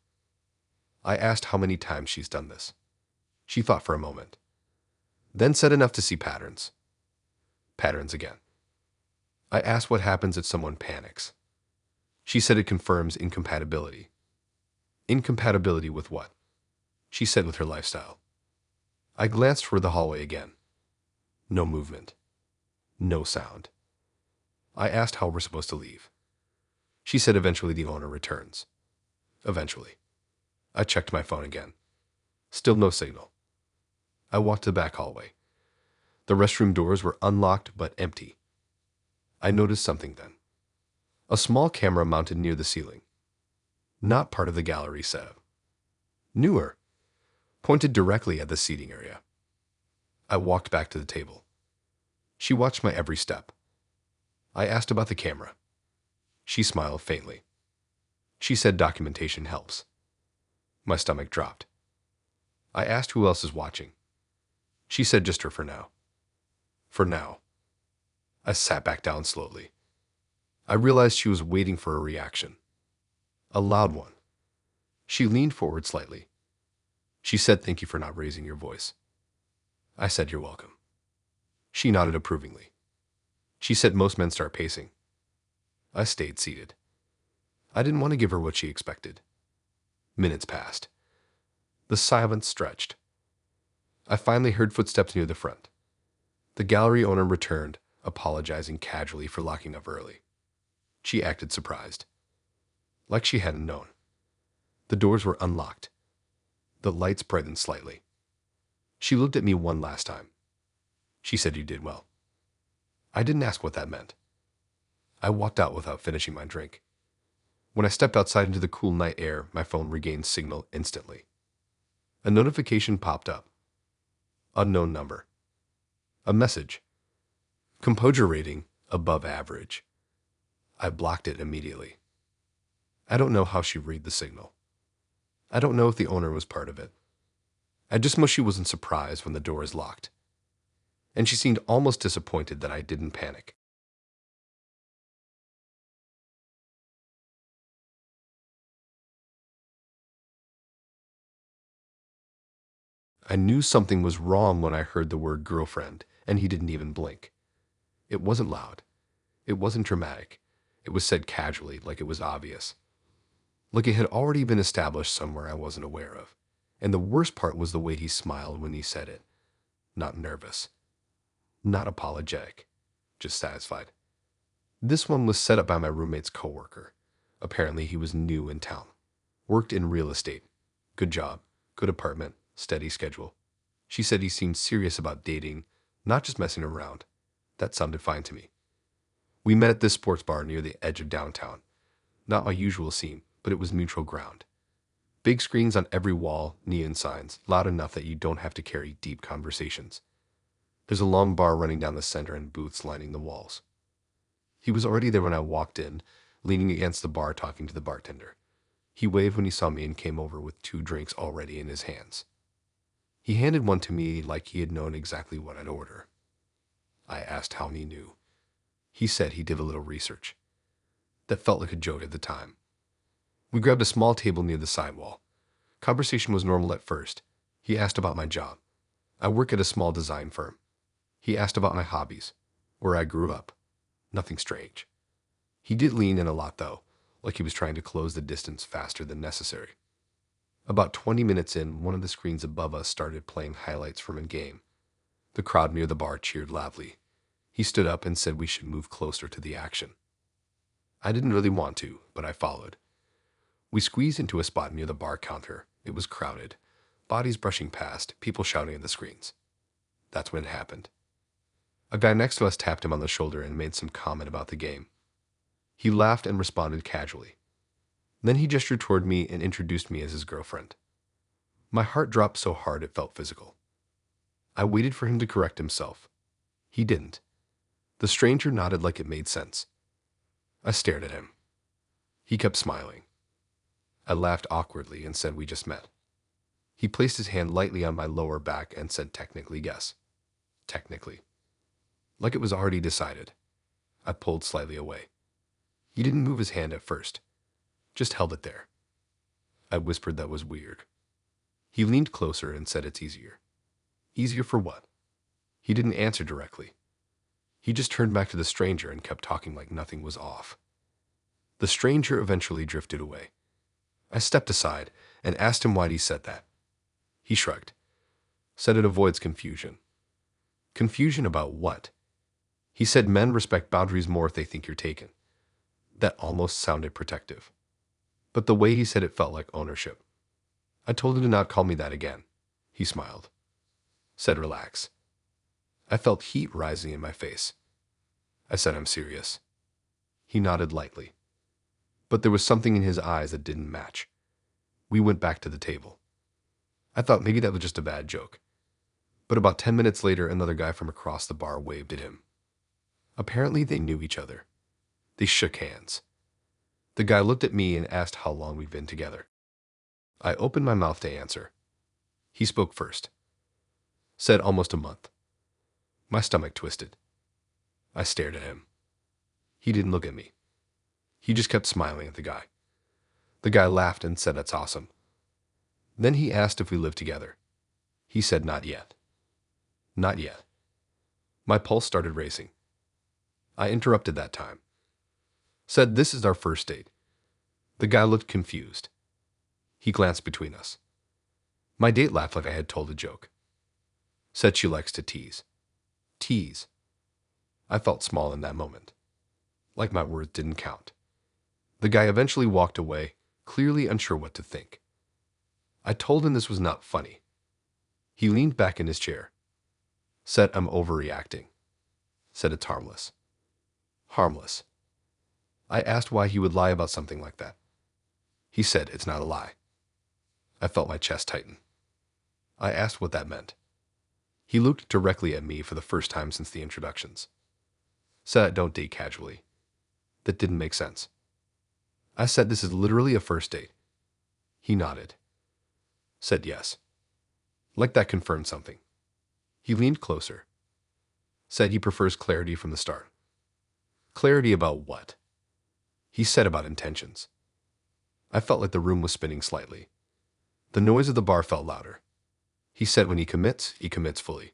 S2: I asked how many times she's done this. She thought for a moment, then said enough to see patterns. Patterns again. I asked what happens if someone panics. She said it confirms incompatibility. Incompatibility with what? She said with her lifestyle. I glanced toward the hallway again. No movement. No sound. I asked how we're supposed to leave. She said eventually the owner returns. Eventually. I checked my phone again. Still no signal. I walked to the back hallway. The restroom doors were unlocked but empty. I noticed something then. A small camera mounted near the ceiling. Not part of the gallery setup. Newer. Pointed directly at the seating area. I walked back to the table. She watched my every step. I asked about the camera. She smiled faintly. She said documentation helps. My stomach dropped. I asked who else is watching. She said just her for now. For now. I sat back down slowly. I realized she was waiting for a reaction. A loud one. She leaned forward slightly. She said, "Thank you for not raising your voice." I said, "You're welcome." She nodded approvingly. She said most men start pacing. I stayed seated. I didn't want to give her what she expected. Minutes passed. The silence stretched. I finally heard footsteps near the front. The gallery owner returned, apologizing casually for locking up early. She acted surprised. Like she hadn't known. The doors were unlocked. The lights brightened slightly. She looked at me one last time. She said, "You did well." I didn't ask what that meant. I walked out without finishing my drink. When I stepped outside into the cool night air, my phone regained signal instantly. A notification popped up. Unknown number. A message. Composure rating above average. I blocked it immediately. I don't know how she read the signal. I don't know if the owner was part of it. I just know she wasn't surprised when the door is locked. And she seemed almost disappointed that I didn't panic. I knew something was wrong when I heard the word girlfriend, and he didn't even blink. It wasn't loud. It wasn't dramatic. It was said casually, like it was obvious. Like it had already been established somewhere I wasn't aware of. And the worst part was the way he smiled when he said it. Not nervous. Not apologetic. Just satisfied. This one was set up by my roommate's coworker. Apparently he was new in town. Worked in real estate. Good job. Good apartment. Steady schedule. She said he seemed serious about dating, not just messing around. That sounded fine to me. We met at this sports bar near the edge of downtown. Not my usual scene, but it was neutral ground. Big screens on every wall, neon signs, loud enough that you don't have to carry deep conversations. There's a long bar running down the center and booths lining the walls. He was already there when I walked in, leaning against the bar talking to the bartender. He waved when he saw me and came over with 2 drinks already in his hands. He handed one to me like he had known exactly what I'd order. I asked how he knew. He said he did a little research. That felt like a joke at the time. We grabbed a small table near the side wall. Conversation was normal at first. He asked about my job. I work at a small design firm. He asked about my hobbies, where I grew up. Nothing strange. He did lean in a lot though, like he was trying to close the distance faster than necessary. About 20 minutes in, one of the screens above us started playing highlights from a game. The crowd near the bar cheered loudly. He stood up and said we should move closer to the action. I didn't really want to, but I followed. We squeezed into a spot near the bar counter. It was crowded. Bodies brushing past, people shouting at the screens. That's when it happened. A guy next to us tapped him on the shoulder and made some comment about the game. He laughed and responded casually. Then he gestured toward me and introduced me as his girlfriend. My heart dropped so hard it felt physical. I waited for him to correct himself. He didn't. The stranger nodded like it made sense. I stared at him. He kept smiling. I laughed awkwardly and said we just met. He placed his hand lightly on my lower back and said technically yes. Technically. Like it was already decided. I pulled slightly away. He didn't move his hand at first. Just held it there. I whispered that was weird. He leaned closer and said it's easier. Easier for what? He didn't answer directly. He just turned back to the stranger and kept talking like nothing was off. The stranger eventually drifted away. I stepped aside and asked him why he said that. He shrugged. Said it avoids confusion. Confusion about what? He said men respect boundaries more if they think you're taken. That almost sounded protective. But the way he said it felt like ownership. I told him to not call me that again. He smiled. Said relax. I felt heat rising in my face. I said I'm serious. He nodded lightly. but there was something in his eyes that didn't match. We went back to the table. I thought maybe that was just a bad joke. But about 10 minutes later, another guy from across the bar waved at him. Apparently, they knew each other. They shook hands. The guy looked at me and asked how long we've been together. I opened my mouth to answer. He spoke first. Said almost a month. My stomach twisted. I stared at him. He didn't look at me. He just kept smiling at the guy. The guy laughed and said, "That's awesome." Then he asked if we lived together. He said, "Not yet." Not yet. My pulse started racing. I interrupted that time. Said, "This is our first date." The guy looked confused. He glanced between us. My date laughed like I had told a joke. Said she likes to tease. Tease. I felt small in that moment. Like my words didn't count. The guy eventually walked away, clearly unsure what to think. I told him this was not funny. He leaned back in his chair. Said, "I'm overreacting." Said, "It's harmless." Harmless. I asked why he would lie about something like that. He said, "It's not a lie." I felt my chest tighten. I asked what that meant. He looked directly at me for the first time since the introductions. Said, "I don't date casually." That didn't make sense. I said, "This is literally a first date." He nodded. Said, "Yes." Like that confirmed something. He leaned closer. Said he prefers clarity from the start. Clarity about what? He said about intentions. I felt like the room was spinning slightly. The noise of the bar felt louder. He said when he commits fully.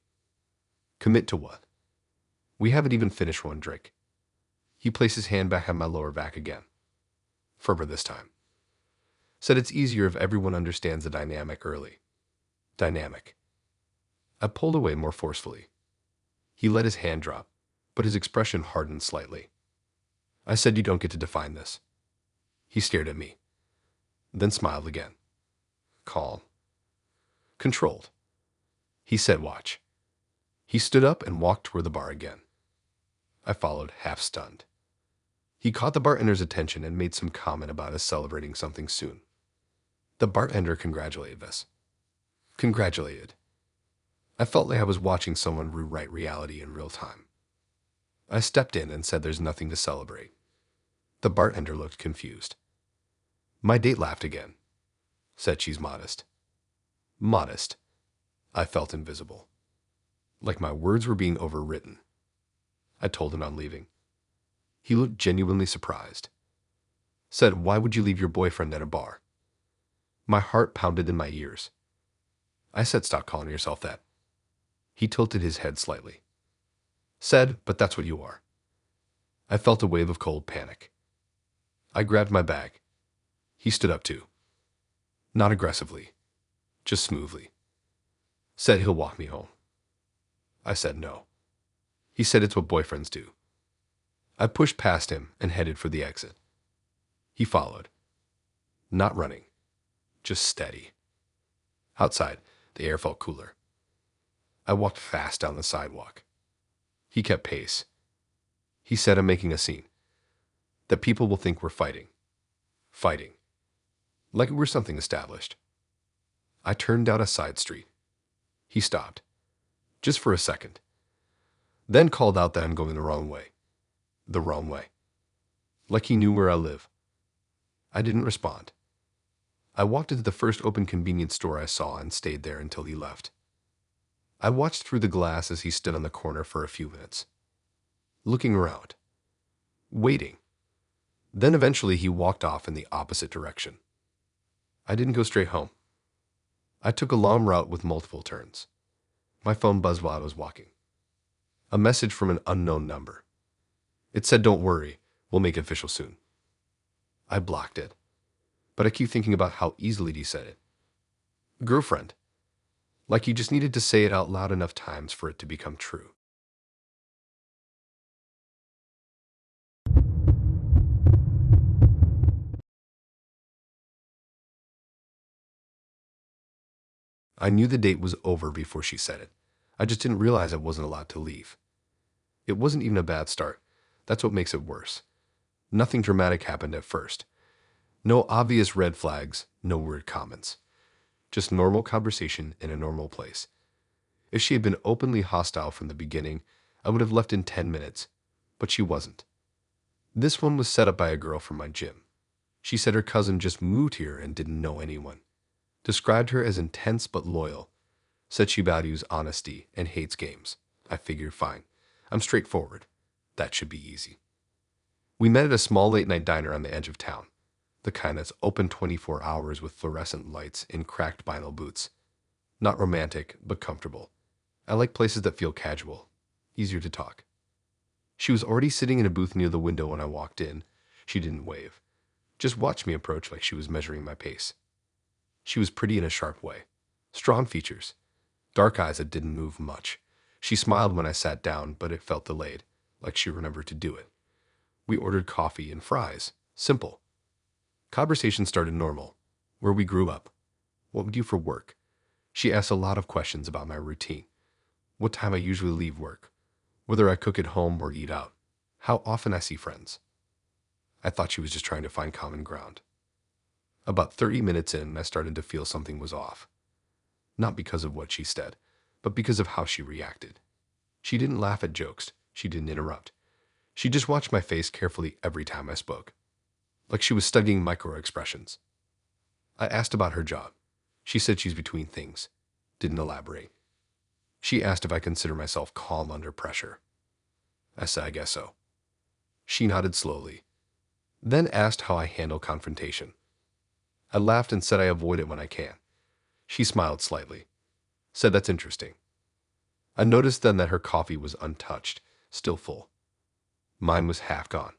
S2: Commit to what? We haven't even finished one drink. He placed his hand back on my lower back again. Firmer this time. Said it's easier if everyone understands the dynamic early. Dynamic. I pulled away more forcefully. He let his hand drop, but his expression hardened slightly. I said, "You don't get to define this." He stared at me, then smiled again. Calm. Controlled. He said, "Watch." He stood up and walked toward the bar again. I followed, half stunned. He caught the bartender's attention and made some comment about us celebrating something soon. The bartender congratulated us. Congratulated. I felt like I was watching someone rewrite reality in real time. I stepped in and said there's nothing to celebrate. The bartender looked confused. My date laughed again. Said she's modest. Modest. I felt invisible. Like my words were being overwritten. I told him I'm leaving. He looked genuinely surprised. Said, "Why would you leave your boyfriend at a bar?" My heart pounded in my ears. I said, "Stop calling yourself that." He tilted his head slightly. Said, "But that's what you are." I felt a wave of cold panic. I grabbed my bag. He stood up too. Not aggressively, just smoothly. Said he'll walk me home. I said no. He said it's what boyfriends do. I pushed past him and headed for the exit. He followed. Not running, just steady. Outside, the air felt cooler. I walked fast down the sidewalk. He kept pace. He said, "I'm making a scene. That people will think we're fighting. Fighting. Like it were something established." I turned down a side street. He stopped. Just for a second. Then called out that I'm going the wrong way. The wrong way. Like he knew where I live. I didn't respond. I walked into the first open convenience store I saw and stayed there until he left. I watched through the glass as he stood on the corner for a few minutes. Looking around. Waiting. Then eventually he walked off in the opposite direction. I didn't go straight home. I took a long route with multiple turns. My phone buzzed while I was walking. A message from an unknown number. It said, "Don't worry, we'll make it official soon." I blocked it, but I keep thinking about how easily he said it. Girlfriend. Like he just needed to say it out loud enough times for it to become true. I knew the date was over before she said it. I just didn't realize I wasn't allowed to leave. It wasn't even a bad start. That's what makes it worse. Nothing dramatic happened at first. No obvious red flags, no weird comments. Just normal conversation in a normal place. If she had been openly hostile from the beginning, I would have left in 10 minutes, but she wasn't. This one was set up by a girl from my gym. She said her cousin just moved here and didn't know anyone. Described her as intense but loyal. Said she values honesty and hates games. I figured fine. I'm straightforward. That should be easy. We met at a small late-night diner on the edge of town. The kind that's open 24 hours with fluorescent lights in cracked vinyl boots. Not romantic, but comfortable. I like places that feel casual. Easier to talk. She was already sitting in a booth near the window when I walked in. She didn't wave. Just watched me approach like she was measuring my pace. She was pretty in a sharp way. Strong features. Dark eyes that didn't move much. She smiled when I sat down, but it felt delayed, like she remembered to do it. We ordered coffee and fries. Simple. Conversation started normal. Where we grew up. What we do for work. She asked a lot of questions about my routine. What time I usually leave work. Whether I cook at home or eat out. How often I see friends. I thought she was just trying to find common ground. About 30 minutes in, I started to feel something was off. Not because of what she said, but because of how she reacted. She didn't laugh at jokes. She didn't interrupt. She just watched my face carefully every time I spoke. Like she was studying micro-expressions. I asked about her job. She said she's between things. Didn't elaborate. She asked if I consider myself calm under pressure. I said I guess so. She nodded slowly. Then asked how I handle confrontation. I laughed and said I avoid it when I can. She smiled slightly. Said that's interesting. I noticed then that her coffee was untouched, still full. Mine was half gone.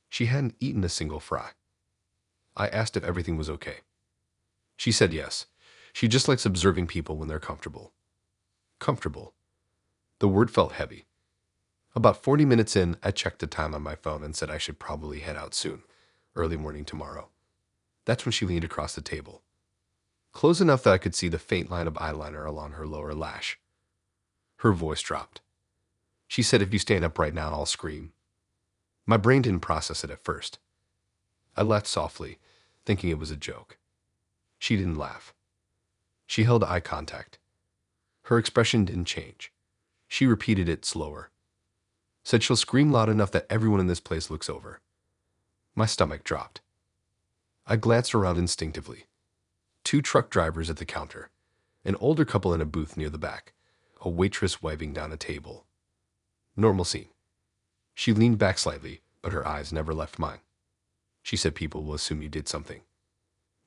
S2: She hadn't eaten a single fry. I asked if everything was okay. She said yes. She just likes observing people when they're comfortable. Comfortable. The word felt heavy. About 40 minutes in, I checked the time on my phone and said I should probably head out soon, early morning tomorrow. That's when she leaned across the table. Close enough that I could see the faint line of eyeliner along her lower lash. Her voice dropped. She said, if you stand up right now, I'll scream. My brain didn't process it at first. I laughed softly, thinking it was a joke. She didn't laugh. She held eye contact. Her expression didn't change. She repeated it slower. Said she'll scream loud enough that everyone in this place looks over. My stomach dropped. I glanced around instinctively. 2 truck drivers at the counter, an older couple in a booth near the back, a waitress wiping down a table. Normal scene. She leaned back slightly, but her eyes never left mine. She said people will assume you did something.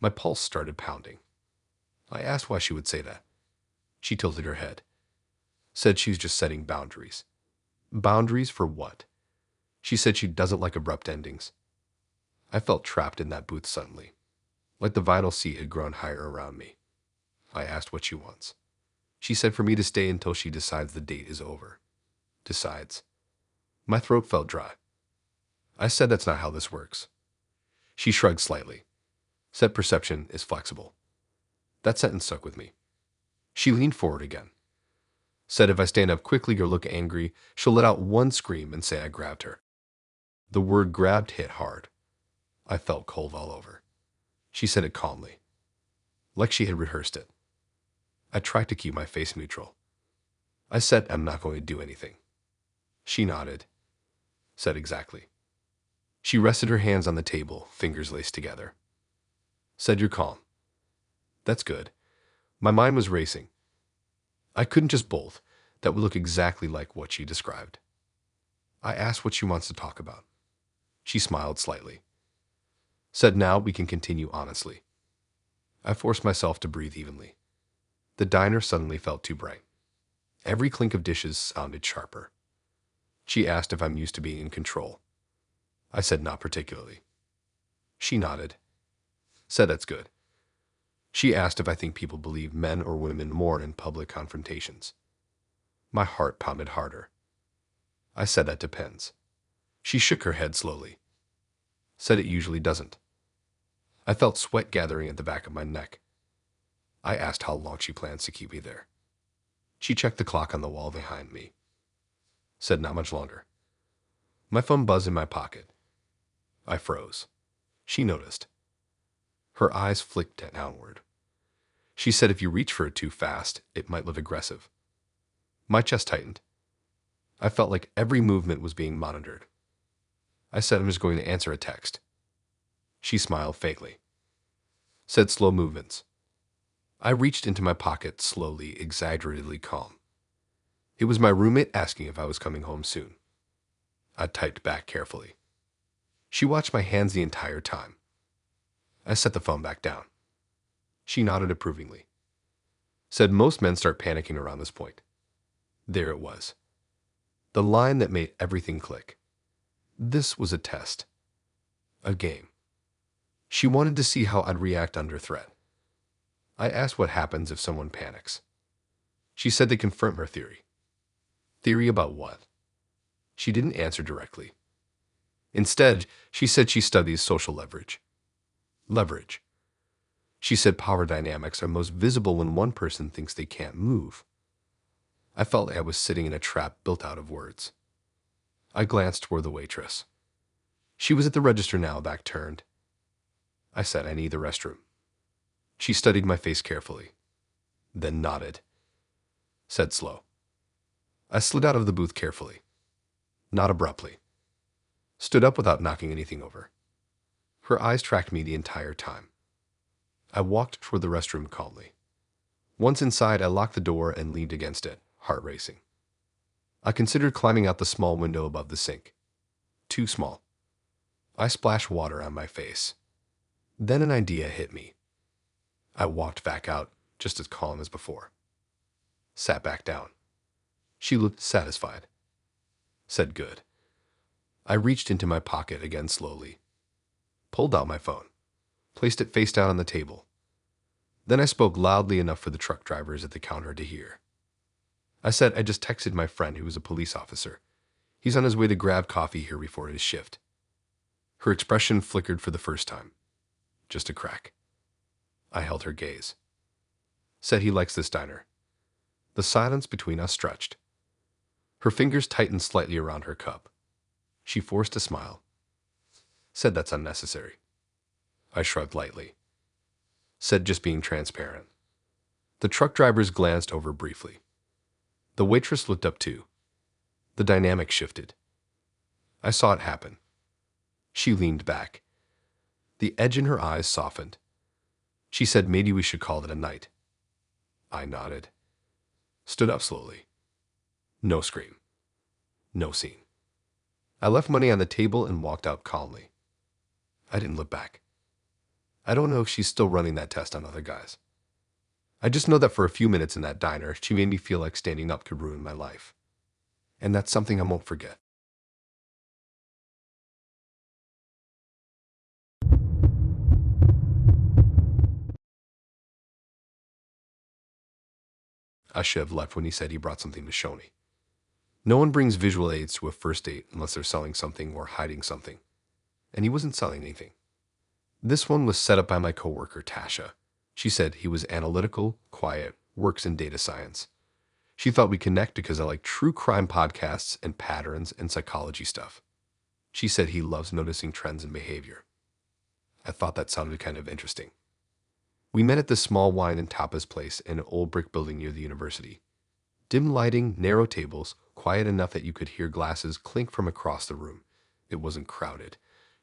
S2: My pulse started pounding. I asked why she would say that. She tilted her head. Said she's just setting boundaries. Boundaries for what? She said she doesn't like abrupt endings. I felt trapped in that booth suddenly, like the vinyl seat had grown higher around me. I asked what she wants. She said for me to stay until she decides the date is over. Decides. My throat felt dry. I said that's not how this works. She shrugged slightly. Said perception is flexible. That sentence stuck with me. She leaned forward again. Said if I stand up quickly or look angry, she'll let out one scream and say I grabbed her. The word grabbed hit hard. I felt cold all over. She said it calmly, like she had rehearsed it. I tried to keep my face neutral. I said I'm not going to do anything. She nodded. Said exactly. She rested her hands on the table, fingers laced together. Said you're calm. That's good. My mind was racing. I couldn't just bolt. That would look exactly like what she described. I asked what she wants to talk about. She smiled slightly. Said now we can continue honestly. I forced myself to breathe evenly. The diner suddenly felt too bright. Every clink of dishes sounded sharper. She asked if I'm used to being in control. I said not particularly. She nodded. Said that's good. She asked if I think people believe men or women more in public confrontations. My heart pounded harder. I said that depends. She shook her head slowly. Said it usually doesn't. I felt sweat gathering at the back of my neck. I asked how long she plans to keep me there. She checked the clock on the wall behind me. Said not much longer. My phone buzzed in my pocket. I froze. She noticed. Her eyes flicked downward. She said if you reach for it too fast, it might look aggressive. My chest tightened. I felt like every movement was being monitored. I said I'm just going to answer a text. She smiled faintly. Said slow movements. I reached into my pocket slowly, exaggeratedly calm. It was my roommate asking if I was coming home soon. I typed back carefully. She watched my hands the entire time. I set the phone back down. She nodded approvingly. Said most men start panicking around this point. There it was. The line that made everything click. This was a test. A game. She wanted to see how I'd react under threat. I asked what happens if someone panics. She said to confirm her theory. Theory about what? She didn't answer directly. Instead, she said she studies social leverage. Leverage. She said power dynamics are most visible when one person thinks they can't move. I felt like I was sitting in a trap built out of words. I glanced toward the waitress. She was at the register now, back turned. I said I need the restroom. She studied my face carefully, then nodded. Said slow. I slid out of the booth carefully, not abruptly. Stood up without knocking anything over. Her eyes tracked me the entire time. I walked toward the restroom calmly. Once inside, I locked the door and leaned against it, heart racing. I considered climbing out the small window above the sink. Too small. I splashed water on my face. Then an idea hit me. I walked back out, just as calm as before. Sat back down. She looked satisfied. Said good. I reached into my pocket again slowly. Pulled out my phone. Placed it face down on the table. Then I spoke loudly enough for the truck drivers at the counter to hear. I said I just texted my friend who was a police officer. He's on his way to grab coffee here before his shift. Her expression flickered for the first time. Just a crack. I held her gaze. Said he likes this diner. The silence between us stretched. Her fingers tightened slightly around her cup. She forced a smile. Said that's unnecessary. I shrugged lightly. Said just being transparent. The truck drivers glanced over briefly. The waitress looked up too. The dynamic shifted. I saw it happen. She leaned back. The edge in her eyes softened. She said maybe we should call it a night. I nodded. Stood up slowly. No scream. No scene. I left money on the table and walked out calmly. I didn't look back. I don't know if she's still running that test on other guys. I just know that for a few minutes in that diner, she made me feel like standing up could ruin my life. And that's something I won't forget. I should have left when he said he brought something to show me. No one brings visual aids to a first date unless they're selling something or hiding something. And he wasn't selling anything. This one was set up by my coworker, Tasha. She said he was analytical, quiet, works in data science. She thought we'd connect because I like true crime podcasts and patterns and psychology stuff. She said he loves noticing trends in behavior. I thought that sounded kind of interesting. We met at this small wine and tapas place in an old brick building near the university. Dim lighting, narrow tables, quiet enough that you could hear glasses clink from across the room. It wasn't crowded.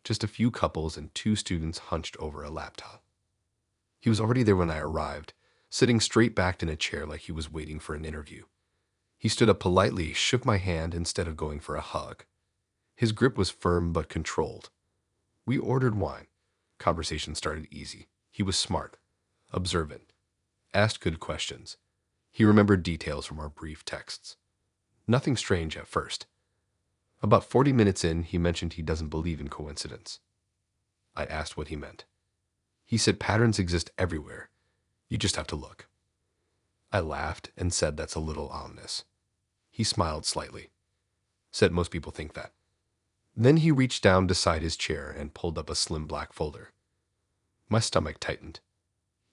S2: Just a few couples and 2 students hunched over a laptop. He was already there when I arrived, sitting straight-backed in a chair like he was waiting for an interview. He stood up politely, shook my hand instead of going for a hug. His grip was firm but controlled. We ordered wine. Conversation started easy. He was smart, observant, asked good questions. He remembered details from our brief texts. Nothing strange at first. About 40 minutes in, he mentioned he doesn't believe in coincidence. I asked what he meant. He said patterns exist everywhere. You just have to look. I laughed and said that's a little ominous. He smiled slightly. Said most people think that. Then he reached down beside his chair and pulled up a slim black folder. My stomach tightened.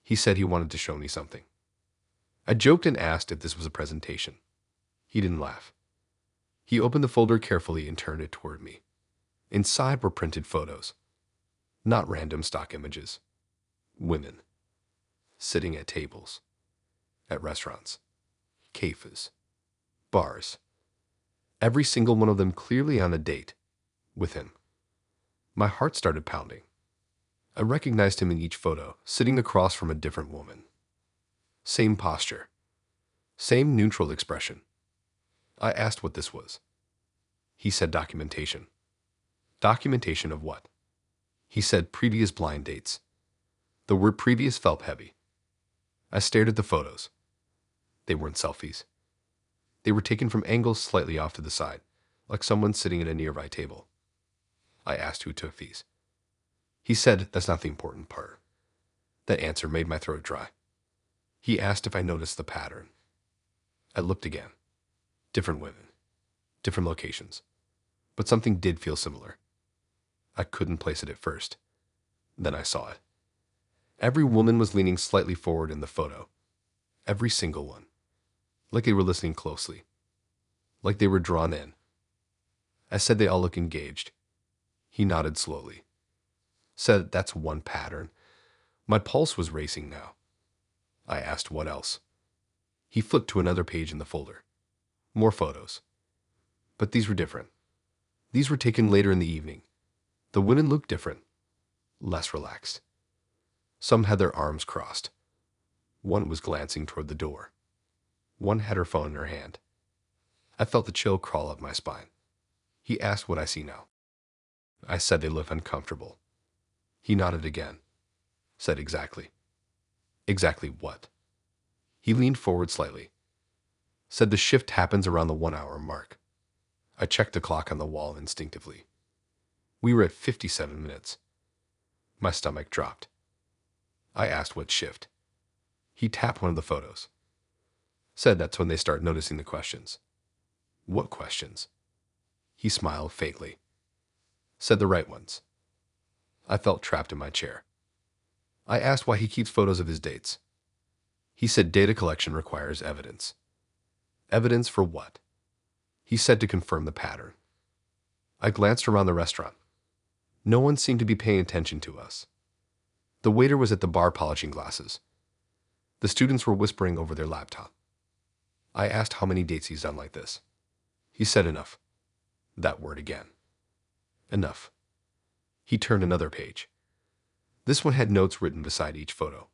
S2: He said he wanted to show me something. I joked and asked if this was a presentation. He didn't laugh. He opened the folder carefully and turned it toward me. Inside were printed photos. Not random stock images. Women. Sitting at tables. At restaurants. Cafes. Bars. Every single one of them clearly on a date. With him. My heart started pounding. I recognized him in each photo, sitting across from a different woman. Same posture. Same neutral expression. I asked what this was. He said documentation. Documentation of what? He said previous blind dates. The word previous felt heavy. I stared at the photos. They weren't selfies. They were taken from angles slightly off to the side, like someone sitting at a nearby table. I asked who took these. He said that's not the important part. That answer made my throat dry. He asked if I noticed the pattern. I looked again. Different women. Different locations. But something did feel similar. I couldn't place it at first. Then I saw it. Every woman was leaning slightly forward in the photo. Every single one. Like they were listening closely. Like they were drawn in. I said they all look engaged. He nodded slowly. Said that's one pattern. My pulse was racing now. I asked what else. He flipped to another page in the folder. More photos. But these were different. These were taken later in the evening. The women looked different. Less relaxed. Some had their arms crossed. One was glancing toward the door. One had her phone in her hand. I felt the chill crawl up my spine. He asked what I see now. I said they look uncomfortable. He nodded again. Said exactly. Exactly what? He leaned forward slightly. Said the shift happens around the 1 hour mark. I checked the clock on the wall instinctively. We were at 57 minutes. My stomach dropped. I asked what shift. He tapped one of the photos. Said that's when they start noticing the questions. What questions? He smiled faintly. Said the right ones. I felt trapped in my chair. I asked why he keeps photos of his dates. He said data collection requires evidence. Evidence for what? He said to confirm the pattern. I glanced around the restaurant. No one seemed to be paying attention to us. The waiter was at the bar polishing glasses. The students were whispering over their laptop. I asked how many dates he's done like this. He said enough. That word again. Enough. He turned another page. This one had notes written beside each photo.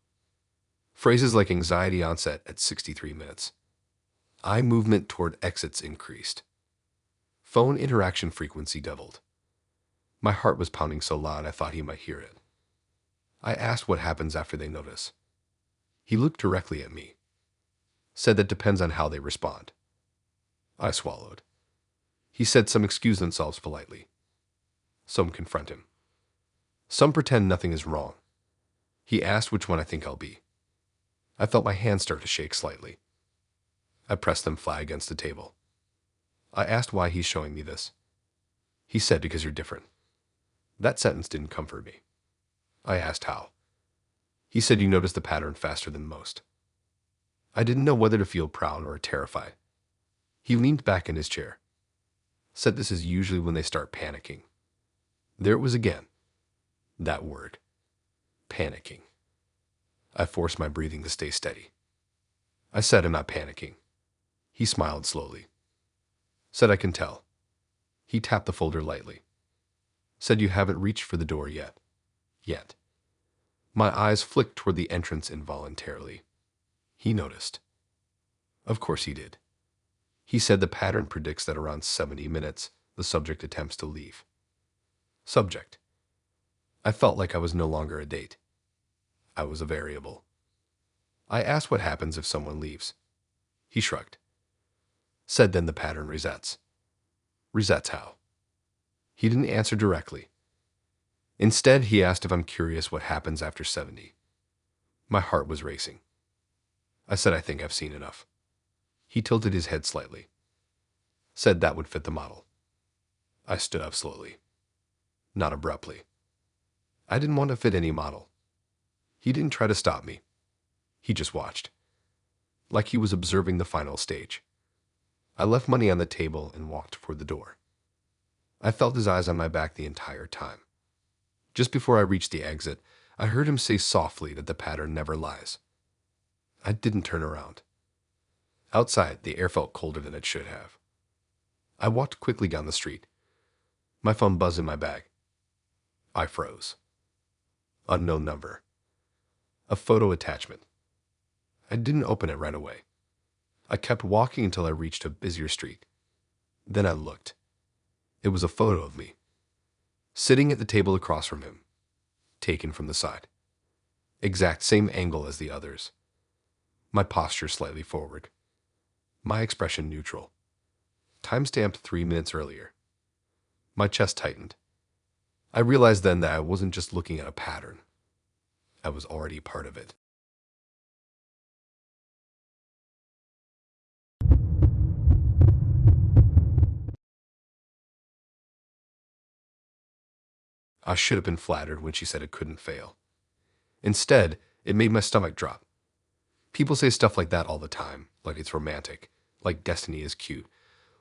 S2: Phrases like anxiety onset at 63 minutes. Eye movement toward exits increased. Phone interaction frequency doubled. My heart was pounding so loud I thought he might hear it. I asked what happens after they notice. He looked directly at me. Said that depends on how they respond. I swallowed. He said some excuse themselves politely. Some confront him. Some pretend nothing is wrong. He asked which one I think I'll be. I felt my hands start to shake slightly. I pressed them flat against the table. I asked why he's showing me this. He said because you're different. That sentence didn't comfort me. I asked how. He said you noticed the pattern faster than most. I didn't know whether to feel proud or terrified. He leaned back in his chair. Said this is usually when they start panicking. There it was again. That word. Panicking. I forced my breathing to stay steady. I said I'm not panicking. He smiled slowly. Said I can tell. He tapped the folder lightly. Said you haven't reached for the door yet. Yet. My eyes flicked toward the entrance involuntarily. He noticed. Of course he did. He said the pattern predicts that around 70 minutes, the subject attempts to leave. Subject. I felt like I was no longer a date. I was a variable. I asked what happens if someone leaves. He shrugged. Said then the pattern resets. Resets how? He didn't answer directly. Instead, he asked if I'm curious what happens after 70. My heart was racing. I said I think I've seen enough. He tilted his head slightly. Said that would fit the model. I stood up slowly. Not abruptly. I didn't want to fit any model. He didn't try to stop me. He just watched. Like he was observing the final stage. I left money on the table and walked toward the door. I felt his eyes on my back the entire time. Just before I reached the exit, I heard him say softly that the pattern never lies. I didn't turn around. Outside, the air felt colder than it should have. I walked quickly down the street. My phone buzzed in my bag. I froze. Unknown number. A photo attachment. I didn't open it right away. I kept walking until I reached a busier street. Then I looked. It was a photo of me, sitting at the table across from him, taken from the side. Exact same angle as the others. My posture slightly forward. My expression neutral. Timestamped 3 minutes earlier. My chest tightened. I realized then that I wasn't just looking at a pattern. I was already part of it. I should have been flattered when she said it couldn't fail. Instead, it made my stomach drop. People say stuff like that all the time, like it's romantic, like destiny is cute,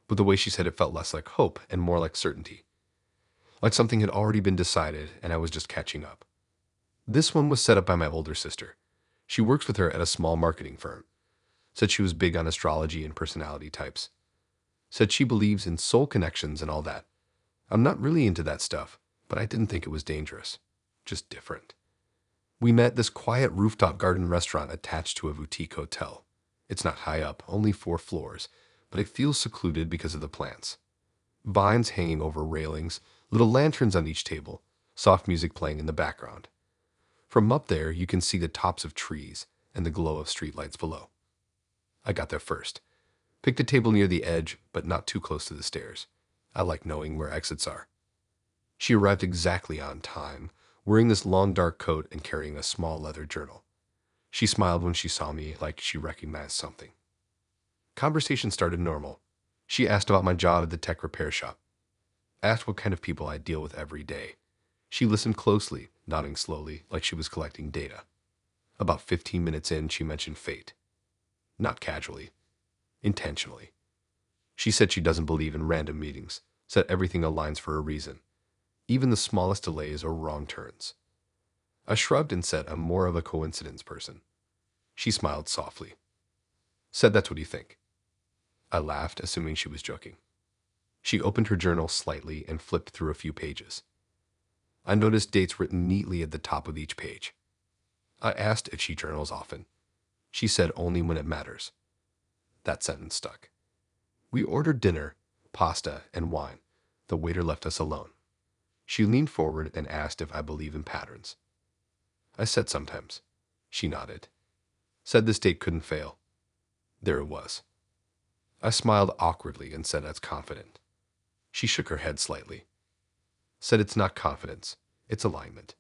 S2: but the way she said it felt less like hope and more like certainty. Like something had already been decided and I was just catching up. This one was set up by my older sister. She works with her at a small marketing firm. Said she was big on astrology and personality types. Said she believes in soul connections and all that. I'm not really into that stuff, but I didn't think it was dangerous. Just different. We met at this quiet rooftop garden restaurant attached to a boutique hotel. It's not high up, only 4 floors, but it feels secluded because of the plants. Vines hanging over railings, little lanterns on each table, soft music playing in the background. From up there, you can see the tops of trees and the glow of streetlights below. I got there first. Picked a table near the edge, but not too close to the stairs. I like knowing where exits are. She arrived exactly on time, wearing this long dark coat and carrying a small leather journal. She smiled when she saw me, like she recognized something. Conversation started normal. She asked about my job at the tech repair shop. Asked what kind of people I deal with every day. She listened closely, nodding slowly, like she was collecting data. About 15 minutes in, she mentioned fate. Not casually. Intentionally. She said she doesn't believe in random meetings, said everything aligns for a reason. Even the smallest delays or wrong turns. I shrugged and said I'm more of a coincidence person. She smiled softly. Said that's what you think. I laughed, assuming she was joking. She opened her journal slightly and flipped through a few pages. I noticed dates written neatly at the top of each page. I asked if she journals often. She said only when it matters. That sentence stuck. We ordered dinner, pasta, and wine. The waiter left us alone. She leaned forward and asked if I believe in patterns. I said sometimes. She nodded. Said this date couldn't fail. There it was. I smiled awkwardly and said that's confident. She shook her head slightly. Said it's not confidence, it's alignment.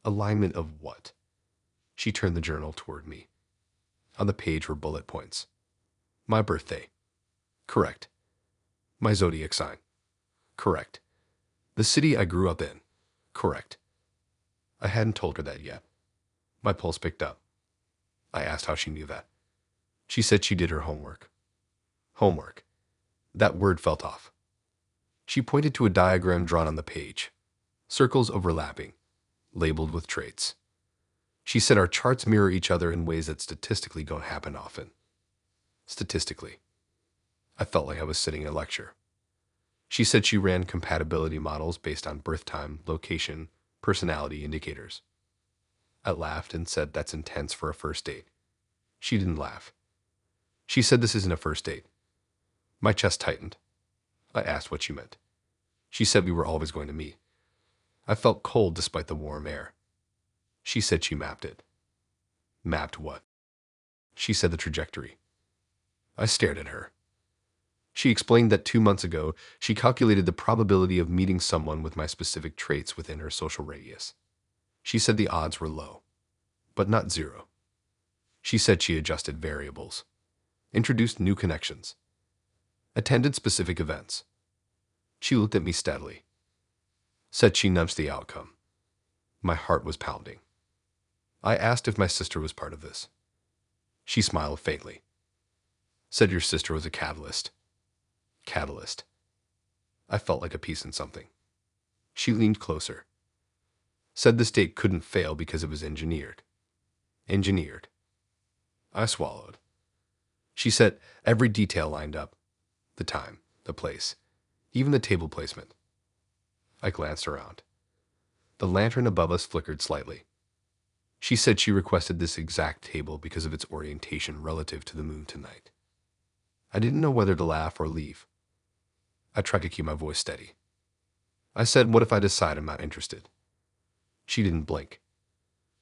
S2: Alignment of what? She turned the journal toward me. On the page were bullet points. My birthday. Correct. My zodiac sign. Correct. The city I grew up in. Correct. I hadn't told her that yet. My pulse picked up. I asked how she knew that. She said she did her homework. Homework. That word felt off. She pointed to a diagram drawn on the page. Circles overlapping, labeled with traits. She said our charts mirror each other in ways that statistically don't happen often. Statistically. I felt like I was sitting in a lecture. She said she ran compatibility models based on birth time, location, personality indicators. I laughed and said that's intense for a first date. She didn't laugh. She said this isn't a first date. My chest tightened. I asked what she meant. She said we were always going to meet. I felt cold despite the warm air. She said she mapped it. Mapped what? She said the trajectory. I stared at her. She explained that 2 months ago, she calculated the probability of meeting someone with my specific traits within her social radius. She said the odds were low, but not zero. She said she adjusted variables, introduced new connections, attended specific events. She looked at me steadily, said she nudged the outcome. My heart was pounding. I asked if my sister was part of this. She smiled faintly. Said your sister was a catalyst. Catalyst. I felt like a piece in something. She leaned closer. Said this date couldn't fail because it was engineered. Engineered. I swallowed. She said every detail lined up. The time, the place, even the table placement. I glanced around. The lantern above us flickered slightly. She said she requested this exact table because of its orientation relative to the moon tonight. I didn't know whether to laugh or leave. I tried to keep my voice steady. I said, what if I decide I'm not interested? She didn't blink.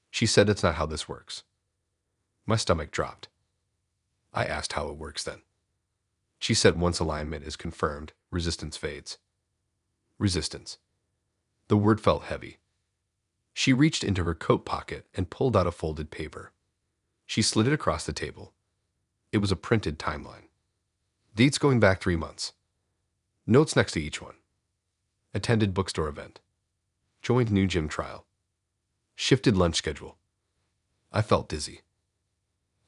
S2: She said that's not how this works. My stomach dropped. I asked how it works then. She said once alignment is confirmed, resistance fades. Resistance. The word felt heavy. She reached into her coat pocket and pulled out a folded paper. She slid it across the table. It was a printed timeline. Dates going back 3 months. Notes next to each one. Attended bookstore event. Joined new gym trial. Shifted lunch schedule. I felt dizzy.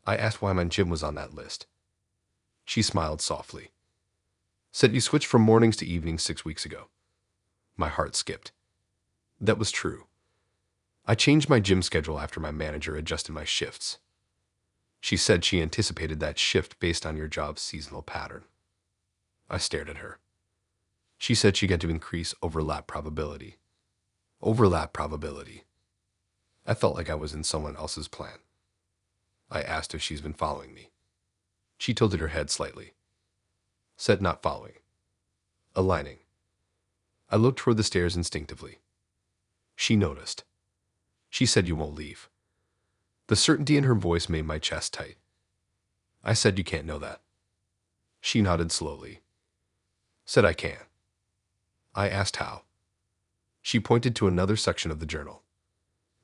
S2: I asked why my gym was on that list. She smiled softly. Said you switched from mornings to evenings 6 weeks ago. My heart skipped. That was true. I changed my gym schedule after my manager adjusted my shifts. She said she anticipated that shift based on your job's seasonal pattern. I stared at her. She said she got to increase overlap probability. Overlap probability. I felt like I was in someone else's plan. I asked if she's been following me. She tilted her head slightly. Said not following. Aligning. I looked toward the stairs instinctively. She noticed. She said you won't leave. The certainty in her voice made my chest tight. I said you can't know that. She nodded slowly. Said I can. I asked how. She pointed to another section of the journal.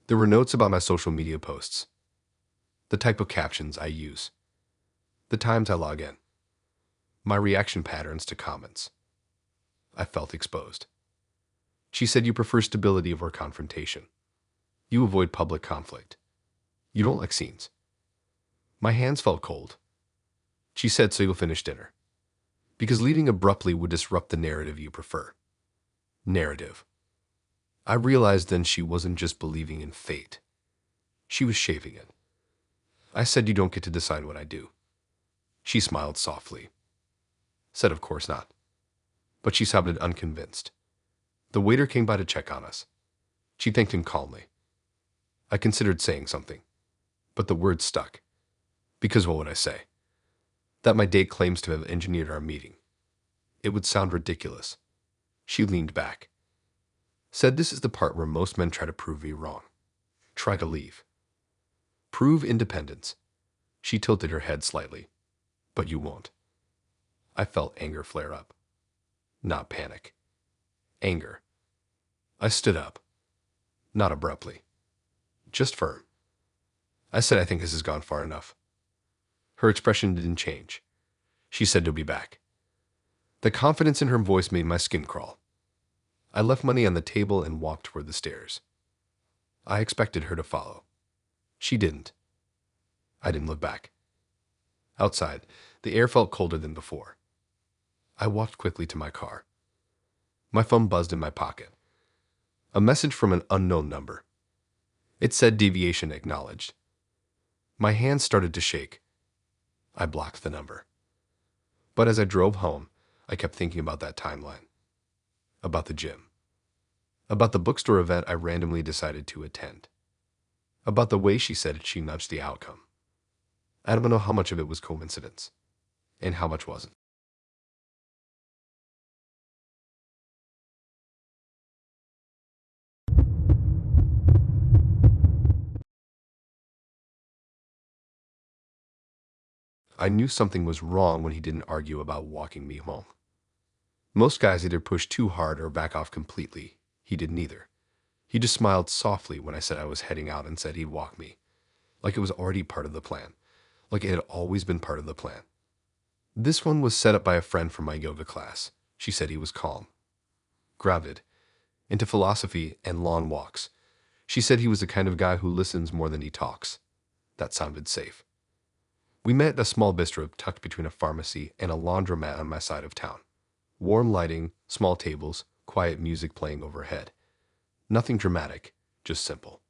S2: There were notes about my social media posts. The type of captions I use. The times I log in. My reaction patterns to comments. I felt exposed. She said you prefer stability over confrontation. You avoid public conflict. You don't like scenes. My hands felt cold. She said so you'll finish dinner. Because leaving abruptly would disrupt the narrative you prefer. Narrative. I realized then she wasn't just believing in fate. She was shaving it. I said you don't get to decide what I do. She smiled softly. Said of course not. But she sounded unconvinced. The waiter came by to check on us. She thanked him calmly. I considered saying something, but the words stuck. Because what would I say? That my date claims to have engineered our meeting. It would sound ridiculous. She leaned back. Said this is the part where most men try to prove me wrong. Try to leave. Prove independence. She tilted her head slightly. But you won't. I felt anger flare up. Not panic. Anger. I stood up. Not abruptly. Just firm. I said I think this has gone far enough. Her expression didn't change. She said you'll be back. The confidence in her voice made my skin crawl. I left money on the table and walked toward the stairs. I expected her to follow. She didn't. I didn't look back. Outside, the air felt colder than before. I walked quickly to my car. My phone buzzed in my pocket. A message from an unknown number. It said deviation acknowledged. My hands started to shake. I blocked the number. But as I drove home, I kept thinking about that timeline. About the gym. About the bookstore event I randomly decided to attend. About the way she said she nudged the outcome. I don't know how much of it was coincidence, and how much wasn't. I knew something was wrong when he didn't argue about walking me home. Most guys either push too hard or back off completely. He did neither. He just smiled softly when I said I was heading out and said he'd walk me. Like it was already part of the plan. Like it had always been part of the plan. This one was set up by a friend from my yoga class. She said he was calm. Grounded. Into philosophy and long walks. She said he was the kind of guy who listens more than he talks. That sounded safe. We met at a small bistro tucked between a pharmacy and a laundromat on my side of town. Warm lighting, small tables, quiet music playing overhead. Nothing dramatic, just simple.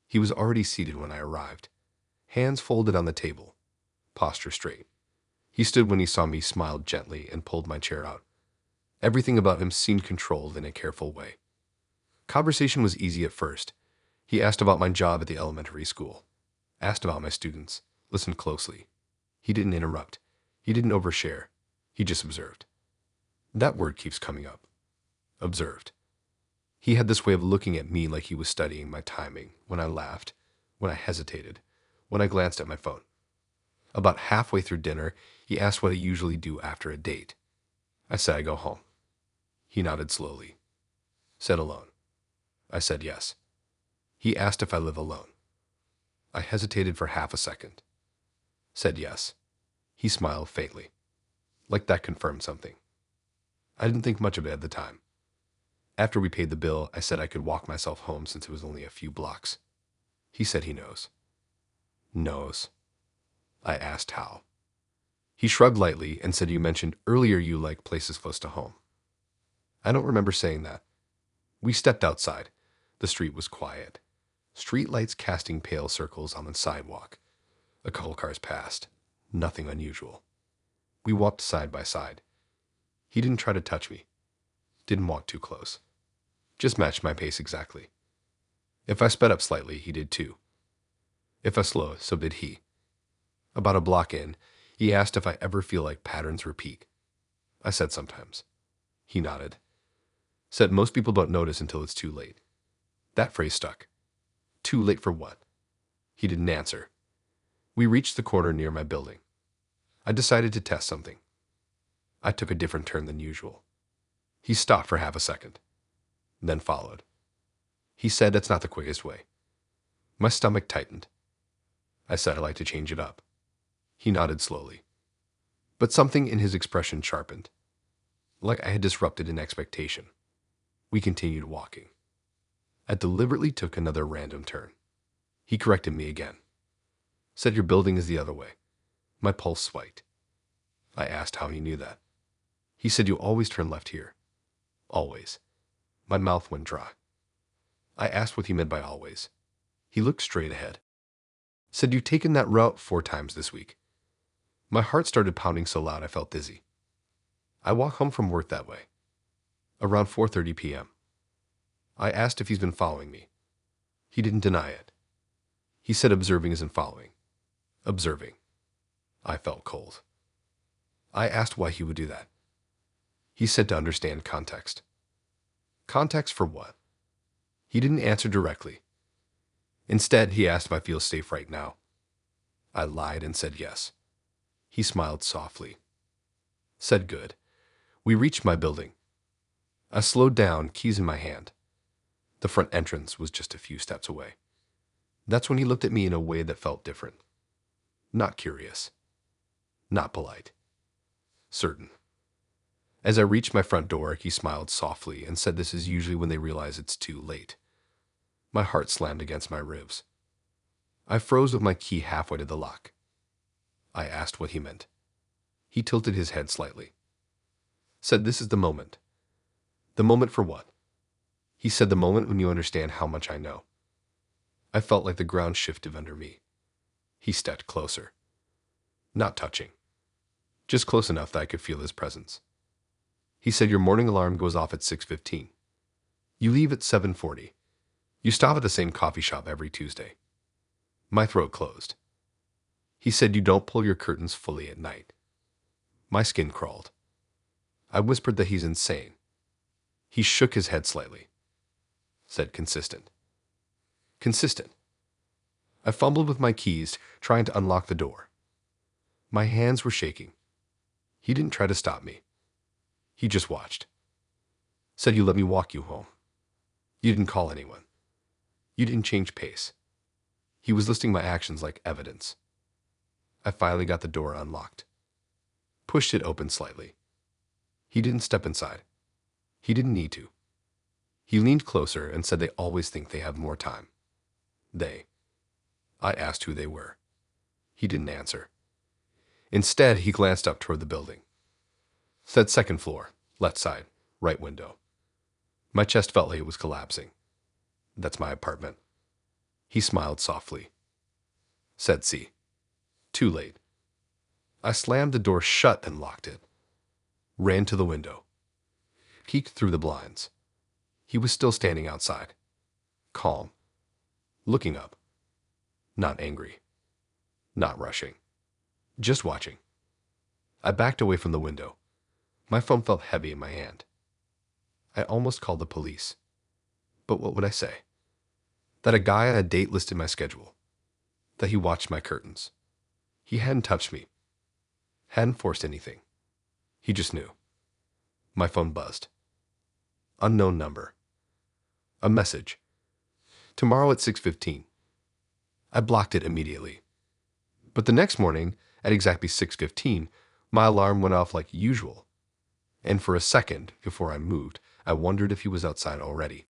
S2: He was already seated when I arrived, hands folded on the table, posture straight. He stood when he saw me, smiled gently, and pulled my chair out. Everything about him seemed controlled in a careful way. Conversation was easy at first. He asked about my job at the elementary school, asked about my students, listened closely. He didn't interrupt. He didn't overshare. He just observed. That word keeps coming up. Observed. He had this way of looking at me like he was studying my timing, when I laughed, when I hesitated, when I glanced at my phone. About halfway through dinner, he asked what I usually do after a date. I said I go home. He nodded slowly. Said alone. I said yes. He asked if I live alone. I hesitated for half a second. Said yes. He smiled faintly. Like that confirmed something. I didn't think much of it at the time. After we paid the bill, I said I could walk myself home since it was only a few blocks. He said he knows. Knows? I asked how. He shrugged lightly and said you mentioned earlier you like places close to home. I don't remember saying that. We stepped outside. The street was quiet. Street lights casting pale circles on the sidewalk. A couple cars passed. Nothing unusual. We walked side by side. He didn't try to touch me. Didn't walk too close. Just matched my pace exactly. If I sped up slightly, he did too. If I slowed, so did he. About a block in, he asked if I ever feel like patterns repeat. I said sometimes. He nodded. Said most people don't notice until it's too late. That phrase stuck. Too late for what? He didn't answer. We reached the corner near my building. I decided to test something. I took a different turn than usual. He stopped for half a second, then followed. He said that's not the quickest way. My stomach tightened. I said I'd like to change it up. He nodded slowly. But something in his expression sharpened, like I had disrupted an expectation. We continued walking. I deliberately took another random turn. He corrected me again. Said your building is the other way. My pulse spiked. I asked how he knew that. He said you always turn left here. Always. My mouth went dry. I asked what he meant by always. He looked straight ahead. Said you've taken that route 4 times this week. My heart started pounding so loud I felt dizzy. I walk home from work that way. Around 4:30 p.m. I asked if he's been following me. He didn't deny it. He said observing isn't following. Observing. I felt cold. I asked why he would do that. He said to understand context. Context for what? He didn't answer directly. Instead, he asked if I feel safe right now. I lied and said yes. He smiled softly. Said good. We reached my building. I slowed down, keys in my hand. The front entrance was just a few steps away. That's when he looked at me in a way that felt different. Not curious. Not polite. Certain. As I reached my front door, he smiled softly and said this is usually when they realize it's too late. My heart slammed against my ribs. I froze with my key halfway to the lock. I asked what he meant. He tilted his head slightly. Said this is the moment. The moment for what? He said the moment when you understand how much I know. I felt like the ground shifted under me. He stepped closer. Not touching. Just close enough that I could feel his presence. He said your morning alarm goes off at 6:15. You leave at 7:40. You stop at the same coffee shop every Tuesday. My throat closed. He said you don't pull your curtains fully at night. My skin crawled. I whispered that he's insane. He shook his head slightly. Said consistent. Consistent. I fumbled with my keys, trying to unlock the door. My hands were shaking. He didn't try to stop me. He just watched. Said you let me walk you home. You didn't call anyone. You didn't change pace. He was listing my actions like evidence. I finally got the door unlocked. Pushed it open slightly. He didn't step inside. He didn't need to. He leaned closer and said they always think they have more time. They. I asked who they were. He didn't answer. Instead, he glanced up toward the building. Said second floor, left side, right window. My chest felt like it was collapsing. That's my apartment. He smiled softly. Said C. Too late. I slammed the door shut and locked it. Ran to the window. Peeked through the blinds. He was still standing outside. Calm. Looking up. Not angry. Not rushing. Just watching. I backed away from the window. My phone felt heavy in my hand. I almost called the police. But what would I say? That a guy on a date listed my schedule. That he watched my curtains. He hadn't touched me. Hadn't forced anything. He just knew. My phone buzzed. Unknown number. A message. Tomorrow at 6:15. I blocked it immediately. But the next morning, at exactly 6:15, my alarm went off like usual. And for a second, before I moved, I wondered if he was outside already.